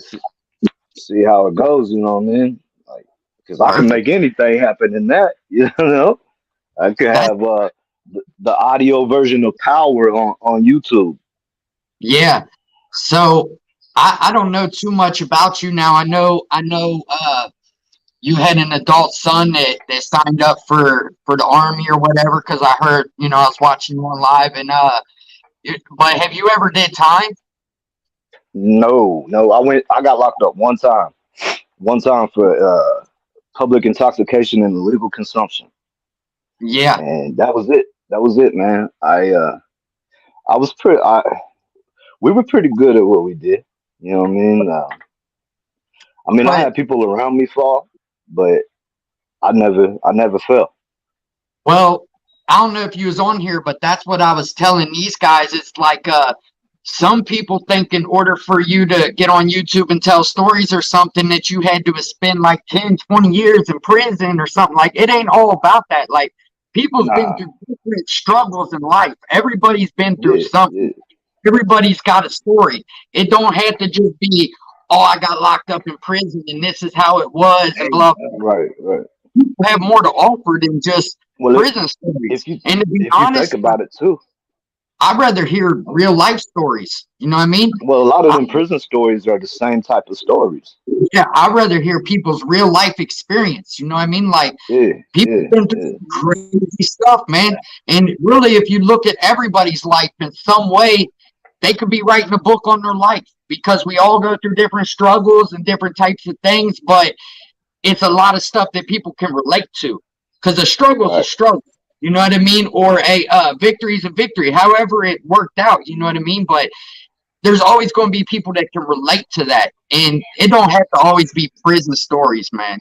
see how it goes. You know what I mean? Like, because I can Perfect. make anything happen in that. You know, I could That have the audio version of Power on YouTube. Yeah. So I don't know too much about you now. I know you had an adult son that signed up for the army or whatever because I heard, I was watching you on live and but have you ever did time? No, no, I got locked up one time for public intoxication and illegal consumption, Yeah. and that was it. That was it, man. I was pretty. We were pretty good at what we did. You know what I mean? I But had people around me fall, but I never fell. well, I don't know if you was on here, but that's what I was telling these guys. It's like some people think in order for you to get on YouTube and tell stories or something that you had to spend like 10, 20 years in prison or something. Like it ain't all about that. Like people's been Nah, through different struggles in life. Everybody's been through yeah, something. yeah, Everybody's got a story. It don't have to just be, oh, I got locked up in prison and this is how it was and Hey, blah. right, right. People have more to offer than just Well, prison stories. if you And to be if you think honest, about it too, I'd rather hear real life stories. You know what I mean? well, a lot of I, them prison stories are the same type of stories. yeah, I'd rather hear people's real life experience. You know what I mean? Like Yeah, people yeah, been through yeah. some crazy stuff, man. And really, if you look at everybody's life in some way, they could be writing a book on their life because we all go through different struggles and different types of things. But it's a lot of stuff that people can relate to because a struggle is a Right. struggle. You know what I mean? Or a victory is a victory, however it worked out. You know what I mean? But there's always going to be people that can relate to that. And it don't have to always be prison stories, man.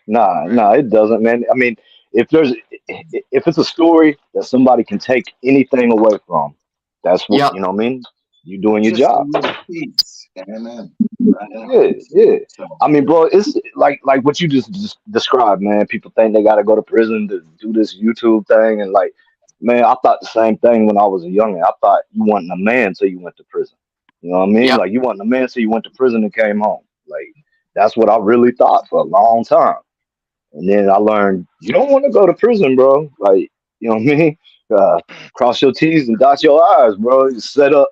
Nah, nah, it doesn't, man. I mean, if there's if it's a story that somebody can take anything away from, that's what Yep. you know what I mean? You doing your just a job. little piece. Amen. Right. Yeah, yeah. So, I mean, bro, it's like what you just described, man. People think they gotta go to prison to do this YouTube thing, and like, man, I thought the same thing when I was a youngin. I thought you wasn't a man till you went to prison. You know what I mean? Yep. Like you wasn't a man, so you went to prison and came home. Like that's what I really thought for a long time. And then I learned you don't want to go to prison, bro. Like, you know what I mean? Cross your T's and dot your I's, bro. You set up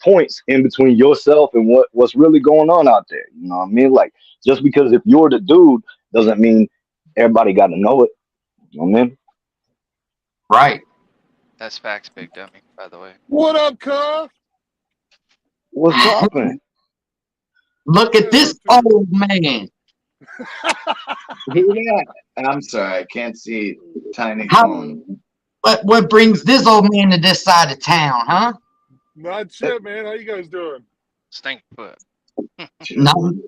points in between yourself and what's really going on out there. You know what I mean? Like just because if you're the dude doesn't mean everybody got to know it. You know what I mean? Right. That's facts, big dummy, by the way. What up, Cuff? What's popping? Look at this old man. Yeah. I'm sorry, I can't see tiny How- phone. What brings this old man to this side of town, huh? Not shit, man. How you guys doing? Stinkfoot. Nothing.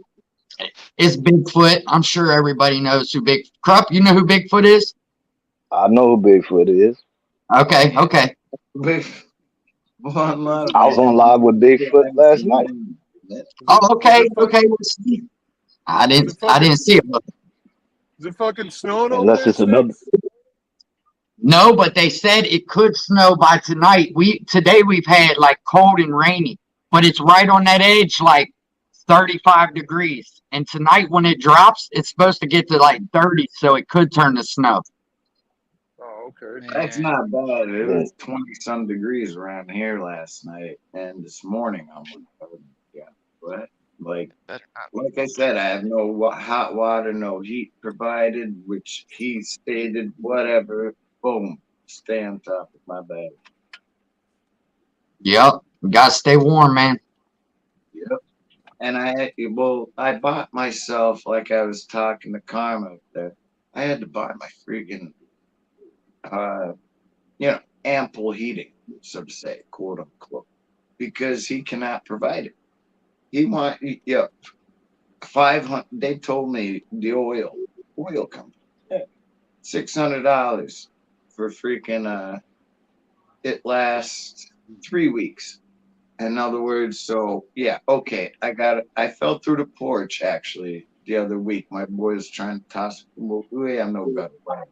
It's Bigfoot. I'm sure everybody knows who Big Krupp. You know who Bigfoot is? I know who Bigfoot is. Okay. Big one love, I was man. on live with Bigfoot last night. Oh, okay. Let's see. I didn't see it. Is it fucking snowing over Unless there? it's another. No, but they said it could snow by tonight. Today we've had like cold and rainy, but it's right on that edge, like 35 degrees. And tonight when it drops, it's supposed to get to like 30, so it could turn to snow. Oh, okay. That's Man, not bad. It was 20 some degrees around here last night, and this morning I'm like, oh, yeah, what? Like better not. like I said, I have no hot water, no heat provided, which he stated, whatever. Boom, stay on top of my bed. Yep. Gotta stay warm, man. Yep. And I bought myself, like I was talking to Karma up there, I had to buy my freaking, ample heating, so to say, quote unquote, because he cannot provide it. He want, yeah, 500. They told me the oil company, $600 for freaking. It lasts 3 weeks. In other words, so yeah, okay. I fell through the porch actually the other week. My boy was trying to toss. Well, we have no gutter,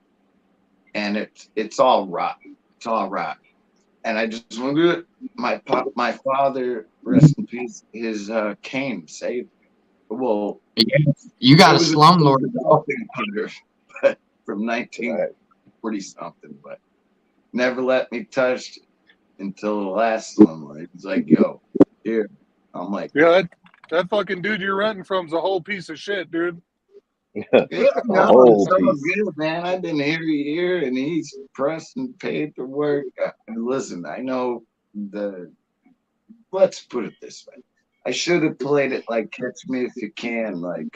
and it's all rotten. It's all rotten. And I just want to do it. My father, rest in peace. His cane saved me. Well, You got it a was slumlord. developing cutter, but from 1940 something, but never let me touch it until the last slumlord. He's like, "Yo, here." I'm like, Yeah, that fucking dude you're renting from's a whole piece of shit, dude. "Yeah, no, whole it's all piece. good, man. I've been here a year, and he's pressing paperwork." Listen, I know the. Let's put it this way. I should have played it like Catch Me If You Can, like,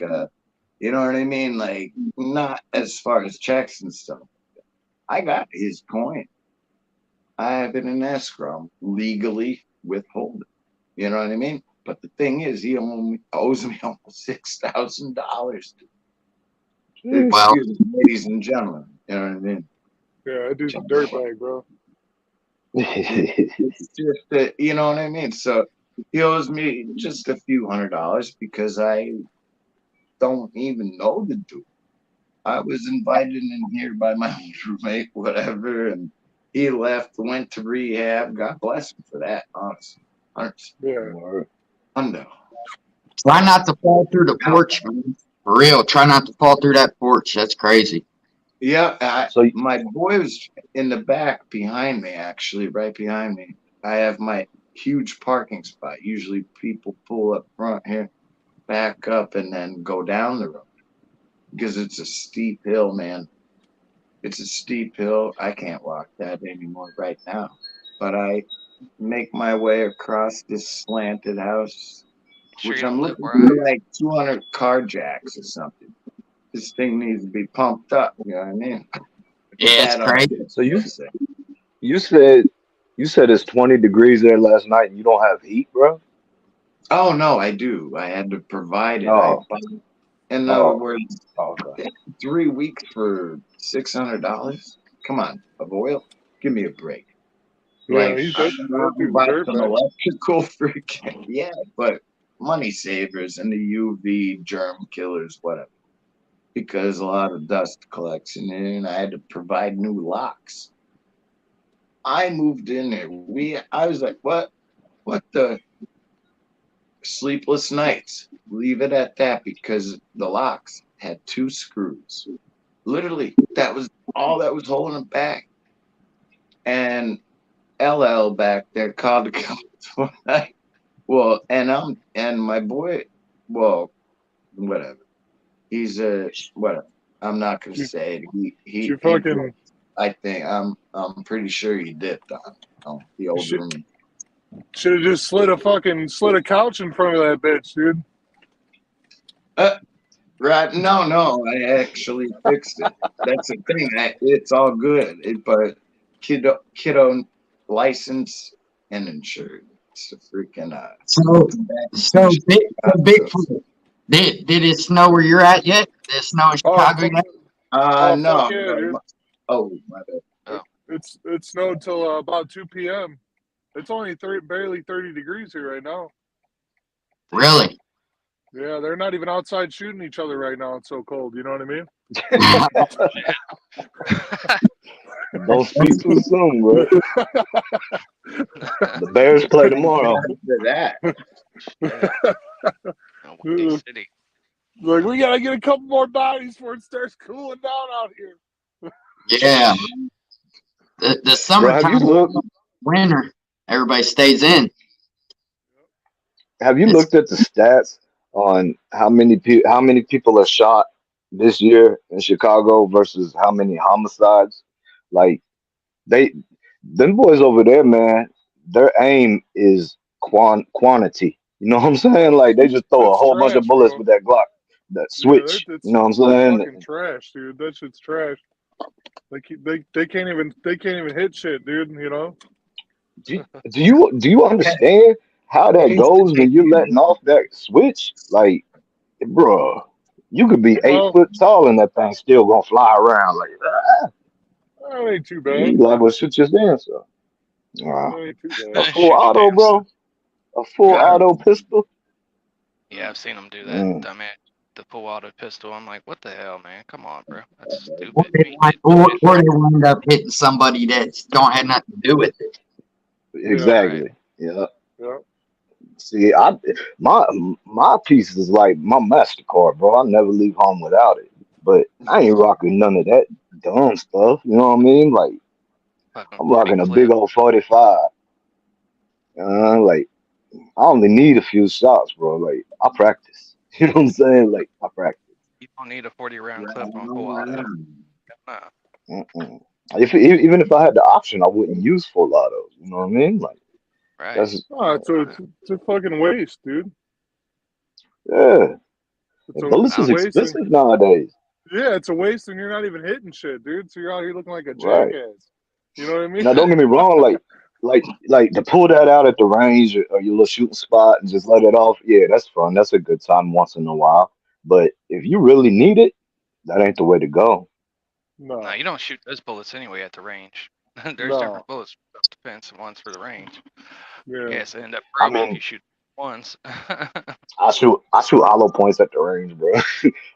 you know what I mean? Like, not as far as checks and stuff. I got his point. I have it in escrow, legally withhold it. You know what I mean? But the thing is, he owes me almost $6,000. Well, Excuse me, ladies and gentlemen. You know what I mean? Yeah, that dude's a dirtbag, bro. It's just that, you know what I mean? So he owes me just a few $100s because I don't even know the dude. I was invited in here by my own roommate, whatever, and he left, went to rehab. God bless him for that, honestly. Yeah. Hundo. try not to fall through the porch, man. For real, try not to fall through that porch. That's crazy. Yeah, So my boy was in the back behind me, actually, right behind me. I have my huge parking spot. Usually people pull up front here, back up, and then go down the road because it's a steep hill, man. It's a steep hill. I can't walk that anymore right now. But I make my way across this slanted house, Sure which you I'm don't live looking where I for like 200 car jacks or something. This thing needs to be pumped up. You know what I mean? Yeah, it's That on crazy. this, So you let's say. you said you said it's 20 degrees there last night and you don't have heat, bro? Oh no, I do. I had to provide it. Oh, In other oh, words, okay. 3 weeks for $600. Come on, of oil. Give me a break. Yeah, Like he's I'm that gonna dude's a buy some dirtbag. electrical freaking yeah, but money savers and the UV germ killers, whatever. Because a lot of dust collects in there, and I had to provide new locks. I moved in there. I was like, what the? sleepless nights. Leave it at that because the locks had 2 screws. Literally, that was all that was holding it back. And LL back there called the cops one night. Well, and my boy, well, whatever. He's a whatever. I'm not gonna You- say it. He You fucking I think I'm pretty sure he dipped on the older should me. should have just slid a couch in front of that bitch, dude. Right? No, I actually fixed it. That's the thing. It's all good. But kiddo license and insured. It's a freaking So, welcome back to so, Chicago. Bigfoot, did it snow where you're at yet? Did it snow in Oh, Chicago yet? No. fuck yeah, dude. Oh, my bad. It snowed till about 2 p.m. It's only barely 30 degrees here right now. Really? Yeah, they're not even outside shooting each other right now. It's so cold. You know what I mean? Don't speak too soon, bro. The Bears play tomorrow. After that. Windy City. Like, we gotta get a couple more bodies before it starts cooling down out here. Yeah. The Bro, have summertime, you looked? winter, everybody stays in. Have you It's- looked at the stats on how many people are shot this year in Chicago versus how many homicides? Like them boys over there, man. Their aim is quantity. You know what I'm saying? Like they just throw a That's whole bunch of trash, bullets bro. with that Glock, that switch. Yeah, You know what I'm it's saying? fucking trash, dude. That shit's trash. They can't even hit shit, dude. You know? Do you understand how that goes when you're letting off that switch? Like, bro, you could be eight Well, foot tall and that thing still gonna fly around like that ain't too you bad. liable to shoot your dancer. That ain't too A bad. Shoot full your auto, damn bro. A full auto pistol. Yeah, I've seen them do that. Mm. Dumbass, the full auto pistol. I'm like, what the hell, man? Come on, bro. That's Or stupid. they, wind up hitting somebody that don't have nothing to do with it. Exactly. Yeah. Yeah. See, my piece is like my MasterCard, bro. I never leave home without it. But I ain't rocking none of that dumb stuff. You know what I mean? Like Fucking I'm 40 rocking a clip. big old 45. Like I only need a few shots, bro. Like I practice. You know what I'm saying? Like I practice. You don't need a 40 round clip on full auto. Nah. Mm-mm. Even if I had the option, I wouldn't use full autos. You know what I mean? Like Right. that's Oh, it's a fucking waste, dude. yeah. It's Bullets is a waste. expensive nowadays. Yeah, it's a waste, and you're not even hitting shit, dude. So you're out here looking like a Right. jackass. You know what I mean? Now don't get me wrong, like to pull that out at the range or your little shooting spot and just let it off. Yeah, that's fun. That's a good time once in a while. But if you really need it, that ain't the way to go. No, Nah, you don't shoot those bullets anyway at the range. There's No. different bullets for self-defense and ones for the range. yeah. Yes, they end up I broken if mean, you shoot once. I shoot hollow points at the range, bro.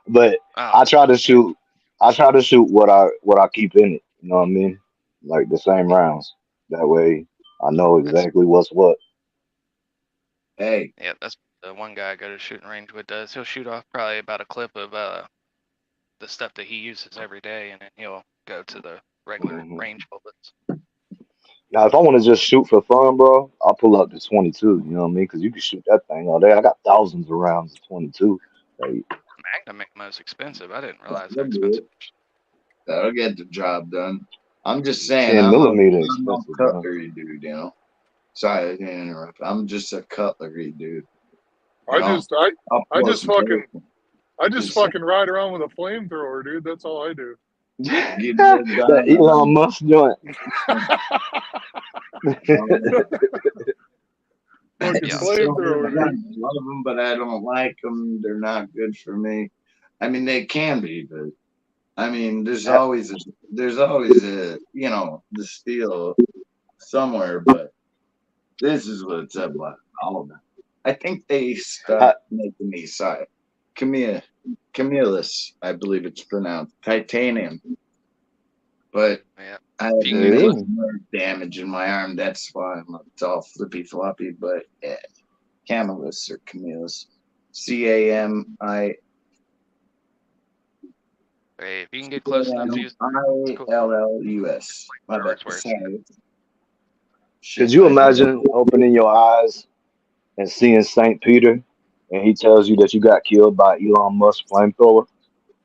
But Oh, I try to shoot what I keep in it. You know what I mean? Like the same rounds. That way I know that's exactly what's what. Hey, yeah. That's the one guy I go to shooting range with does. He'll shoot off probably about a clip of the stuff that he uses every day, and then he'll go to the regular Mhm. range bullets. Now, if I want to just shoot for fun, bro, I'll pull up the 22. You know what I mean? Because you can shoot that thing all day. I got thousands of rounds of 22. Like, Magnum make the most expensive. I didn't realize how expensive. that'll get the job done. I'm just saying, 10 I'm millimeter no expensive, bro. cutlery dude, you know. Sorry to interrupt. I'm just a cutlery dude. I No. just Up I close just and fucking personal. I just Just fucking ride around with a flamethrower, dude. That's all I do. get it done. That Elon Musk joint. Fucking Yeah. flamethrower, I dude. love them, but I don't like them. They're not good for me. I mean, they can be, but I mean, there's always a you know, the steel somewhere, but this is what it's about. All of them. I think they stopped making these side. Camillus, I believe it's pronounced titanium. But Yeah. I had You can get nerve damage in my arm. That's why it's all flippy floppy. But yeah, Camillus or Camillus. CAMI. Hey, if you can get close enough to use it's cool. ILLUS. My bad. Words where it's- Sorry. Could you imagine opening your eyes and seeing Saint Peter, and he tells you that you got killed by Elon Musk flamethrower?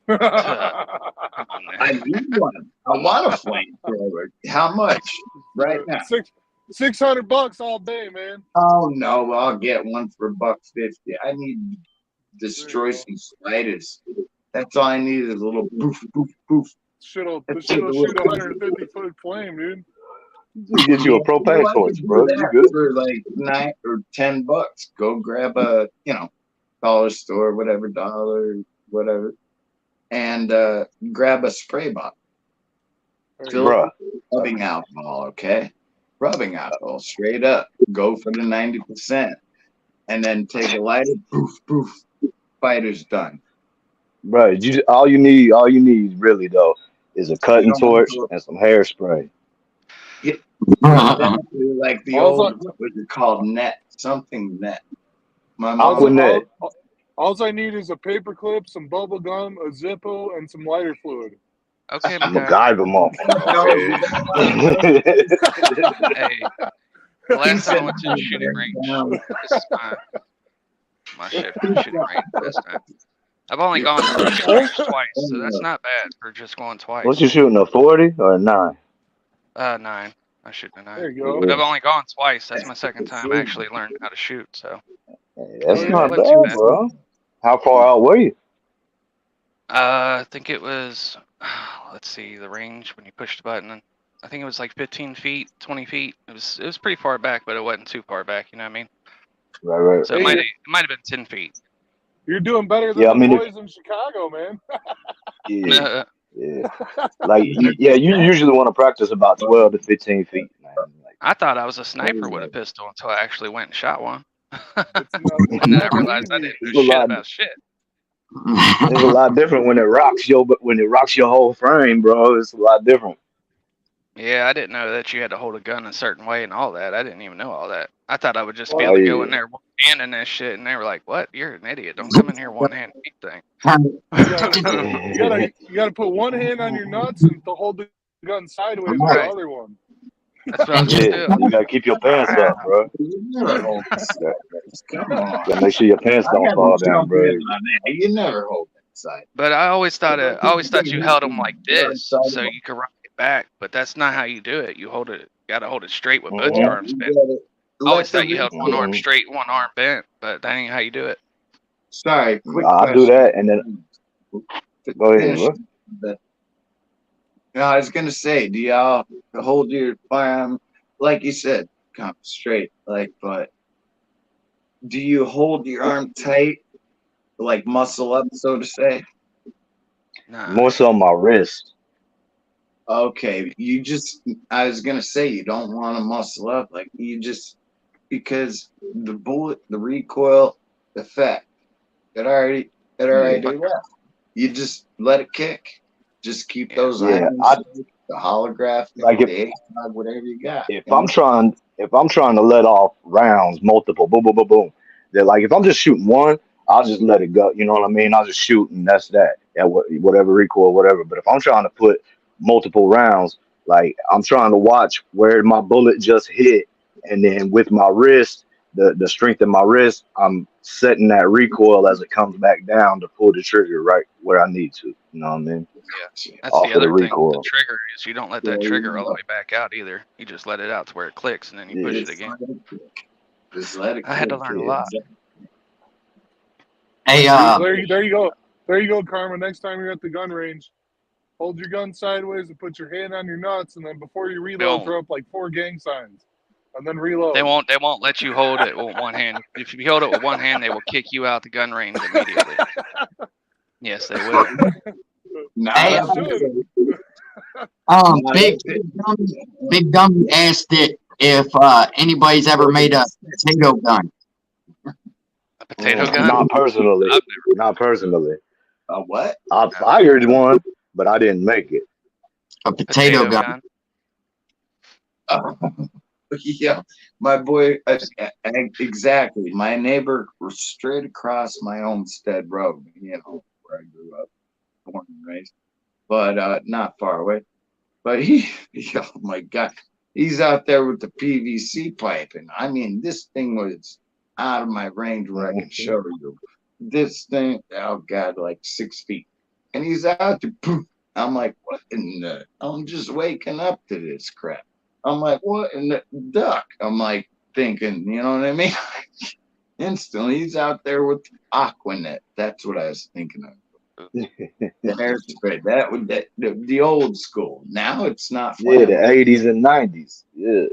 Come on, man. I need one. I want a flamethrower. How much? Right now. $600 all day, man. Oh no, I'll get one for $1.50. I need to destroy some spiders. That's all I need is a little poof, poof, poof. Shit'll That's shoot it. 150-foot flame, dude. Get you a propane torch, bro. You That good? for like $9 or $10. Go grab a dollar store, whatever, dollar, whatever, and grab a spray bottle. Fill it Bruh. with rubbing alcohol, okay? Rubbing alcohol, straight up. Go for the 90%, and then take a lighter. Poof, poof. Fighter's done. Bruh, all you need really though is a cutting torch and some hairspray. Exactly like the Also- old, what was it called? Net. Something net. My Aqua mom, net. All I need is a paper clip, some bubble gum, a Zippo, and some lighter fluid. Okay, MacGyver, motherfucker. Hey, the last time I went to the shooting range, this is my shit for the shooting range this time. I've only gone to the shooting range twice, so that's not bad for just going twice. What you shooting, a 40 or a 9? 9. I shoot a 9. There you go. But I've only gone twice. That's my second time actually learning how to shoot. So Hey, that's Yeah, not wasn't too bad, bad. bro. How far out were you? I think it was, let's see, the range when you push the button. I think it was like 15 feet, 20 feet. It was pretty far back, but it wasn't too far back. You know what I mean? Right. So it might have been 10 feet. You're doing better than Yeah, I mean, the boys in Chicago, man. Yeah. Yeah. Like, yeah, you usually want to practice about 12 to 15 feet, man. Like, I thought I was a sniper with a pistol until I actually went and shot one. It's And then I realized I didn't know shit about shit. it's a lot different when it rocks your whole frame, bro. It's a lot different. Yeah, I didn't know that you had to hold a gun a certain way and all that. I didn't even know all that. I thought I would just be Oh, able to go yeah. in there one hand in that shit, and they were like, "What? You're an idiot! Don't come in here one hand anything." You gotta put one hand on your nuts and to hold the gun sideways with the Right. other one. That's what I was gonna Yeah, do. you gotta keep your pants up, bro. you never hold inside. Come on. Gotta make sure your pants I don't gotta fall jump down, bro. in on that. You never hold inside. But I always thought you held them like this so you could rock it back. But that's not how you do it. You gotta hold it straight with both your arms bent. I always thought you held one arm straight, one arm bent, but that ain't how you do it. Sorry, quick I do question. that, and then go ahead, bro. But, no, I was gonna say, do y'all hold your firearm like you said, come straight, like, but do you hold your arm tight, like muscle up, so to say? Nah. More so on my wrist. Okay, I was gonna say you don't want to muscle up, like you just because the bullet, the recoil effect, it already left. You just let it kick. Just keep those Yeah, irons, the holograph, Like the eggnog, whatever you got. If I'm trying to let off rounds, multiple, boom, boom, boom, boom, they're like, if I'm just shooting one, I'll just let it go. You know what I mean? I'll just shoot, and that's that. Yeah, whatever recoil, whatever. But if I'm trying to put multiple rounds, like I'm trying to watch where my bullet just hit, and then with my wrist, the strength of my wrist, I'm setting that recoil as it comes back down to pull the trigger right where I need to. You know what I mean? That's Off the of the other thing with recoil. the trigger is you don't let that trigger all the way back out either. You just let it out to where it clicks and then you push it again. Just let it I had to learn a lot. Hey, There you go. There you go, Karma. Next time you're at the gun range, hold your gun sideways and put your hand on your nuts, and then before you reload, Don't. throw up like 4 gang signs, and then reload. They won't let you hold it with one hand. If you hold it with one hand, they will kick you out the gun range immediately. Yes, they will. Hey, Big Dummy asked it if anybody's ever made a potato gun. A potato gun? Not personally. I've Not personally. What? I fired one, but I didn't make it. A potato gun. Yeah, my boy, exactly. My neighbor was straight across my homestead road, where I grew up, born and raised, but not far away. But oh my God, he's out there with the PVC pipe. And I mean, this thing was out of my range where I could show you. This thing, oh God, like 6 feet. And he's out there, poof. I'm like, what in the, I'm just waking up to this crap. I'm like, what in the duck? I'm like thinking, you know what I mean? Instantly, he's out there with Aquanet. That's what I was thinking of. The hairspray. That would the old school. Now it's not Yeah, the flammable. 80s and 90s. Yeah.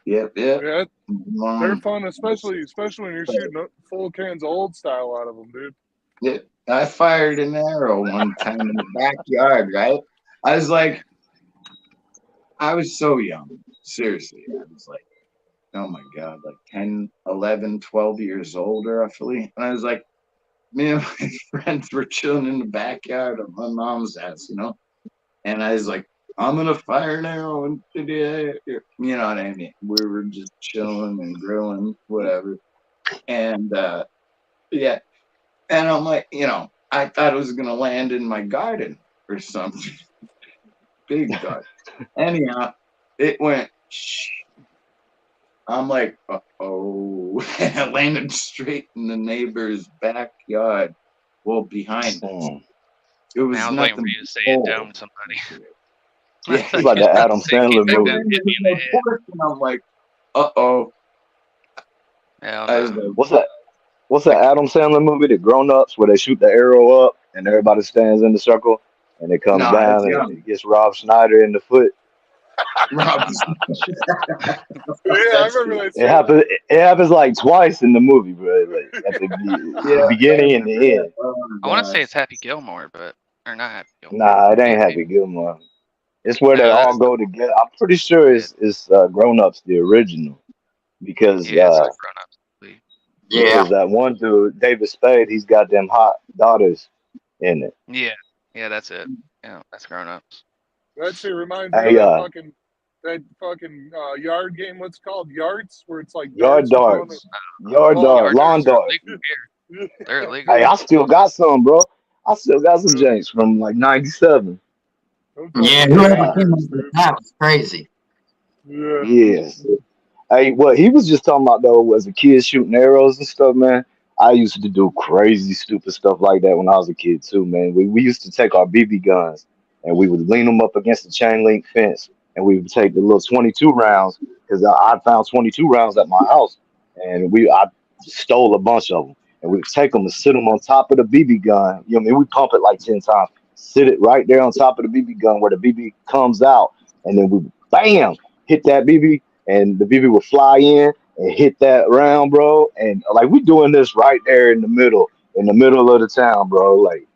Yep. Yeah, they're Um, fun, especially when you're shooting full cans of old style out of them, dude. yeah, I fired an arrow one time in the backyard, right? I was like, I was so young. Seriously. I was like, oh my God, like 10, 11, 12 years old roughly. And I was like, me and my friends were chilling in the backyard of my mom's house, And I was like, I'm gonna fire an arrow into the air. You know what I mean? We were just chilling and grilling, whatever. And yeah. And I'm like, I thought it was gonna land in my garden or something. Big garden. Anyhow, it went I'm like, oh, and it landed straight in the neighbor's backyard. Well, behind us. It was Man, I was waiting nothing for you to say but it coal. downed somebody. Yeah, It's like the Adam Sandler It movie. landed in my porch, and I'm like, uh-oh. Hell I was no. like, What's that Adam Sandler movie, The Grown Ups, where they shoot the arrow up and everybody stands in the circle and it comes no, that's down and young. it gets Rob Schneider in the foot? Rob. Yeah, I remember that. It happens. It happens like twice in the movie, bro. Like at the beginning and the end. I want to say it's Happy Gilmore, but or not Happy Gilmore. Nah, it ain't Maybe. Happy Gilmore. It's where No, they all that's go together. I'm pretty sure it's Grown Ups, the original, because yeah, it's like Grown Ups. Yeah. because that one dude, David Spade, he's got them hot daughters in it. Yeah, that's it. Yeah, that's Grown Ups. That shit reminds me Hey, of that fucking yard game. What's it called? Yards, where it's like yard darts. yard Oh, dart, lawn darts are dart. illegal here. They're illegal. Hey, I still got some, bro. I still got some janks from like '97. Yeah, whoever came up with that was crazy. Yeah. Yes. Hey, what he was just talking about though was a kid shooting arrows and stuff, man. I used to do crazy, stupid stuff like that when I was a kid too, man. We used to take our BB guns and we would lean them up against the chain link fence, and we would take the little 22 rounds because I found 22 rounds at my house, and I stole a bunch of them, and we would take them and sit them on top of the BB gun. You know what I mean? We pump it like 10 times, sit it right there on top of the BB gun where the BB comes out, and then we bam hit that BB, and the BB would fly in and hit that round, bro. And like we doing this right there in the middle of the town, bro. Like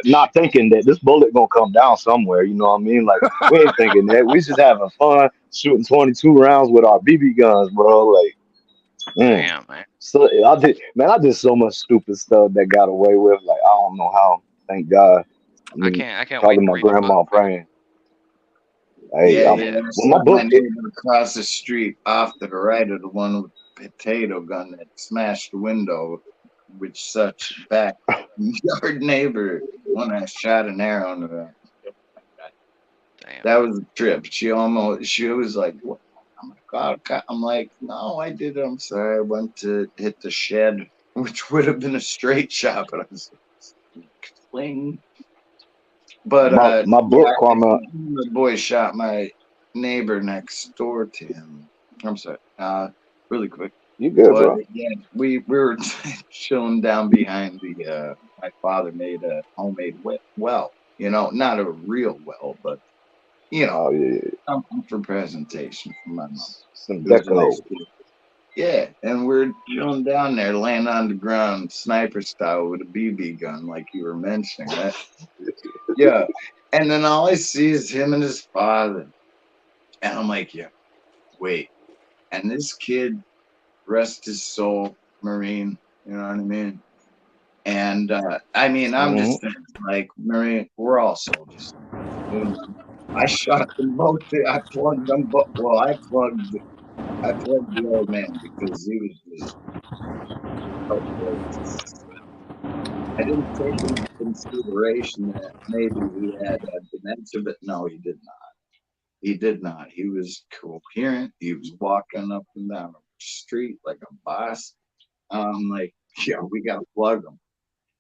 not thinking that this bullet gonna come down somewhere. You know what I mean? Like we ain't thinking that. We just having fun shooting 22 rounds with our BB guns, bro. Like, Damn, man. so I did so much stupid stuff that got away with. Like I don't know how. Thank God. I can't wait Probably to my read the grandma book. praying. Hey, Yeah, yeah. my book. my neighbor across the street off to the right of the one with the potato gun that smashed the window, which such backyard neighbor when I shot an arrow into her. Damn. That was a trip. She was like, what? I'm like, oh, I'm like, no, I did. I'm sorry. I went to hit the shed, which would have been a straight shot, but I was cling. But My book, Karma. the boy shot my neighbor next door to him. I'm sorry. Really quick. You good, But bro? yeah, we were chilling down behind the. My father made a homemade well. Not a real well, but Oh yeah, something for presentation for my mom. some It was a deco. nice kid. Yeah, and we're chilling down there, laying on the ground, sniper style with a BB gun, like you were mentioning, right? Yeah, and then all I see is him and his father, and I'm like, yeah, wait, and this kid, rest his soul, Marine, you know what I mean? And I mean, I'm just saying, like, Marine, we're all soldiers. I shot them both. I plugged them both. Well, I plugged I plugged the old man because he was just hopeless. I didn't take into consideration that maybe he had dementia, but no, he did not. He did not. He was coherent. He was walking up and down the street like a boss. I'm like, yeah, we got to plug him.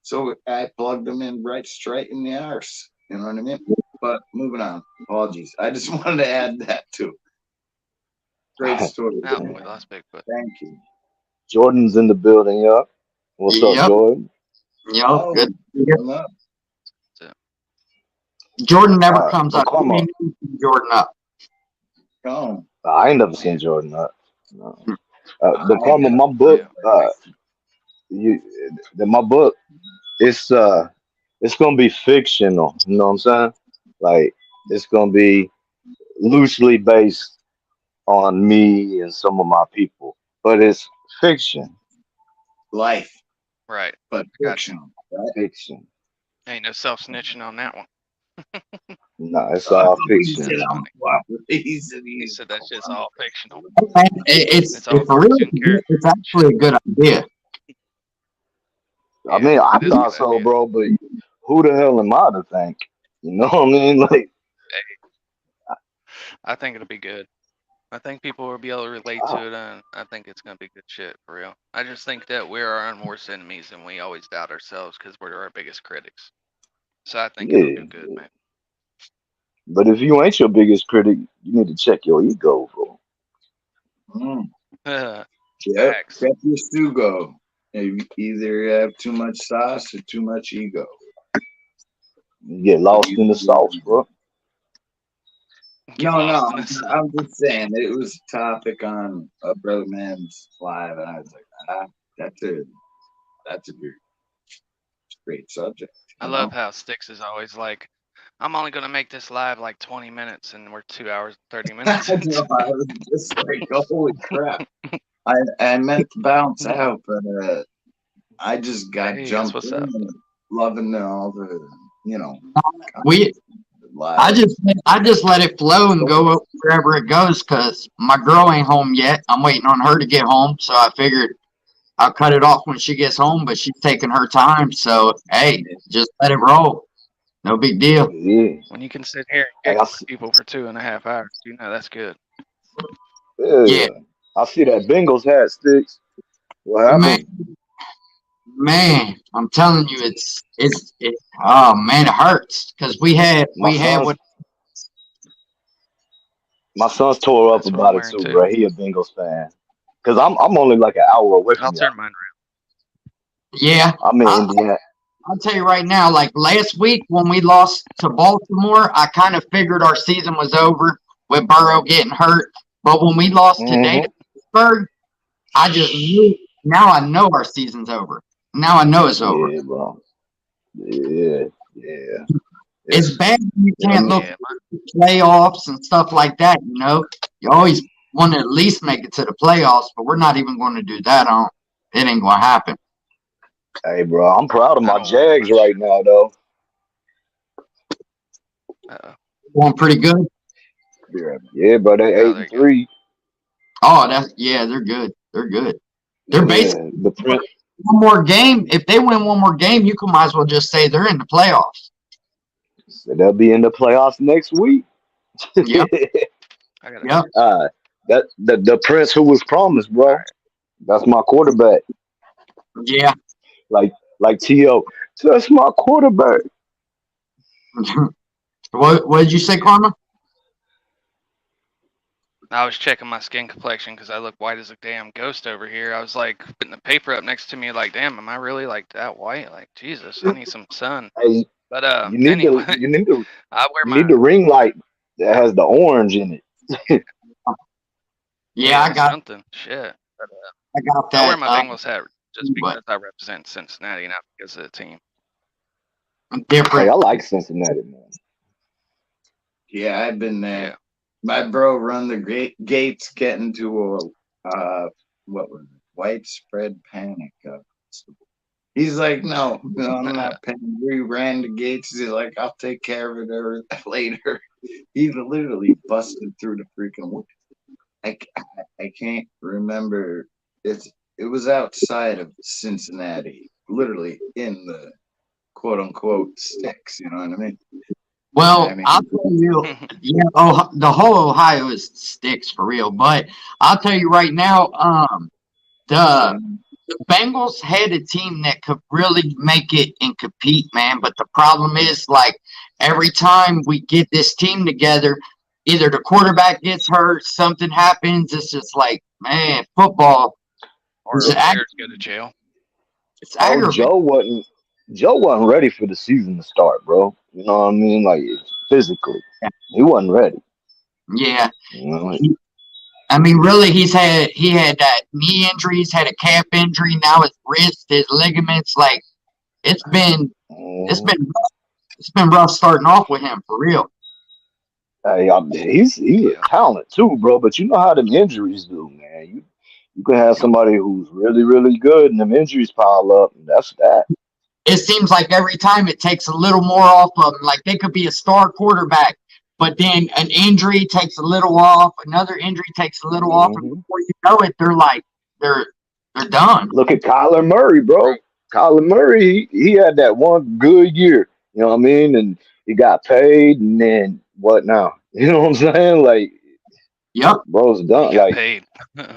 So I plugged him in right straight in the arse. You know what I mean? But moving on. Apologies. I just wanted to add that too. Great story. Now Man. we lost Bigfoot. Thank you. Jordan's in the building, yup. What's up, Yep. Jordan? Yep. Oh, Good. come up. Jordan never comes But up. come on. Jordan up. Come. I ain't never seen Jordan up. No. The I Karma, have. my book, you, my book, it's gonna be fictional. You know what I'm saying? Like it's gonna be loosely based on me and some of my people, but it's fiction. Life, Right. but Gotcha. fictional. Right? Fiction. Ain't no self snitching on that one. No, it's all He fiction. said, I'm cooperating. He said, He said that shit's all fictional. It's It's all for real. cartoon characters. It's actually a good idea. I Yeah, mean, I it is a thought good so, idea. bro, but who the hell am I to think? You know what I mean? Like, I think it'll be good. I think people will be able to relate to it, and I think it's gonna be good shit for real. I just think that we're our own worst enemies, and we always doubt ourselves because we're our biggest critics. So I think it'll yeah. do good, man. But if you ain't your biggest critic, you need to check your ego, bro. Yep. Facts. Check your Sugo. You either have too much sauce or too much ego. You get lost in the sauce, bro. Get No, lost in this. I'm just saying it was a topic on a brother man's live, and I was like, that's a great subject. I love how Sticks is always like, I'm only gonna make this live like 20 minutes, and we're 2 hours and 30 minutes. I know, I was just like, holy crap! I meant to bounce out, but I just got Hey, that's jumped what's in up. and loving all the We live. I just let it flow and go wherever it goes because my girl ain't home yet. I'm waiting on her to get home, so I figured I'll cut it off when she gets home. But she's taking her time, so hey, just let it roll. No big deal. Yeah. When you can sit here Hey, and I giggle see, with people for 2.5 hours, you know that's good. yeah. I see that Bengals hat, Sticks. What happened? Man, I'm telling you, oh man, it hurts because we had what My son's tore up That's what about I'm it wearing too, too. bro. He a Bengals fan. Cause I'm only like an hour away I'll from turn y'all. mine yeah. I'm in Indiana. I'll tell you right now, like last week when we lost to Baltimore, I kind of figured our season was over with Burrow getting hurt. But when we lost today to Pittsburgh, I just knew. Now I know our season's over. Now I know it's over. Yeah, bro. Yeah. It's bad when you can't around. look Yeah, at the playoffs and stuff like that. You know, you always want to at least make it to the playoffs, but we're not even going to do that. It ain't going to happen. Hey, bro. I'm proud of I my don't worry Jags about right now, though. Uh-oh. Going pretty good. Yeah, bro. They Oh, there you go. 8-3. Oh, they're good. They're good. They're basically Yeah, the Prince. one more game. If they win one more game, you might as well just say they're in the playoffs. So they'll be in the playoffs next week. Yep. I gotta Yep. That the Prince who was promised, bro. Alright. That's my quarterback. Yeah. Like T.O. That's my quarterback. What did you say, Karma? I was checking my skin complexion because I look white as a damn ghost over here. I was like putting the paper up next to me, like, damn, am I really like that white? Like, Jesus, I need some sun. Hey, But you need anyway, I wear my the ring light that has the orange in it. Yeah, I got something. Shit. But, that. I wear my Bengals hat just but- because I represent Cincinnati, not because of the team. Different. Hey, I like Cincinnati, man. Yeah, I've been there. Yeah. My bro run the gates getting to a what was it? Widespread panic. He's like, no, I'm not paying. We ran the gates. He's like, I'll take care of it later. He literally busted through the freaking wood. I can't remember. It was outside of Cincinnati, literally in the quote unquote sticks. You know what I mean? Well, I mean, I'll tell you, yeah, oh, the whole Ohio is sticks for real. But I'll tell you right now, the Bengals had a team that could really make it and compete, man. But the problem is, like, every time we get this team together, either the quarterback gets hurt, something happens. It's just like, man, football Or is players go to jail. it's Oh, aggravating. Joe wasn't ready for the season to start, bro. You know what I mean? Like physically, he wasn't ready. Yeah. You know, like, I mean, really, he had that knee injury, he's had a calf injury, now his wrist, his ligaments. Like it's been it's mm, been it's been rough starting off with him for real. hey, he's a Yeah. talent too, bro. But you know how them injuries do, man. You can have somebody who's really really good, and them injuries pile up, and that's that. It seems like every time it takes a little more off of them. Like they could be a star quarterback, but then an injury takes a little off, another injury takes a little off, and hmm before you know it, they're they're done. Look at Kyler Murray, bro. Right. Kyler Murray, he had that one good year. You know what I mean? And he got paid, and then what now? You know what I'm saying? Like, Yep. bro's He done. got Like paid.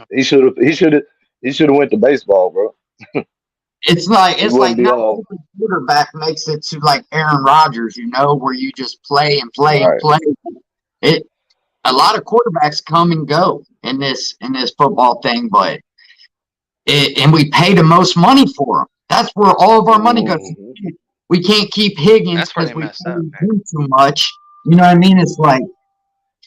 he should have went to baseball, bro. He It's like wouldn't be not all every quarterback makes it to like Aaron Rodgers, where you just play and play and right. play. It a lot of quarterbacks come and go in this football thing, but and we pay the most money for them. That's where all of our money goes. hmm We can't keep Higgins That's where because they we messed pay up, man. him too much. You know what I mean? It's like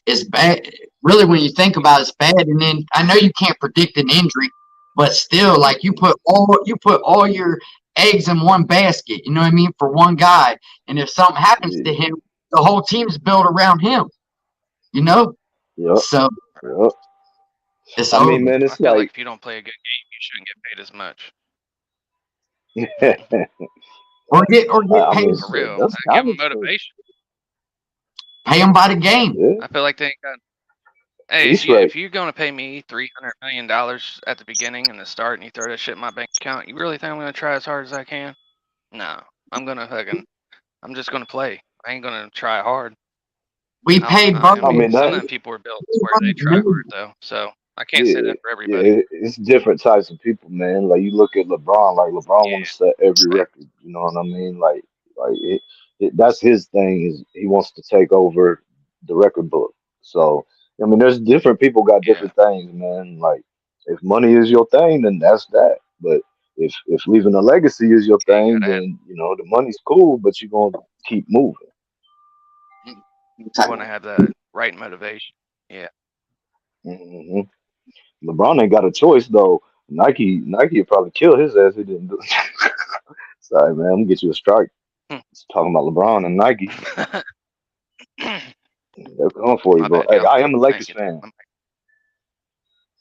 it's bad. Really, when you think about it, it's bad. And then I know you can't predict an injury, but still, like you put all your eggs in one basket. You know what I mean? For one guy, and if something happens Yeah. to him, the whole team's built around him. You know, Yep. so Yep. it's I mean, over. man, I it's feel like like if you don't play a good game, you shouldn't get paid as much. Or get I paid. mean, For shit, real. that's Give kind them of true. motivation. Pay them by the game. Yeah, I feel like they ain't got. Hey, he's straight. if you're gonna pay me $300 million at the beginning and the start, and you throw that shit in my bank account, you really think I'm gonna try as hard as I can? No, I'm just gonna play. I ain't gonna try hard. We I paid I I Burley mean mean, some of that. them people are built to where they try hard though, so I can't say Yeah, that for yeah, everybody. it's different types of people, man. Like you look at LeBron, like LeBron want Yeah, to set every respect. record. You know what I mean? Like that's his thing is he wants to take over the record book. So I mean, there's different people got Yeah, different things, man. Like if money is your thing, then that's that. But if leaving a legacy is your yeah, you thing, gotta have, then you know the money's cool, but you're gonna keep moving. you wanna have that right motivation. Yeah, hmm LeBron ain't got a choice though. Nike would probably kill his ass if he didn't do it. Sorry, man. I'm gonna get you a strike. It's talking about LeBron and Nike. They're coming for you, my bro. bad, Hey, y'all. I am a I didn't Lakers get to. fan.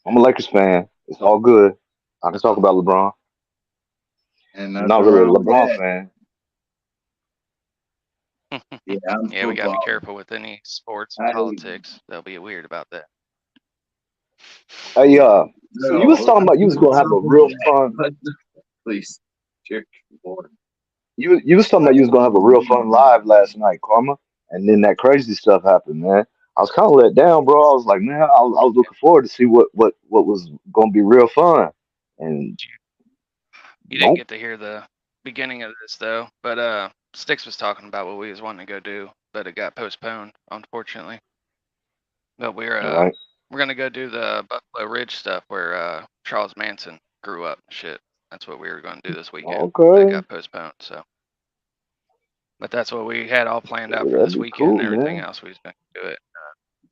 I'm a Lakers fan. It's all good. I can talk about LeBron. and I'm nothing not really a wrong with LeBron that. fan. Yeah, I'm Yeah, we gotta be football. careful with any sports and I politics. They'll be weird about that. Hey, so you was no, talking about you was gonna have a real fun. please, check your board. You was talking about you was gonna have a real fun live last night, Karma, and then that crazy stuff happened, man. I was kind of let down, bro. I was like, man, I was looking forward to see what was gonna be real fun, and You didn't nope. get to hear the beginning of this though, but Sticks was talking about what we was wanting to go do, but it got postponed, unfortunately. But All right. we're gonna go do the Buffalo Ridge stuff where Charles Manson grew up and shit. That's what we were gonna do this weekend, but it Okay. got postponed. So, but that's what we had all planned out Yeah, for that'd this be weekend and cool, everything man. else. We was gonna do it.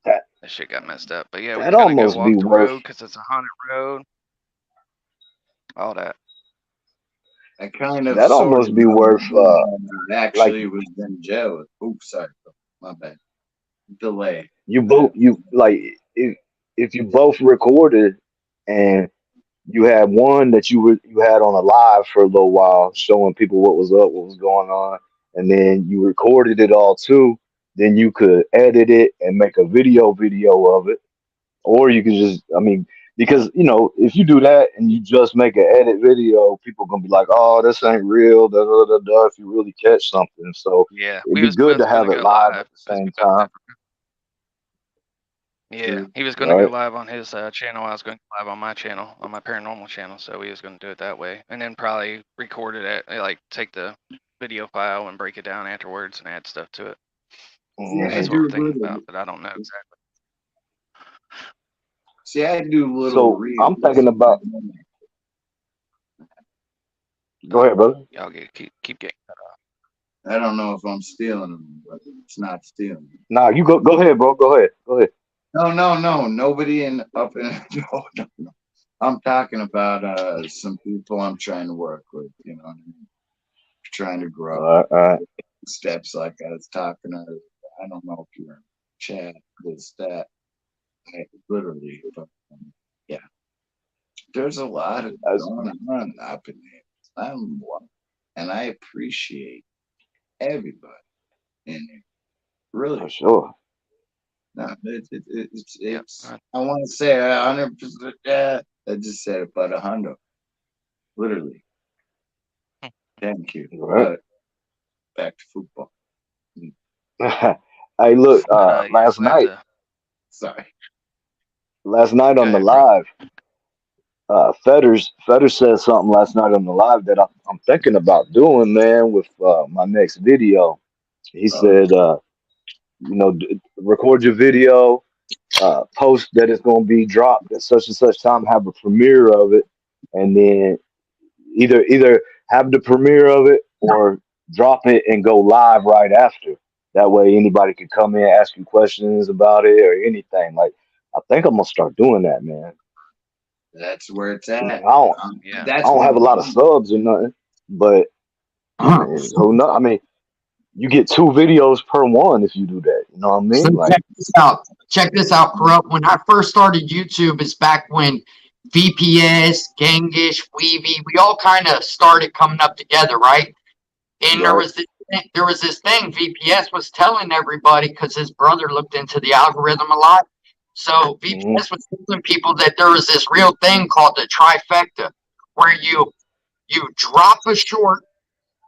That That shit got messed up. But yeah, we that were gonna go almost be walk the worth. road because it's a haunted road. All that. I kind of That sort almost of be worth. Like actually was in jail. Oops, sorry, my bad. Delay. you both you like if you both recorded and you had one that you had on a live for a little while showing people what was up, what was going on, and then you recorded it all too, then you could edit it and make a video of it Or you can just, I mean, because if you do that and you just make an edit video, people gonna be like, "Oh, this ain't real." Da, da, da, da, if you really catch something, so Yeah, it'd we be was good both to gonna have it go live live. at the It was same both time, different. Yeah, True. he was gonna go right? live on his channel. I was going to go live on my channel, on my paranormal channel. So we was going to do it that way, and then probably record it at like take the video file and break it down afterwards and add stuff to it. See, I That's hmm what we're do thinking little. about, but I don't know exactly. See, I do little So I'm thinking reels. about. Go Oh, ahead, brother. y'all keep getting. I don't know if I'm stealing them, but it's not stealing. Nah, you go ahead, bro. Go ahead. Go ahead. No. Nobody in up in no. I'm talking about some people I'm trying to work with, you know what I mean? Trying to grow All right. steps like I was talking to. I don't know if you're in chat, this, that. Literally, but yeah. There's a lot of That's going on up in there. And I appreciate everybody in there. Really. for sure. No, Yep. it's I want to say 100%. I just said about 100. Literally. Thank you. All right. But back to football. Hey, look. But yeah, Last glad night. to. Sorry. Last night Go on the ahead, bro. live, Fetters said something last night on the live that I'm thinking about doing, man, with my next video. He said, record your video, post that it's going to be dropped at such and such time, have a premiere of it, and then either have the premiere of it or drop it and go live right after. That way, anybody can come in, ask you questions about it or anything. Like, I think I'm gonna start doing that, man. That's where it's I at. Yeah. I That's don't one have a lot of thing. subs or nothing, but I So mean, who know? I mean, you get 2 videos per one if you do that. You know what I mean? Like, check this out. Check this out, Corrupt. When I first started YouTube, it's back when VPS, Gangish, Weavy, we all kind of started coming up together, right? And right? there was this thing VPS was telling everybody because his brother looked into the algorithm a lot. So Hmm. VPS was telling people that there was this real thing called the trifecta, where you drop a short,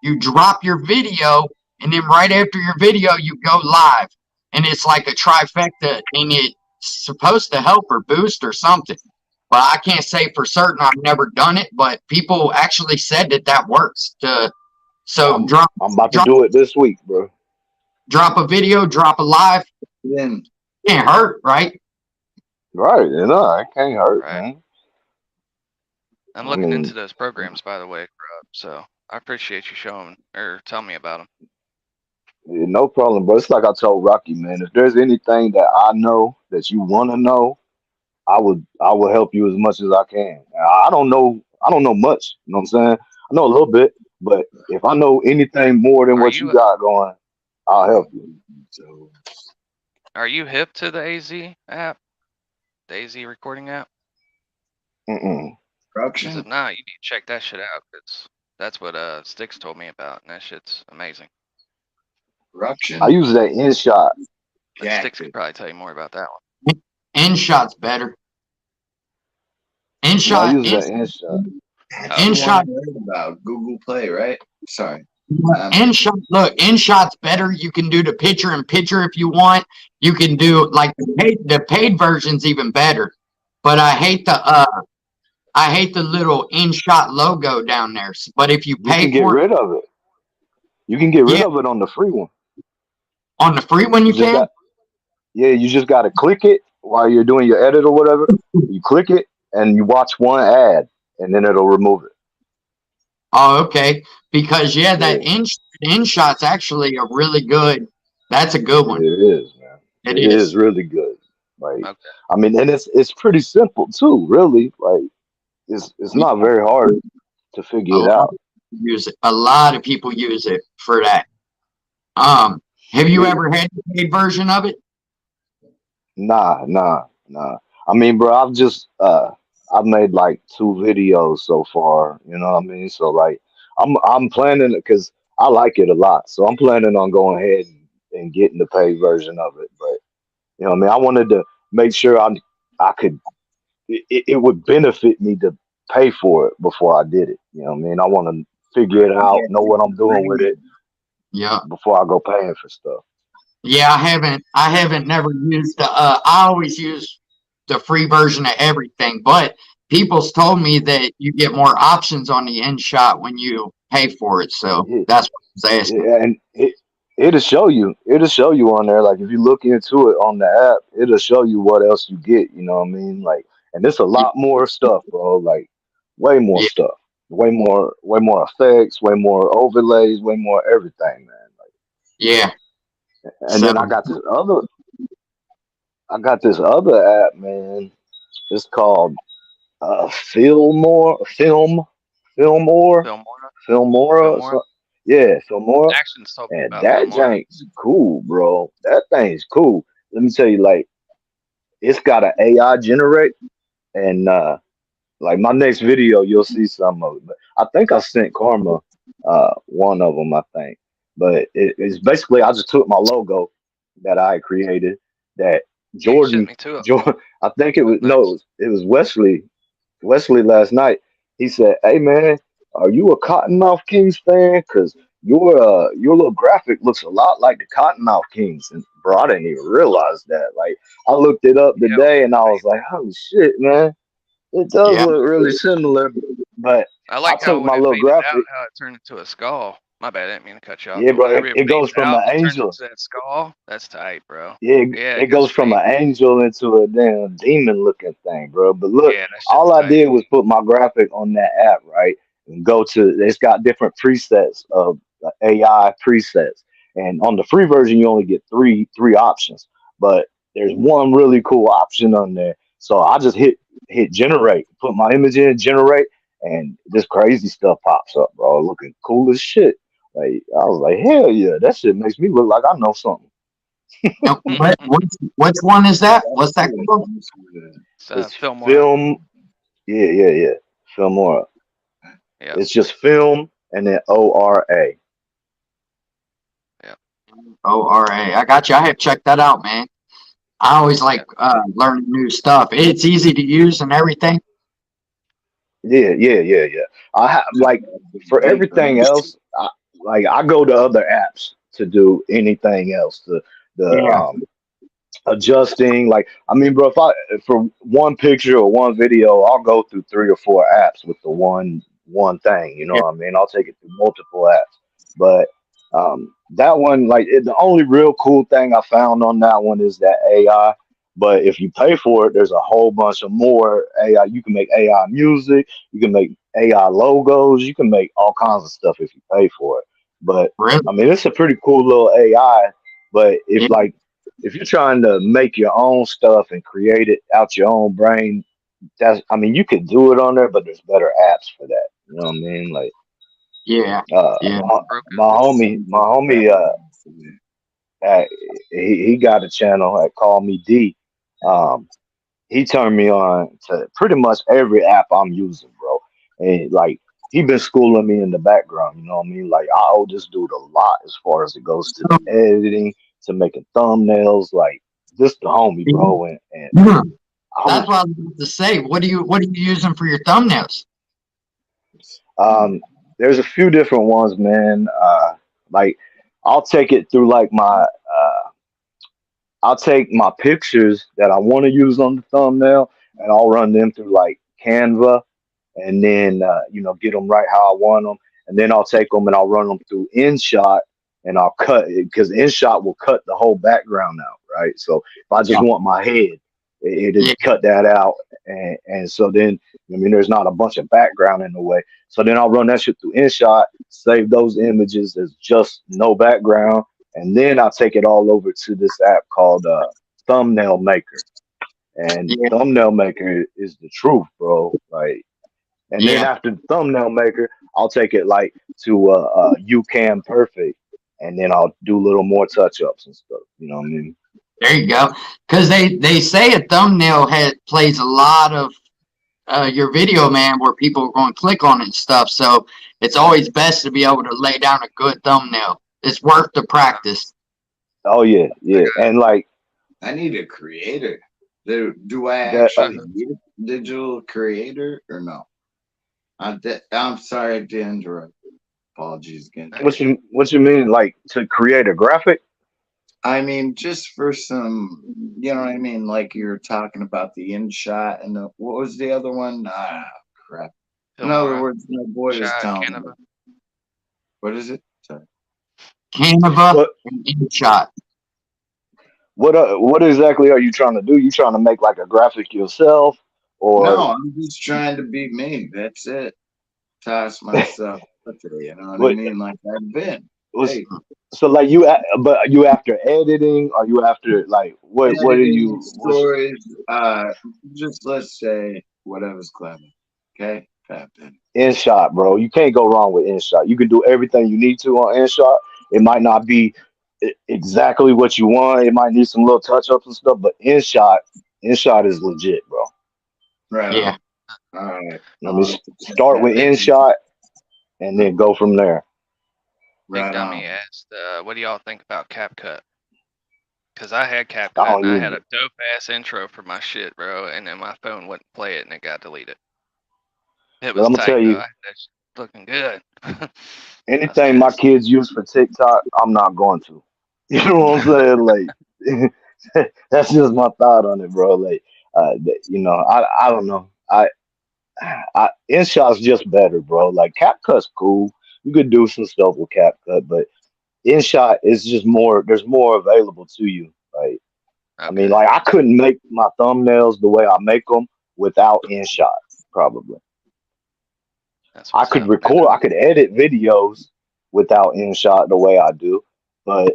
you drop your video, and then right after your video, you go live. And it's like a trifecta, and it's supposed to help or boost or something. But I can't say for certain. I've never done it, but people actually said that works. So I'm about to do it this week, bro. drop a video, drop a live. Then Can't hurt, right? Right? It can't hurt, Right. man. I'm I looking into mean, those programs, by the way, Rob. So I appreciate you showing or telling me about them. no problem, bro. It's like I told Rocky, man. If there's anything that I know that you want to know, I will help you as much as I can. I don't know much. You know what I'm saying? I know a little bit, but if I know anything more than Are what you you got going, I'll help you. so are you hip to the AZ app, the AZ recording app? Mm-mm. Because production. if not, you need to check that shit out. Cause that's what Sticks told me about, and that shit's amazing. I use that InShot. But Sticks could probably tell you more about that one. InShot's better. I InShot, use that InShot. That's Oh, the one I InShot, heard about. Google Play, right? Sorry. InShot. Look, InShot's better. You can do the picture in picture if you want. You can do like the paid version's even better. But I hate the little InShot logo down there. But if you You pay can get for it, rid of it. You can get rid yeah, of it on the free one. on the free one you You just can. got you just got to click it while you're doing your edit or whatever. You click it and you watch one ad, and then it'll remove it. Oh, okay. Because Yeah, that InShot's actually a really good. That's a good one. it is, man. It It is is. really good. Like, okay. I mean, and it's pretty simple too. Really, like it's not very hard to A figure it lot of out. people use it. A lot of people use it for that. Have you Yeah. ever had the paid version of it? Nah. I mean, bro, I've made like 2 videos so far. You know what I mean? So like, I'm planning because I like it a lot. So I'm planning on going ahead and getting the paid version of it. But you know what I mean? I wanted to make sure I could it would benefit me to pay for it before I did it. You know what I mean? I want to figure it out, know what I'm doing with it Yeah. before I go paying for stuff. Yeah, I haven't never used I always use the free version of everything, but people's told me that you get more options on the InShot when you pay for it. So Yeah, that's what I was asking. yeah, and it'll show you on there. Like if you look into it on the app, it'll show you what else you get. You know what I mean? Like, and there's a lot more stuff, bro. Like way more Yeah. stuff, way more effects, way more overlays, way more everything, man. Yeah. And So then I got this other app, man. It's called Filmora, Filmora. Filmora. Filmora. So, yeah, Filmora. Jackson's told me And about that Filmora. thing's cool, bro. That thing's cool. Let me tell you, like, it's got an AI generate, and like my next video, you'll see some of it. But I think I sent Karma one of them, I think. But it's basically I just took my logo that I created that Yeah, you sent Jordan me two of them. Jordan I think it was Nice. no, it was Wesley last night. He said, "Hey man, are you a Cottonmouth Kings fan? Cause your little graphic looks a lot like the Cottonmouth Kings." And bro, I didn't even realize that. Like I looked it up Yeah, today and I was like, "Holy shit, man! It does yeah. look really similar." But I I like how took when my it little faded out, graphic. how it turned into a skull. My bad, I didn't mean to cut you off. Yeah, But bro, whenever it it goes fades from out an and it turns angel. into that skull, that's tight, bro. Yeah, Yeah, it it goes goes from fade. an angel into a damn demon looking thing, bro. But look, Yeah, that shit's all I tight. did was put my graphic on that app, right? And go to it's got different presets of AI presets. And on the free version you only get three options. But there's one really cool option on there. So I just hit generate, put my image in, generate, and this crazy stuff pops up, bro. Looking cool as shit. Like I was like, hell yeah, that shit makes me look like I know something. And which one is that? What's that called? It's It's Filmora. film. Yeah. Filmora. Yep, It's just film and then ORA. yep. ORA. I got you. I have to check that out, man. I always like learning new stuff. It's easy to use and everything. Yeah. I have like for everything else, I go to other apps to do anything else. The Yeah. adjusting, like I mean, bro, if I for one picture or one video, I'll go through 3 or 4 apps with the one thing. You know Yeah. what I mean? I'll take it through multiple apps, but that one, like the only real cool thing I found on that one is that AI. But if you pay for it, there's a whole bunch of more AI. You can make AI music, you can make AI logos, you can make all kinds of stuff if you pay for it. But Really? I mean, it's a pretty cool little AI. But Yeah. if you're trying to make your own stuff and create it out your own brain, that's I mean, you could do it on there, but there's better apps for that. You know what I mean? Like Yeah. uh Yeah. my, Roku. my homie uh, he got a channel at Call Me D. Um he turned me on to pretty much every app I'm using, bro. And like he been schooling me in the background, you know what I mean? Like I owe this dude a lot as far as it goes to the So, editing, to making thumbnails, like just the homie, bro. And yeah. I That's was what I was about to say. What are you using for your thumbnails? there's a few different ones, man. Like I'll take it through like I'll take my pictures that I want to use on the thumbnail and I'll run them through like Canva and then get them right how I want them. And then I'll take them and I'll run them through InShot and I'll cut it because InShot will cut the whole background out, right? So if I just Yeah. want my head, it'll Yeah. cut that out, and so then I mean there's not a bunch of background in the way. So then I'll run that shit through InShot, save those images as just no background, and then I'll take it all over to this app called Thumbnail Maker. And Yeah. Thumbnail Maker is the truth, bro. Like, and then Yeah. after the Thumbnail Maker, I'll take it like to UCam Perfect, and then I'll do a little more touch ups and stuff. You know what I mean? There you go. Because they say a thumbnail plays a lot of your video, man, where people are going to click on it and stuff. So it's always best to be able to lay down a good thumbnail. It's worth the practice. Oh yeah. And like I need a creator. Do I That actually need a digital creator or no? I'm sorry to interrupt. Apologies again. what you mean, like to create a graphic? I mean, just for some, you know what I mean? Like you're talking about the InShot and what was the other one? Ah, crap. In other Filmora, words, my boy was Shot, telling me. Canva. What is it? Sorry. Canva What and InShot. what exactly are you trying to do? You trying to make like a graphic yourself, or No, I'm just trying to be me. That's it. Toss myself out there, you know what I what? mean? Like I've been. Was Hey, so like but you after editing? Are you after like what are editing you? What's stories, just let's say whatever's clever. Okay? Captain. InShot, bro? You can't go wrong with InShot. You can do everything you need to on InShot. It might not be exactly what you want. It might need some little touch ups and stuff, but InShot is legit, bro. Right Yeah. on. All right. I I'll mean, have to check start that with out. InShot and then go from there. Big Right Dummy on. asked, what do y'all think about CapCut? Because I had I CapCut don't and I use had it. a dope ass intro for my shit, bro, and then my phone wouldn't play it and it got deleted. It But was I'm gonna tell tight though. you, I had that shit looking good. I was anything my pissed. kids use for TikTok, I'm not going to. You know what I'm saying? Like, that's just my thought on it, bro. Like, I don't know. InShot's just better, bro. Like, CapCut's cool. You could do some stuff with CapCut, but InShot is just more. There's more available to you. Like, I mean, Okay, like I couldn't make my thumbnails the way I make them without InShot. Probably, that's I what's could up. record. I could edit videos without InShot the way I do, but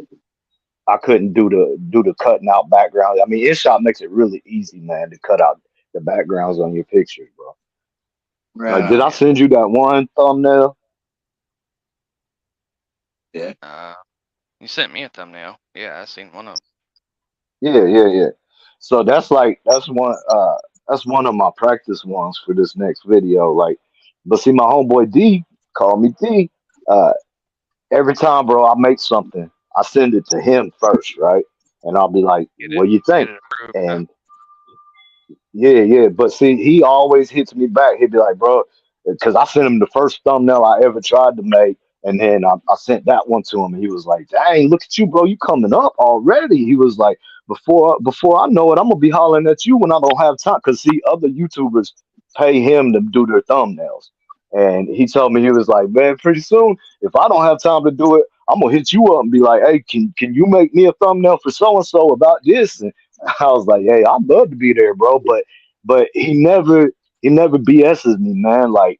I couldn't do the cutting out background. I mean, InShot makes it really easy, man, to cut out the backgrounds on your pictures, bro. Right Like, did on. I send you that one thumbnail? Yeah. You sent me a thumbnail. Yeah, I seen one of them. Yeah. So that's one of my practice ones for this next video. Like, but see, my homeboy D, call me D. Uh, every time, bro, I make something, I send it to him first, right? And I'll be like, "What do you Get think?" it approved, huh? And yeah. But see, he always hits me back. He'd be like, "Bro," because I sent him the first thumbnail I ever tried to make, and then I sent that one to him, and he was like, "Dang, look at you, bro! You coming up already?" He was like, "Before I know it, I'm gonna be hollering at you when I don't have time." Cause see, other YouTubers pay him to do their thumbnails, and he told me he was like, "Man, pretty soon, if I don't have time to do it, I'm gonna hit you up and be like, hey, can you make me a thumbnail for so and so about this?" And I was like, "Hey, I'd love to be there, bro." But he never BS's me, man. Like,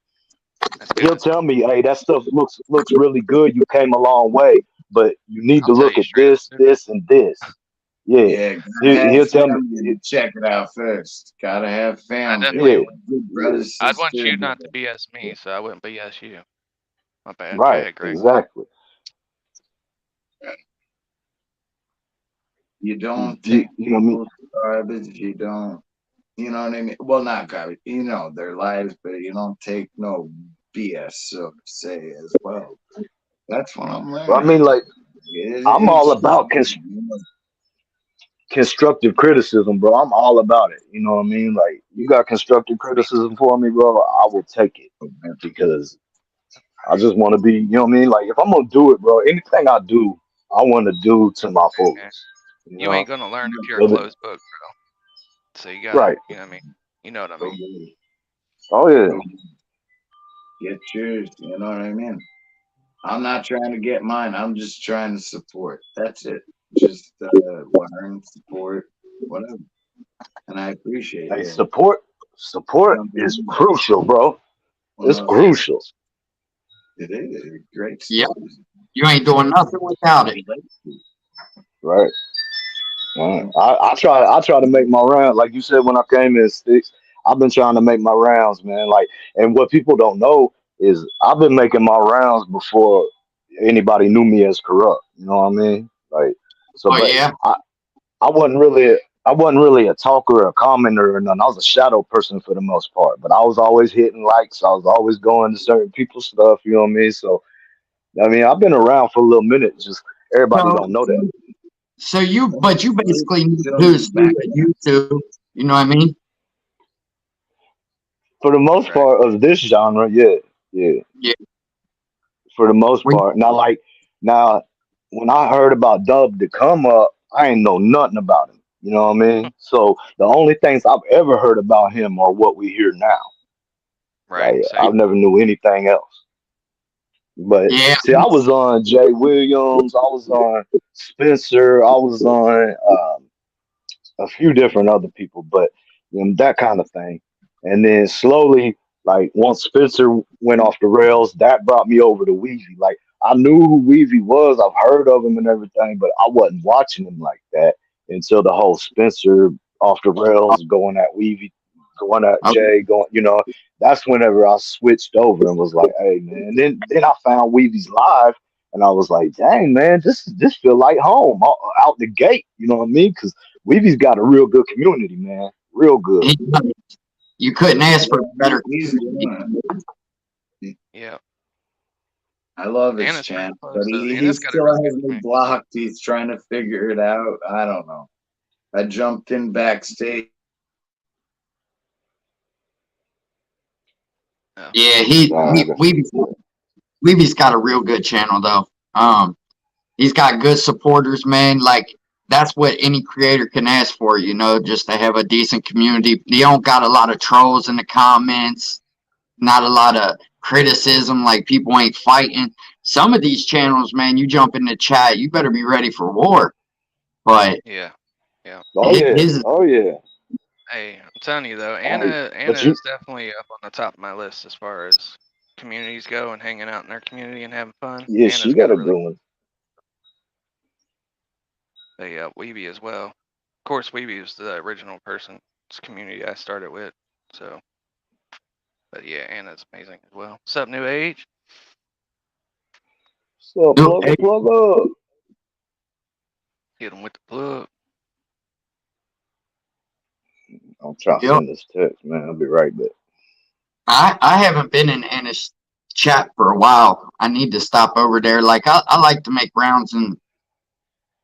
That's he'll good. tell me, "Hey, that stuff looks really good. You came a long way, but you need I'll to tell look you at straight up, this, too. this, and this." Yeah, Yeah, gotta he'll have tell me. family to check it out first. Gotta have I family. definitely Yeah, Like good brothers, I'd want sisters. you not to BS me, so I wouldn't BS you. My bad. Go right, ahead, Greg. exactly. You don't You, take you know me, people's garbage. You don't, you know what I mean? Well, not garbage, their lives, but you don't take no BS, so to say, as well. That's what I'm I learning. mean, like, I'm all It's about constructive criticism, bro. I'm all about it. You know what I mean? Like, you got constructive criticism for me, bro, I will take it because I just want to be, you know what I mean? Like, if I'm gonna do it, bro, anything I do, I want to do to my Yeah. fullest. You You know, ain't gonna learn if you're a whether closed book, bro. So you gotta, right? you know what I mean? You know what I mean? Oh yeah, get yours. You know what I mean? I'm not trying to get mine. I'm just trying to support. That's it. Just learn, support, whatever. And I appreciate hey, it. support is crucial, bro. One It's of those things. crucial, It is great Yep. stuff. You ain't doing nothing without it. right? I try to make my round, like you said when I came in sticks. I've been trying to make my rounds, man. Like, and what people don't know is I've been making my rounds before anybody knew me as corrupt. You know what I mean? Like, so, Oh but yeah. I wasn't really a talker or a commenter or nothing. I was a shadow person for the most part, but I was always hitting likes. I was always going to certain people's stuff. You know what I mean? So, I mean, I've been around for a little minute. Just everybody So, don't know that. but you basically need to Still do in is the do back. what you do. You know what I mean? For the most Right. part of this genre, yeah, yeah. Yeah. For the most We, part. Now, when I heard about Dub to come up, I ain't know nothing about him. You know what I mean? So the only things I've ever heard about him are what we hear now. Right. Like Same. I've never knew anything else. But yeah. see, I was on Jay Williams, I was on Spencer, I was on a few different other people, but that kind of thing. And then slowly, like once Spencer went off the rails, that brought me over to Weezy. Like I knew who Weezy was, I've heard of him and everything, but I wasn't watching him like that until the whole Spencer off the rails, going at Weezy, going at Okay. Jay, going. That's whenever I switched over and was like, hey man. And then I found Weezy's live. And I was like, dang man, this feel like home out the gate. You know what I mean? Because Weevy's got a real good community, man. Real good. You couldn't ask for a Yeah, better he's doing it. Yeah. I love his And it's pretty chant, close but to, he, and he it's got a still really has good me community. blocked. He's trying to figure it out. I don't know. I jumped in backstage. Yeah. Yeah, Nah, that's Weeby's got a real good channel though. He's got good supporters, man. Like that's what any creator can ask for, just to have a decent community. You don't got a lot of trolls in the comments, not a lot of criticism, like people ain't fighting. Some of these channels, man, you jump in the chat, you better be ready for war. But Yeah. Yeah. oh yeah. his Oh yeah. Hey, I'm telling you though, Oh yeah. Anna But you is definitely up on the top of my list as far as communities go and hanging out in their community and having fun. yeah, she Anna's got got a a really good one. Weeby as well. Of course, Weeby was the original person's community I started with. So, but yeah, Anna's amazing as well. What's up, New Age? So plug hey, up, plug up. Hit him with the plug. I'm trying to yep. send this text, man. I'll be right back. I haven't been in Anna's chat for a while. I need to stop over there. Like I like to make rounds and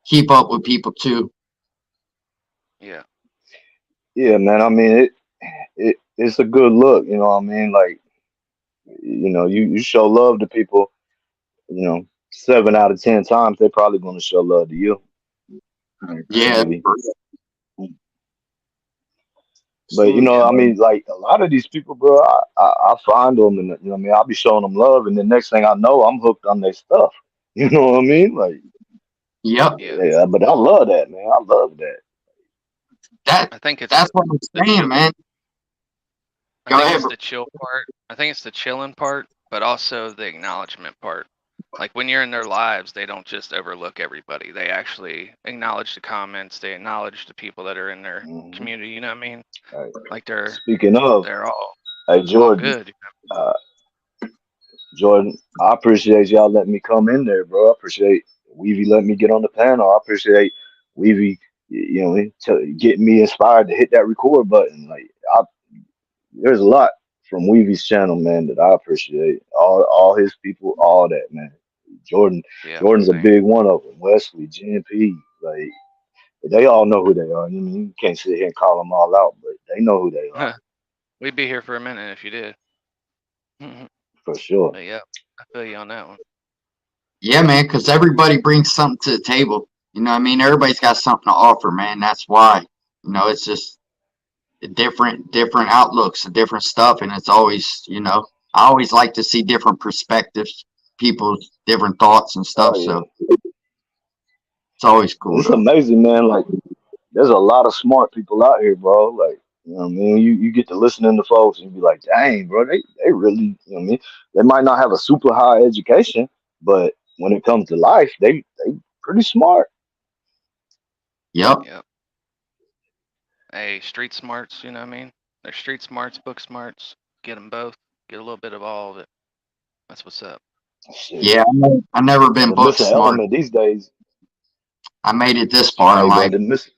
keep up with people too. Yeah. Yeah, man. I mean it's a good look, you know what I mean? Like, you show love to people, 7 out of 10 times they're probably gonna show love to you. Yeah. Maybe. But I mean, like a lot of these people, bro, I find them and what I mean, I'll be showing them love, and the next thing I know, I'm hooked on their stuff. You know what I mean? Like, Yep. Yeah. yeah, but I love that, man. I love that. I think it's That's what I'm the saying, chill. man. I Go think ahead. it's the chill part. I think it's the chilling part, but also the acknowledgement part. Like when you're in their lives, they don't just overlook everybody. They actually acknowledge the comments. They acknowledge the people that are in their Hmm. community. You know what I mean? Right. Like they're Speaking of, they're all hey all Jordan, good. uh, Jordan, I appreciate y'all letting me come in there, bro. I appreciate Weavy letting me get on the panel. I appreciate Weavy, getting me inspired to hit that record button. Like, there's a lot from Weavy's channel, man, that I appreciate. All his people, all that, man. Jordan, Yeah, Jordan's a same. big one of them. Wesley, GMP, like they all know who they are. You mean, you can't sit here and call them all out, but they know who they are We'd be here for a minute if you did. for sure. But yeah, I feel you on that one. Yeah, man, because everybody brings something to the table. You know what I mean? Everybody's got something to offer, man. That's why. It's just different outlooks, different stuff, and it's always, I always like to see different perspectives, people's different thoughts and Oh stuff. yeah, So it's always cool, it's though. amazing, man. Like, there's a lot of smart people out here, bro. Like, what I mean? You get to listening to folks and you be like, dang, bro, they really, what I mean? They might not have a super high education, but when it comes to life, they pretty smart. Yep. Yep. Hey, street smarts. You know what I mean? They're street smarts, book smarts. Get them both. Get a little bit of all of it. That's what's up. Shit. Yeah, I never been The book missing smart. element these days, I made it this far in hey, bro, life.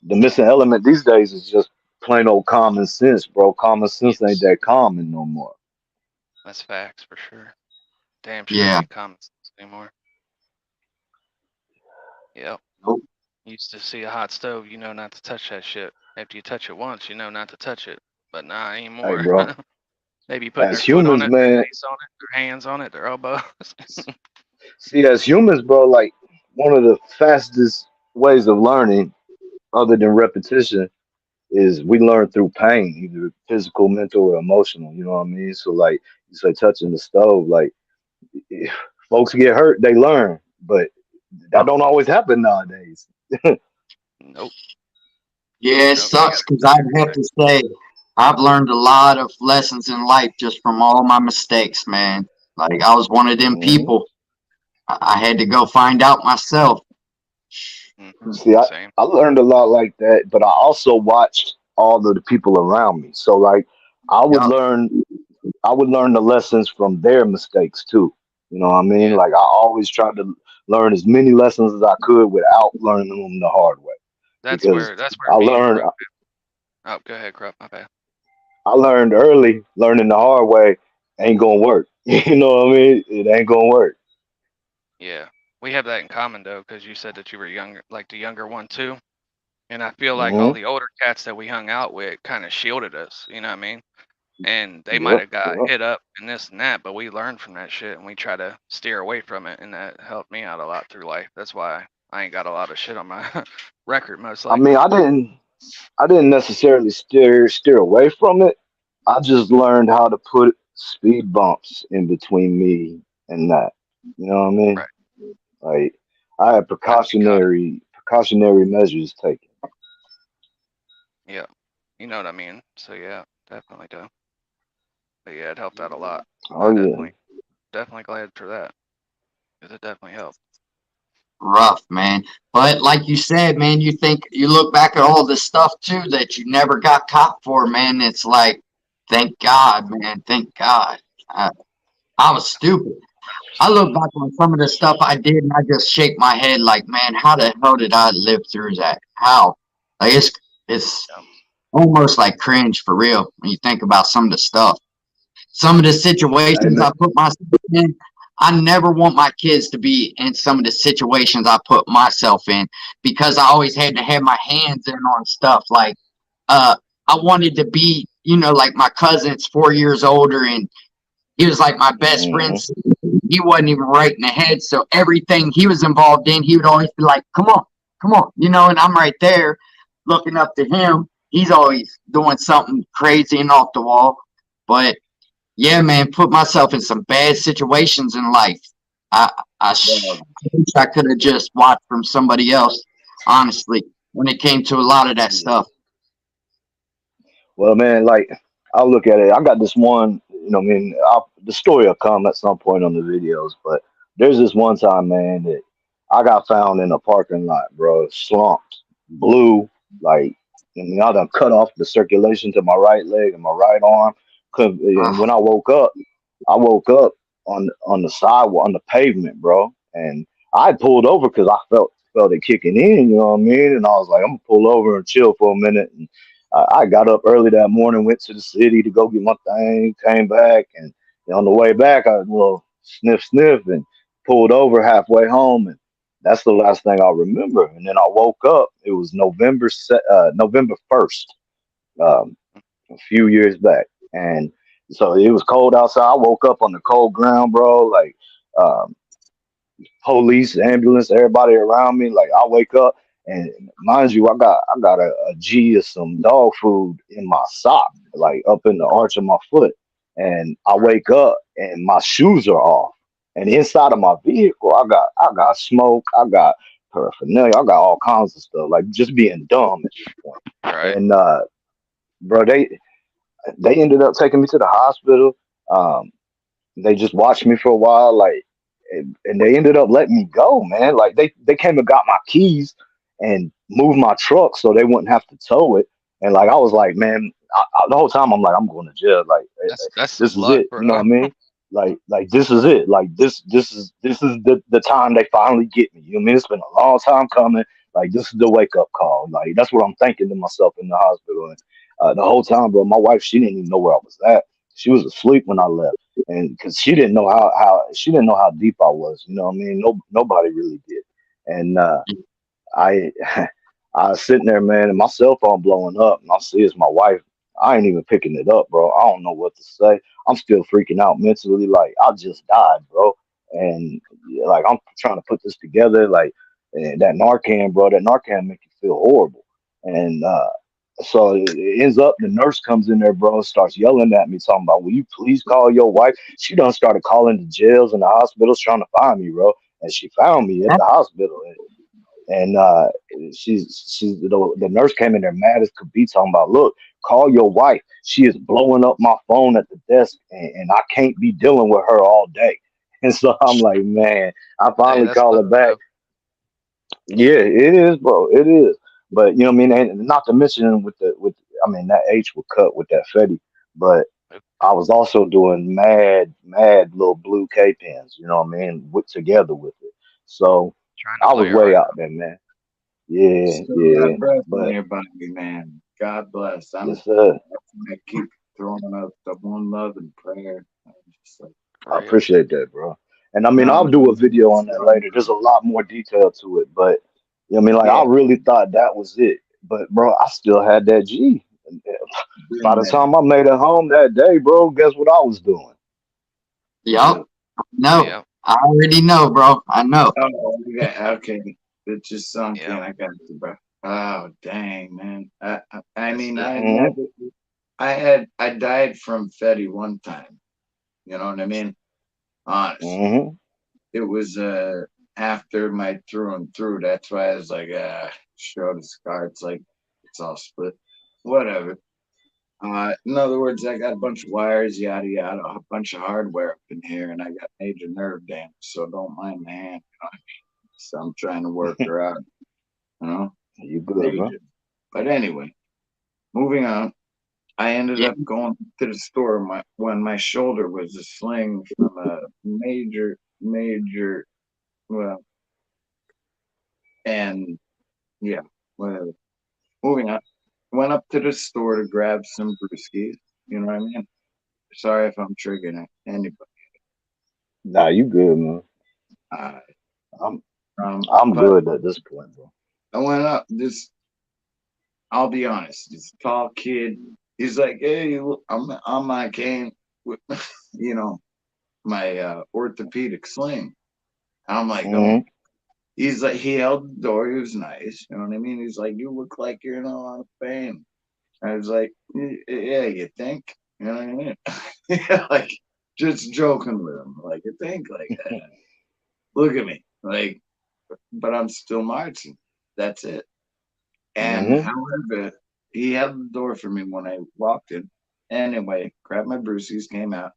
the missing element these days is just plain old common sense, bro. Common sense ain't Yes, that common no more. that's facts for sure. Damn sure Yeah. ain't common sense anymore. Yep. Nope. Used to see a hot stove, you know not to touch that shit. After you touch it once, you know not to touch it. But not Hey, anymore. bro, They be putting as their foot on humans, it, their man, face on it, their hands on it, their elbows. see, as humans, bro, like one of the fastest ways of learning, other than repetition, is we learn through pain, either physical, mental, or emotional. You know what I mean? So, like you say, touching the stove, like if folks get hurt, they learn, but that don't always happen nowadays. Nope. Yeah, it Nope. You sucks gotta because touch I'd it have quick. to say I've learned a lot of lessons in life just from all my mistakes, man. Like I was one of them hmm people. I had to go find out myself. See, Same. I learned a lot like that, but I also watched all of the people around me. So, like, I would Yup. learn, I would learn the lessons from their mistakes too. You know what I mean? Yeah. Like, I always tried to learn as many lessons as I could without learning them the hard way, That's because where that's where I me and learned, Crook. Oh, go ahead, Crook. My bad. I learned early, learning the hard way ain't gonna work. You know what I mean? It ain't gonna work. Yeah. We have that in common though, because you said that you were younger, like the younger one too. And I feel like all hmm the older cats that we hung out with kind of shielded us. You know what I mean? And they might Yep, have got yep. hit up and this and that, but we learned from that shit and we try to steer away from it, and that helped me out a lot through life. That's why I ain't got a lot of shit on my record, most I mean, likely. I didn't necessarily steer away from it. I just learned how to put speed bumps in between me and that. You know what I mean? Right. Like I had Gotta be caught. precautionary measures taken. Yeah. You know what I mean? So yeah, definitely do. But yeah, it helped out a lot. Oh I yeah. definitely glad for that. 'Cause it definitely helped. Rough, man. But like you said, man, you think you look back at all the stuff too that you never got caught for, man. It's like, thank God, man. Thank God. I, I was stupid. I look back on some of the stuff I did and I just shake my head like, man, how the hell did I live through that? How? Like it's Yeah. almost like cringe for real when you think about some of the stuff. Some of the Hey situations man. I put myself in, I never want my kids to be in some of the situations I put myself in because I always had to have my hands in on stuff. Like, uh, I wanted to be, like my cousin's 4 years older and he was like my best friend. hmm He wasn't even right in the head. So everything he was involved in, he would always be like, come on, and I'm right there looking up to him. He's always doing something crazy and off the wall. But yeah, man, put myself in some bad situations in life. I wish I could have just watched from somebody else, honestly, when it came to a lot of that stuff. Well, man, like I'll look at it. I got this one. You know, I mean, the story will come at some point on the videos, but there's this one time, man, that I got found in a parking lot, bro, slumped, blue, like, I mean, I done cut off the circulation to my right leg and my right arm. And Uh, when I woke up on the sidewalk, on the pavement, bro, and I pulled over because I felt it kicking in. You know what I mean? And I was like, I'm gonna pull over and chill for a minute. And I got up early that morning, went to the city to go get my thing, came back, and on the way back, I well sniff and pulled over halfway home, and that's the last thing I remember. And then I woke up. It was November 1st, a few years back, and so it was cold outside. I woke up on the cold ground, bro. Like um, police, ambulance, everybody around me. Like I wake up and mind you, I got a G of some dog food in my sock, like up in the arch of my foot. And I wake up and my shoes are off. And inside of my vehicle, I got smoke, I got paraphernalia, I got all kinds of stuff, like just being dumb at this point. Right. And bro, they ended up taking me to the hospital. Um, they just watched me for a while, like, and they ended up letting me go, man. Like they came and got my keys and moved my truck so they wouldn't have to tow it. And like I was like, man, the whole time I'm like, I'm going to jail. Like That's some this is luck, it. You know what I bro. mean? Like this is it. Like this is the time they finally get me. You know what I mean? It's been a long time coming. Like this is the wake up call. Like that's what I'm thinking to myself in the hospital. And the whole time, bro, my wife, she didn't even know where I was at. She was asleep when I left, and because she didn't know how she didn't know how deep I was. You know what I mean? Nobody really did. And I I was sitting there, man, and my cell phone blowing up, and I see it's my wife. I ain't even picking it up, bro. I don't know what to say. I'm still freaking out mentally, like I just died, bro. And yeah, like I'm trying to put this together, like and that Narcan, bro. That Narcan make you feel horrible, and so it ends up the nurse comes in there, bro, and starts yelling at me, talking about, "Will you please call your wife?" She done started calling the jails and the hospitals trying to find me, bro, and she found me at the hospital, and the nurse came in there mad as could be, talking about, "Look, call your wife. She is blowing up my phone at the desk, and I can't be dealing with her all day." And so I'm like, man, I Hey, finally that's call her living, back. bro. Yeah, it is, bro. It is. But you know what I mean? And not to mention with I mean that H would cut with that Fetty, but Okay. I was also doing mad little blue K pens, you know what I mean, with together with it. So Trying to I blow was your way heart out out. there, man. Yeah, Still yeah. got breath in But your body, man. God bless. yes, sir. I keep throwing up the one love and prayer. I'm just like, For I real. appreciate that, bro. And I mean, no, I'll do a video on that later. There's a lot more detail to it, but you know what I mean, like I yeah, really thought that was it. But bro, I still had that G. By doing the that. time I made it home that day, bro, guess what I was doing? Yup. No, Yep. I already know, bro. I know. Oh, yeah, okay. It just sunk in. Yep. I got you, bro. Oh, dang, man. I That's mean, it. Hmm. I died from Fetty one time. You know what I mean? Honest. Hmm. It was after my through and through. That's why I was like, show the scar. It's like it's all split. Whatever. In other words, I got a bunch of wires, yada yada, a bunch of hardware up in here, and I got major nerve damage. So don't mind the hand. You know? So I'm trying to work her out. You know, You good, bro? major. But anyway, moving on. I ended Yeah. up going to the store when my shoulder was a sling from a major, well, and yeah, whatever. Moving on. Went up to the store to grab some brewskis. You know what I mean? Sorry if I'm triggering anybody. Nah, you good, man. Uh, I'm I'm but good at this point, bro. I went up. I'll be honest. This tall kid. He's like, "Hey, I'm on my cane with, you know, my orthopedic sling." I'm like, "Oh." Hmm. He's like, he held the door. He was nice. You know what I mean? He's like, "You look like you're in a lot of pain." I was like, "Yeah, you think?" You know what I mean? Yeah, like just joking with him. Like, you think? Like, look at me. Like, but I'm still marching. That's it. And Hmm. however, he held the door for me when I walked in. Anyway, grabbed my Brucey's, came out.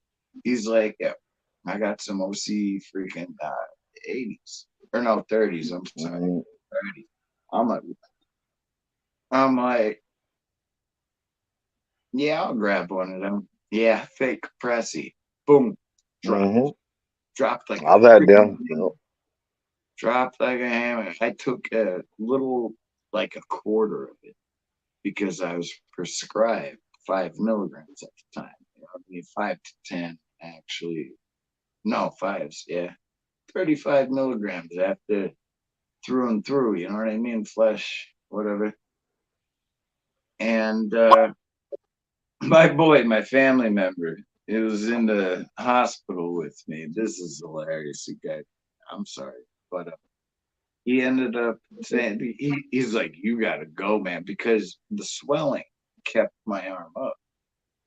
He's like, "Yeah, I got some OC freaking 80s or no 30s. I'm sorry, Hmm. 30s." I'm like, I'm like, yeah, I'll grab one of them. Yeah, fake pressy. Boom, Hmm. dropped like a I've had freaking them. You hammer. Dropped like a hammer. I took a little, like a quarter of it because I was prescribed 5 milligrams at the time. You know, I mean, 5 to 10 actually. No, fives. Yeah, 35 milligrams after through and through. You know what I mean? Flesh, whatever. And my boy, my family member, he was in the hospital with me. This is hilarious. He got, I'm sorry, but he ended up saying he's like, "You gotta go, man," because the swelling kept my arm up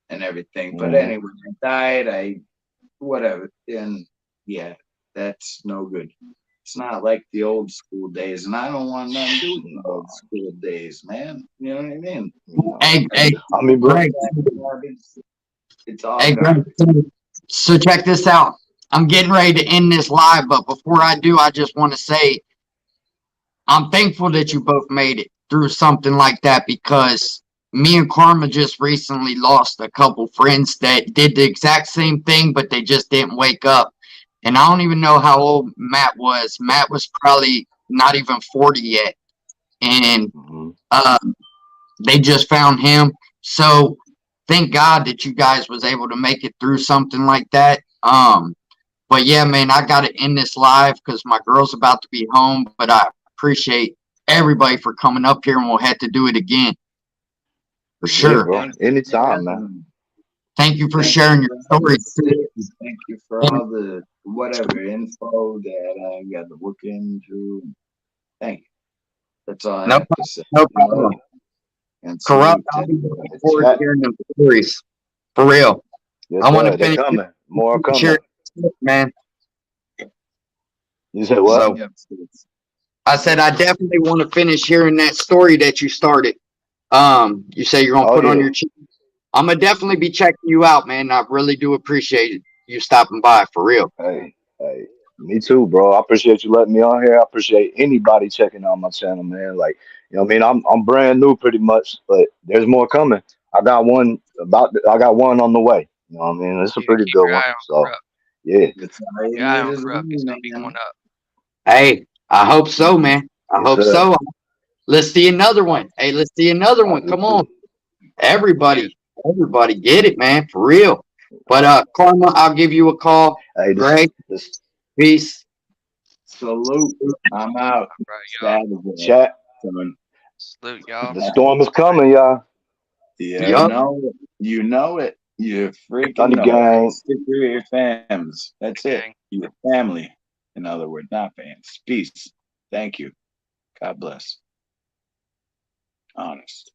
and everything. But know. anyway, I died. I whatever, and yeah, that's no good. It's not like the old school days, and I don't want nothing to do with Hmm. the old school days, man. You know what I mean? No. Hey, hey, I mean, bro. Greg. Garbage. It's all Hey, Greg. garbage. So check this out. I'm getting ready to end this live, but before I do, I just want to say I'm thankful that you both made it through something like that because me and Karma just recently lost a couple friends that did the exact same thing, but they just didn't wake up. And I don't even know how old Matt was. Matt was probably not even 40 yet. And Hmm. uh, they just found him. So thank God that you guys was able to make it through something like that. But yeah, man, I got to end this live because my girl's about to be home. But I appreciate everybody for coming up here, and we'll have to do it again. For Yeah, sure. bro. Anytime, man. Thank you for Thank sharing you your for all the stories. tips. Thank you for all the whatever info that I got to look into. Thank you. That's all I No have to problem. say. No problem. And Corrupt, salute I'll be to looking forward to Chat. hearing them stories. For real. Yes, I want sir. to They finish coming. More coming. sharing, man. You said what? So I said I definitely want to finish hearing that story that you started. You say you're gonna Oh, put on yeah. your channel. I'm gonna definitely be checking you out, man. I really do appreciate you stopping by, for real. Hey, me too, bro. I appreciate you letting me on here. I appreciate anybody checking out my channel, man. Like, you know what I mean? I'm brand new pretty much, but there's more coming. I got one on the way. You know what I mean? It's a You pretty keep good your one. eye on So Corrupt. yeah. it's Keep your eye on his Corrupt. He's gonna be man. going up. Hey, I hope so, man. I Yes, hope sir. so. Let's see another one. Hey, let's see another one. Come on, everybody get it, man, for real. But Karma, I'll give you a call. Hey, Greg, this peace. Salute. I'm out. All right, y'all. Saturday. chat. Son. Salute, y'all. The storm is coming, y'all. Yeah, Yup. you know it. You freaking Thunder know gang. it. Stick with your fams. That's it. Gang. Your family. In other words, not fans. Peace. Thank you. God bless. Honest.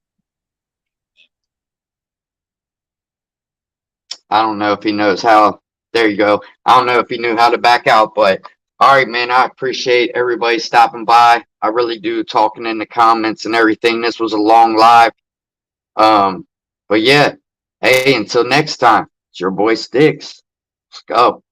I don't know if he knows how. There you go. I don't know if he knew how to back out, but all right, man. I appreciate everybody stopping by. I really do, talking in the comments and everything. This was a long live. But yeah, hey, until next time, it's your boy Sticks. Let's go.